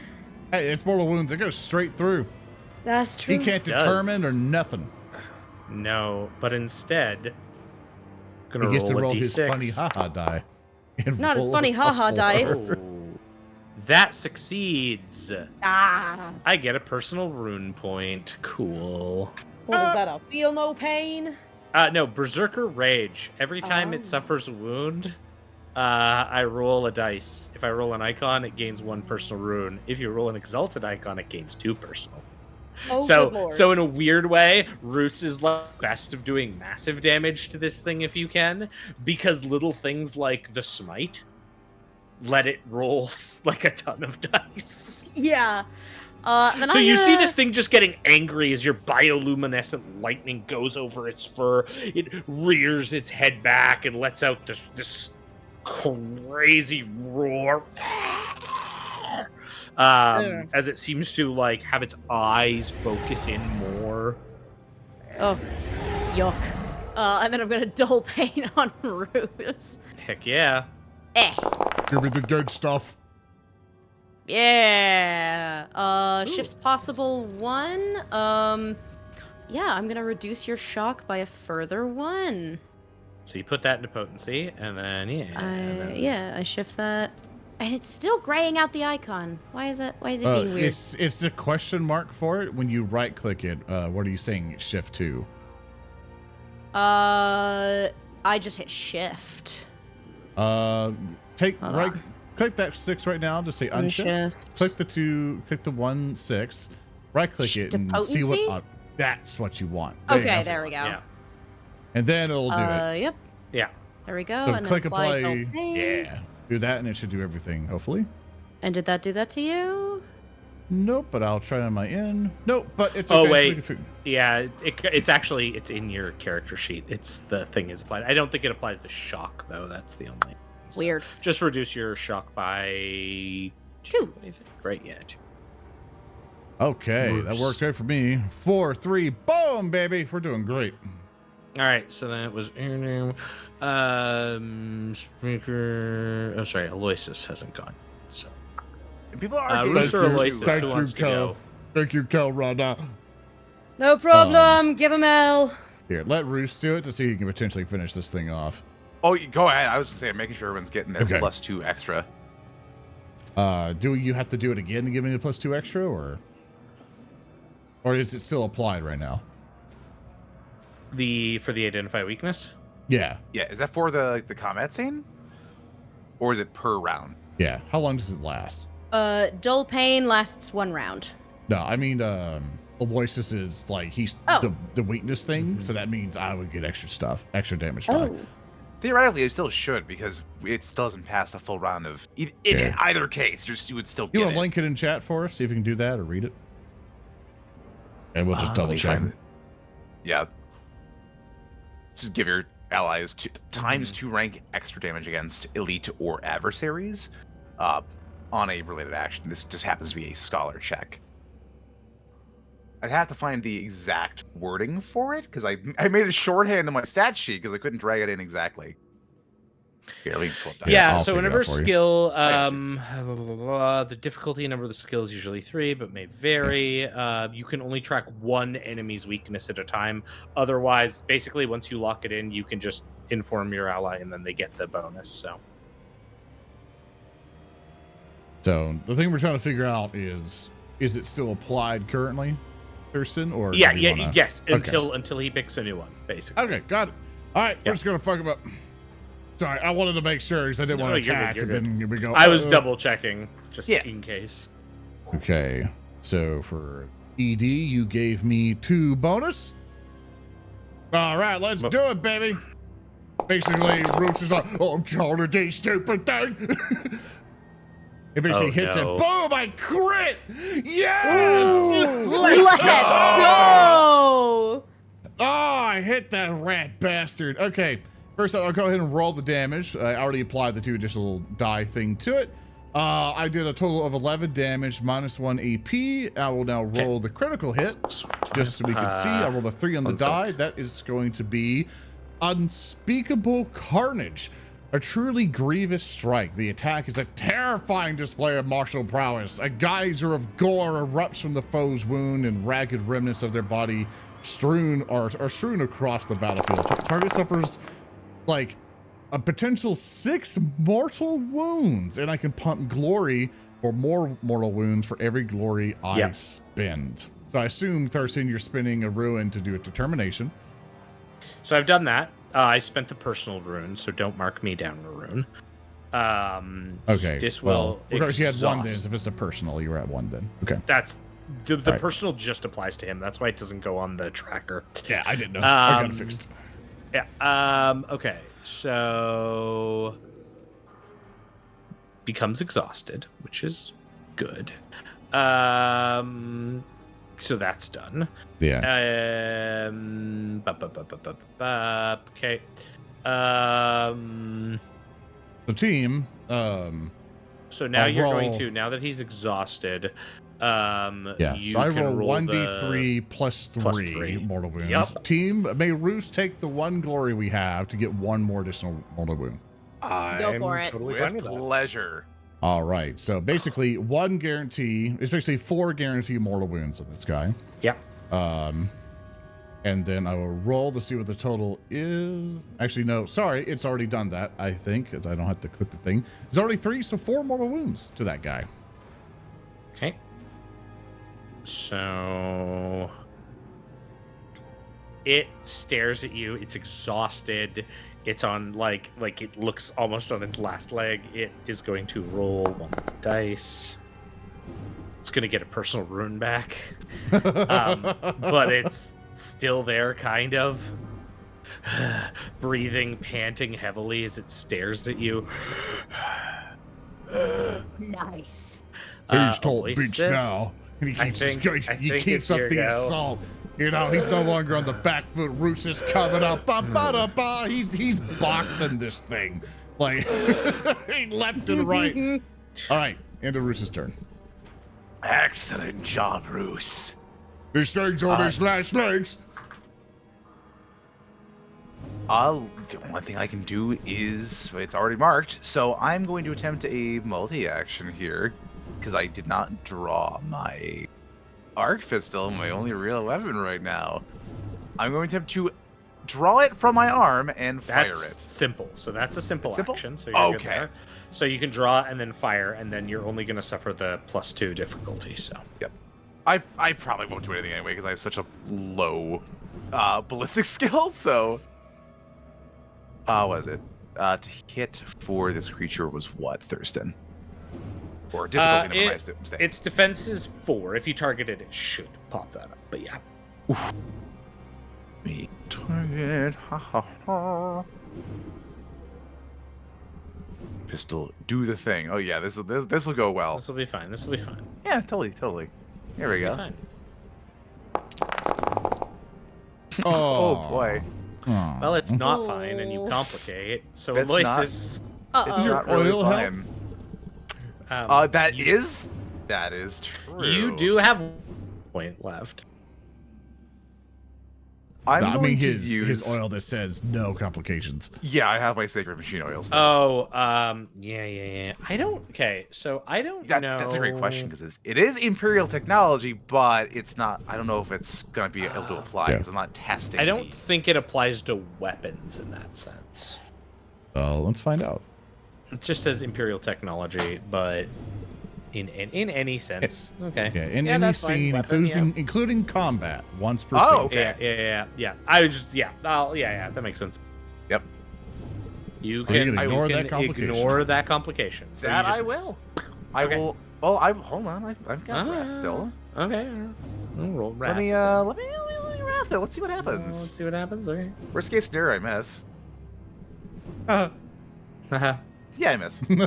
Hey, it's mortal wounds. It goes straight through. That's true. He can't Does. determine or nothing. No, but instead, gonna He gets to roll a roll D6. his funny haha die. and Not his roll funny a haha 4. dice. Oh, that succeeds. Ah. I get a personal rune point. Cool. What is that, a feel no pain? No, Berserker Rage. Every time Oh. it suffers a wound, I roll a dice. If I roll an icon, it gains 1 personal rune. If you roll an exalted icon, it gains 2 personal. Oh, good lord. So in a weird way, Roos is like best of doing massive damage to this thing if you can, because little things like the smite let it roll like a ton of dice. Yeah. Then So I'm you see gonna- this thing just getting angry as your bioluminescent lightning goes over its fur. It rears its head back and lets out this crazy roar. As it seems to like have its eyes focus in more. Oh, yuck. And then I'm gonna dull pain on Roos. Heck yeah. Give me the good stuff. Yeah. Shifts possible 1. Yeah, I'm gonna reduce your shock by a further 1. So you put that into potency, and then Yeah, I shift that. And it's still graying out the icon. Why is it being weird? It's the question mark for it when you right click it. What are you saying? Shift to. I just hit shift. Click that 6 right now. Just say unshift. Click the 1 6. Right click it and see what. That's what you want. Okay, there we go. Yeah. And then it'll do it. Yep. Yeah. There we go. So and click then apply. Okay. Yeah. Do that and it should do everything, hopefully. And did that do that to you? Nope, but I'll try on my end. Nope, but it's okay. Oh wait, yeah, it's in your character sheet. It's the thing is applied. I don't think it applies to shock though. That's the only. So Weird. Just reduce your shock by 2. I think. Right? Yeah, 2. Okay, that works great for me. 4, 3, boom, baby. We're doing great. All right, so then it was speaker. Oh, sorry, Aloysus hasn't gone. So People are Roos or Aloysus, who wants to go? Thank you, Khelrana. No problem. Give him L. Here, let Roos do it to see if he can potentially finish this thing off. Oh, go ahead. I was gonna say, I'm making sure everyone's getting their Okay. +2 extra. Do you have to do it again to give me the +2 extra, or is it still applied right now? For the identify weakness? Yeah. Yeah, is that for the combat scene? Or is it per round? Yeah. How long does it last? Dull pain lasts 1 round. No, I mean, Aloysus is like, he's the weakness thing, so that means I would get extra damage die. Theoretically, it still should, because it still doesn't pass the full round of... In either case, you would still get You want to link it in chat for us? See if you can do that or read it? And we'll just double check. Yeah. Just give your allies ×2 rank extra damage against elite or adversaries on a related action. This just happens to be a scholar check. I'd have to find the exact wording for it, because I made a shorthand in my stat sheet because I couldn't drag it in exactly. Here, let me pull it down. Yeah, so whenever skill, the difficulty number of the skill is usually 3, but may vary. You can only track 1 enemy's weakness at a time. Otherwise, basically, once you lock it in, you can just inform your ally, and then they get the bonus. So the thing we're trying to figure out is it still applied currently, Thurston, or yes, until he picks a new one, basically. Okay, got it. All right, we're just gonna fuck him up. Sorry, I wanted to make sure because I didn't want to attack. You're good. And then we go. I was double checking just in case. Okay, so for ED, you gave me 2 bonus. All right, let's do it, baby. Basically, Roos is like, "Oh, I'm trying to do stupid thing." It basically hits it. Boom! I crit. Yes. Let's go. Oh, I hit that rat bastard. Okay. First up, I'll go ahead and roll the damage. I already applied the 2 additional die thing to it. I did a total of 11 damage, -1 AP. I will now roll the critical hit, just so we can see. I rolled a 3 on the die. That is going to be Unspeakable Carnage. A truly grievous strike. The attack is a terrifying display of martial prowess. A geyser of gore erupts from the foe's wound, and ragged remnants of their body are strewn across the battlefield. Target suffers like a potential 6 mortal wounds, and I can pump glory for more mortal wounds for every glory I spend. So I assume, Thurston, you're spending a ruin to do a determination. So I've done that. I spent the personal rune, so don't mark me down a rune. Okay. This will exhaust. You had 1 then. If it's a personal, you were at 1 then. Okay. That's the personal just applies to him. That's why it doesn't go on the tracker. Yeah, I didn't know. I got it fixed. Yeah. Okay. So becomes exhausted, which is good. So that's done. Yeah. Okay. The team. So now you're going to, now that he's exhausted, you so I can roll 1d3 plus 3 mortal wounds. Yep. Team, may Roos take the 1 glory we have to get 1 more additional mortal wound. Go for it. Totally With fine with that. pleasure. All right. So basically, 1 guarantee, especially 4 guarantee mortal wounds on this guy. Yep. And then I will roll to see what the total is. Actually, no, sorry, it's already done that, I think, as I don't have to click the thing. It's already 3, so 4 mortal wounds to that guy. Okay. So It stares at you. It's exhausted. It's on like it looks almost on its last leg. It is going to roll 1 dice. It's going to get a personal rune back. But it's still there, kind of. Breathing, panting heavily as it stares at you. Nice. He's told Aloysus, beach now. And he keeps, he keeps up the go. assault. You know, he's no longer on the back foot. Roos is coming up. Ba-ba-da-ba. He's boxing this thing. Like, left and right. All right, into Roos's turn. Excellent job, Roos. This thing's on his last legs. The one thing I can do is, it's already marked, so I'm going to attempt a multi-action here, because I did not draw my arc pistol, my only real weapon right now. I'm going to attempt to draw it from my arm and fire That's it. simple. So that's a simple action. So you're good Okay. there. So you can draw and then fire, and then you're only going to suffer the +2 difficulty. So Yep. I probably won't do anything anyway, because I have such a low ballistic skill, so... what is it? To hit for this creature was what, Thurston? Or difficulty number, my mistake. Its defense is 4. If you target it, it should pop that up. But yeah. Me target. Ha ha ha. Pistol, do the thing. Oh yeah, this will go well. This will be fine. This will be fine. Yeah, totally. Here we go. Fine. Oh boy. Aw. Well, it's not fine, and you complicate. So It's Aloysus, It's your not really oil help? fine. That is true. You do have 1 point left. I'm I going mean, to his use oil that says no complications. Yeah, I have my sacred machine oil still. Oh, yeah. I don't. Okay, so I don't know. That's a great question, because it is Imperial technology, but it's not. I don't know if it's going to be able to apply, because I'm not testing. I don't think it applies to weapons in that sense. Let's find out. It just says Imperial technology, but in any sense, okay. Yeah, in Yeah, any that's fine. scene, Weapon, including combat, once per Oh, scene. okay. Yeah. I was just that makes sense. Yep. You So you can can ignore you that can complication. ignore that complication. So you That just I miss. will. I Okay. will. Well, hold on. I've got wrath still. Okay. I'll roll Let wrath. me wrath it. Let's see what happens. Let's see what happens. Okay. Worst case scenario, I miss. Haha. Yeah, I miss. Good. We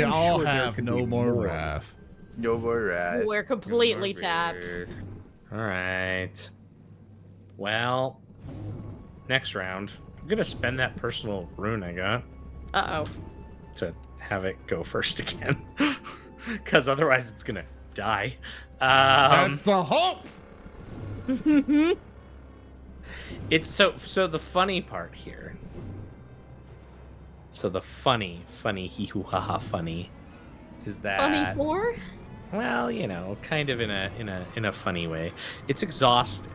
I'm all sure there have could no be more more. wrath. No more wrath. We're completely tapped. All right. Well, next round, I'm gonna spend that personal rune I got Uh-oh. to have it go first again, because otherwise it's gonna die. That's the hope. It's so the funny part here. So the funny hee hoo ha ha funny is that Funny 4? well, you know, kind of in a funny way. It's exhausted.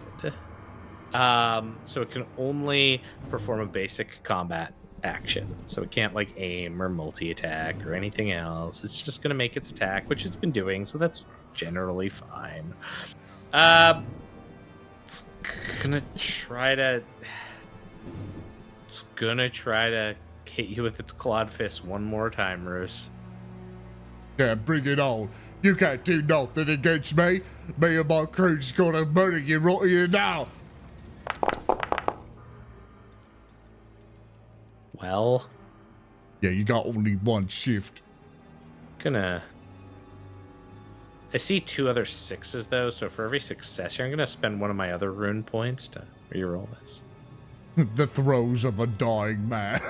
So it can only perform a basic combat action. So it can't like aim or multi-attack or anything else. It's just gonna make its attack, which it's been doing, so that's generally fine. It's gonna try to hit you with its clawed fist one more time, Roos. Yeah, bring it on. You can't do nothing against me. Me and my crew's gonna murder you right here now. Well, Yeah, you got only one shift. I see 2 other 6s though, so for every success here, I'm gonna spend one of my other rune points to reroll this. The throes of a dying man.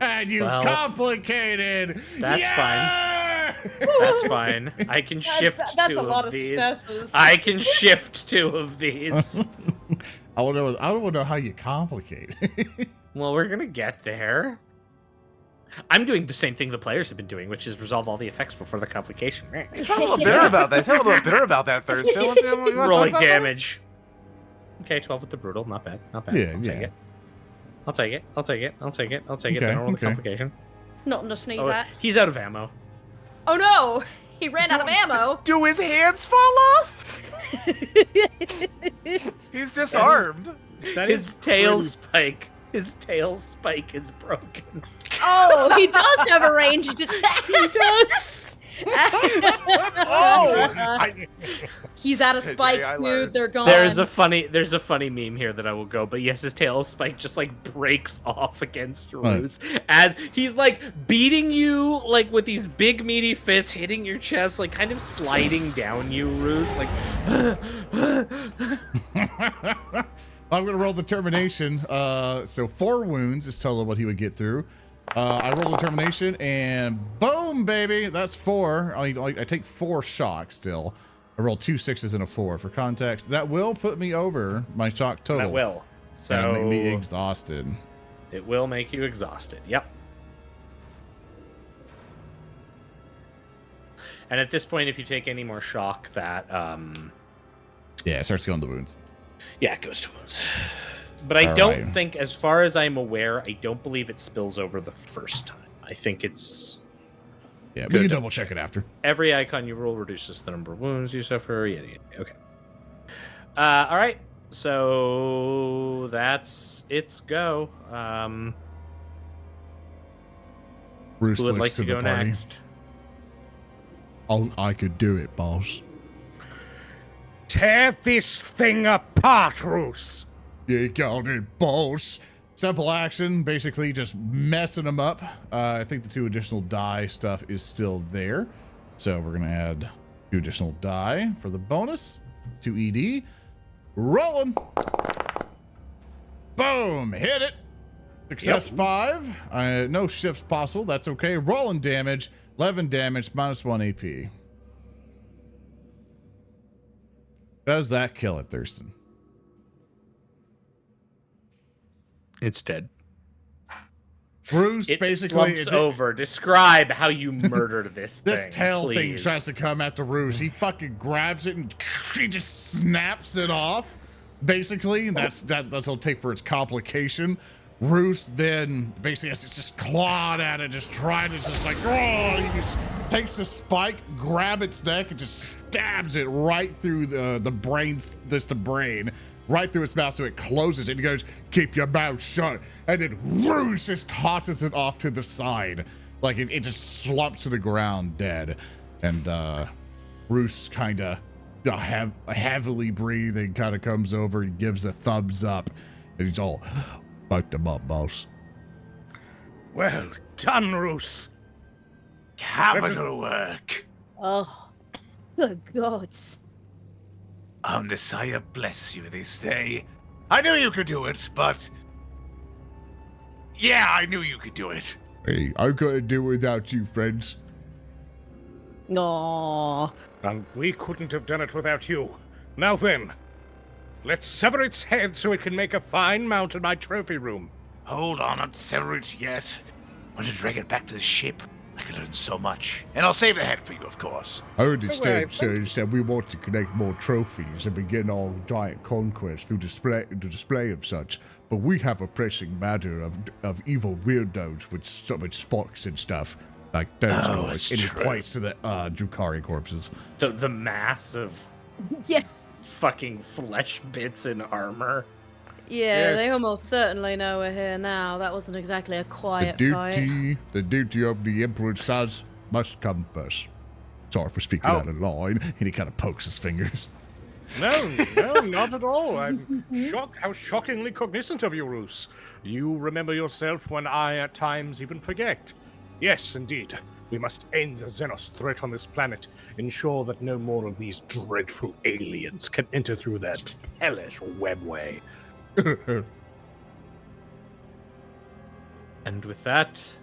And you Well, complicated. that's yeah! That's fine. I can shift That's 2 a lot of of these. successes. I can shift 2 of these. I don't know how you complicate. Well, we're gonna get there. I'm doing the same thing the players have been doing, which is resolve all the effects before the complication. You sound a little bitter about that. You sound a little bitter about that, Thursday. You wanna talk Rolling about that? damage. Okay, 12 with the brutal. Not bad. Not bad. Yeah, I'll take yeah. it. I'll take it. I'll take it. I'll take it. I'll take it. Okay, Then roll the okay. complication. Nothing to sneeze Oh, at. he's out of ammo. Oh no! He ran out of ammo. Do his hands fall off? He's disarmed. His tail spike is broken. Oh, he does have a ranged attack. He does. He's out of Today spikes, I dude. learned. They're gone. There's a funny meme here that I will go, but yes, his tail spike just like breaks off against Roos as he's like beating you like with these big meaty fists, hitting your chest, like kind of sliding down you, Roos. Like, I'm gonna roll determination. So 4 wounds is total what he would get through. I roll determination and boom, baby. That's 4. I take 4 shocks still. I roll 2 6s and a 4 for context. That will put me over my shock total. that will. So And make me exhausted. it will make you exhausted. Yep. And at this point, if you take any more shock, that Yeah, it starts going to wounds. yeah, it goes to wounds. But I All don't right. think, as far as I'm aware, I don't believe it spills over the first time. I think it's Yeah, we Good. can double check it after. every icon you roll reduces the number of wounds you suffer. Yeah. Okay. All right. So that's its go. Roos Who would like looks to to the go party. next? Oh, I could do it, boss. Tear this thing apart, Roos. You got it, boss. Simple action, basically just messing them up. I think the 2 additional die stuff is still there. So we're going to add 2 additional die for the bonus. 2 ED. Rolling. Boom. Hit it. Success 5. No shifts possible. That's okay. Rolling damage. 11 damage, -1 AP. Does that kill it, Thurston? It's dead. Bruce It basically slumps over. Describe how you murdered this thing. this tail thing please. tries to come at the Roos. He fucking grabs it and he just snaps it off. Basically, that's what it'll take for its complication. Roos then basically has to just clawed at it, just trying to just like, oh, he just takes the spike, grab its neck, and just stabs it right through the brain, the brain, right through its mouth, so it closes it. And he goes, keep your mouth shut. And then Roos just tosses it off to the side. Like it just slumps to the ground dead. And Roos kind of heavily breathing kind of comes over and gives a thumbs up. And he's all, fuck them up, boss. Well done, Roos. Capital work. Oh, good gods. Messiah bless you this day. I knew you could do it, but... Yeah, I knew you could do it. Hey, I couldn't do without you, friends. No. And we couldn't have done it without you. Now then, let's sever its head so it can make a fine mount in my trophy room. Hold on, not sever it yet. I want to drag it back to the ship. I could learn so much. And I'll save the head for you, of course. I understand, Wait, sir, that we want to collect more trophies and begin our giant conquest through display of such. But we have a pressing matter of evil weirdos with spokes and stuff. Like those Oh, guys. it's And he true. points to the Drukhari corpses. The mass of Yeah. fucking flesh bits and armor. Yeah, they almost certainly know we're here now. That wasn't exactly a quiet fight. The duty of the Emperor's sons must come first. Sorry for speaking Oh. out of line. And he kind of pokes his fingers. No, not at all. I'm shocked how shockingly cognizant of you, Roos. You remember yourself when I at times even forget. Yes, indeed. We must end the Xenos threat on this planet, ensure that no more of these dreadful aliens can enter through that hellish webway. And with that,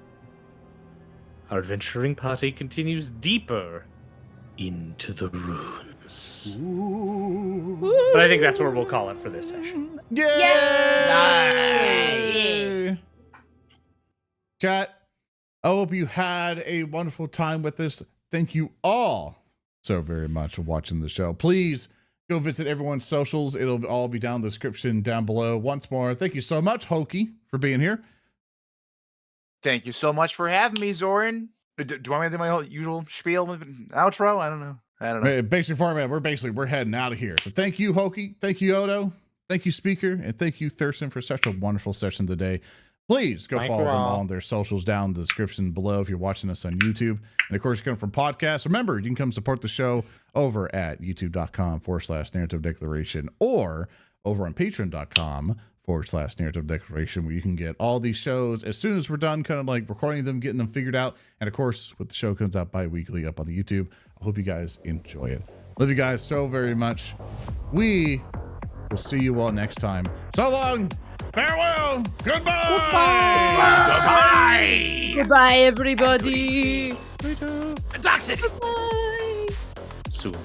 our adventuring party continues deeper into the ruins. But I think that's where we'll call it for this session. Yay! Chat, I hope you had a wonderful time with us. Thank you all so very much for watching the show. Please go visit everyone's socials. It'll all be down in the description down below. Once more, thank you so much, Hokey, for being here. Thank you so much for having me, Zoran. Do I want to do my whole usual spiel outro? I don't know. Basic format. We're heading out of here. So thank you, Hokie. Thank you, Odo. Thank you, Speaker, and thank you, Thurston, for such a wonderful session today. Please go follow them all on their socials down in the description below if you're watching us on YouTube. And of course, you come from podcasts. Remember, you can come support the show over at youtube.com/narrative declaration or over on patreon.com/narrative declaration, where you can get all these shows as soon as we're done, kind of like recording them, getting them figured out. And of course, with the show comes out bi-weekly up on the YouTube. I hope you guys enjoy it. Love you guys so very much. We will see you all next time. So long. Farewell. Goodbye. Goodbye. Goodbye, everybody. Toxic. Bye. Soon.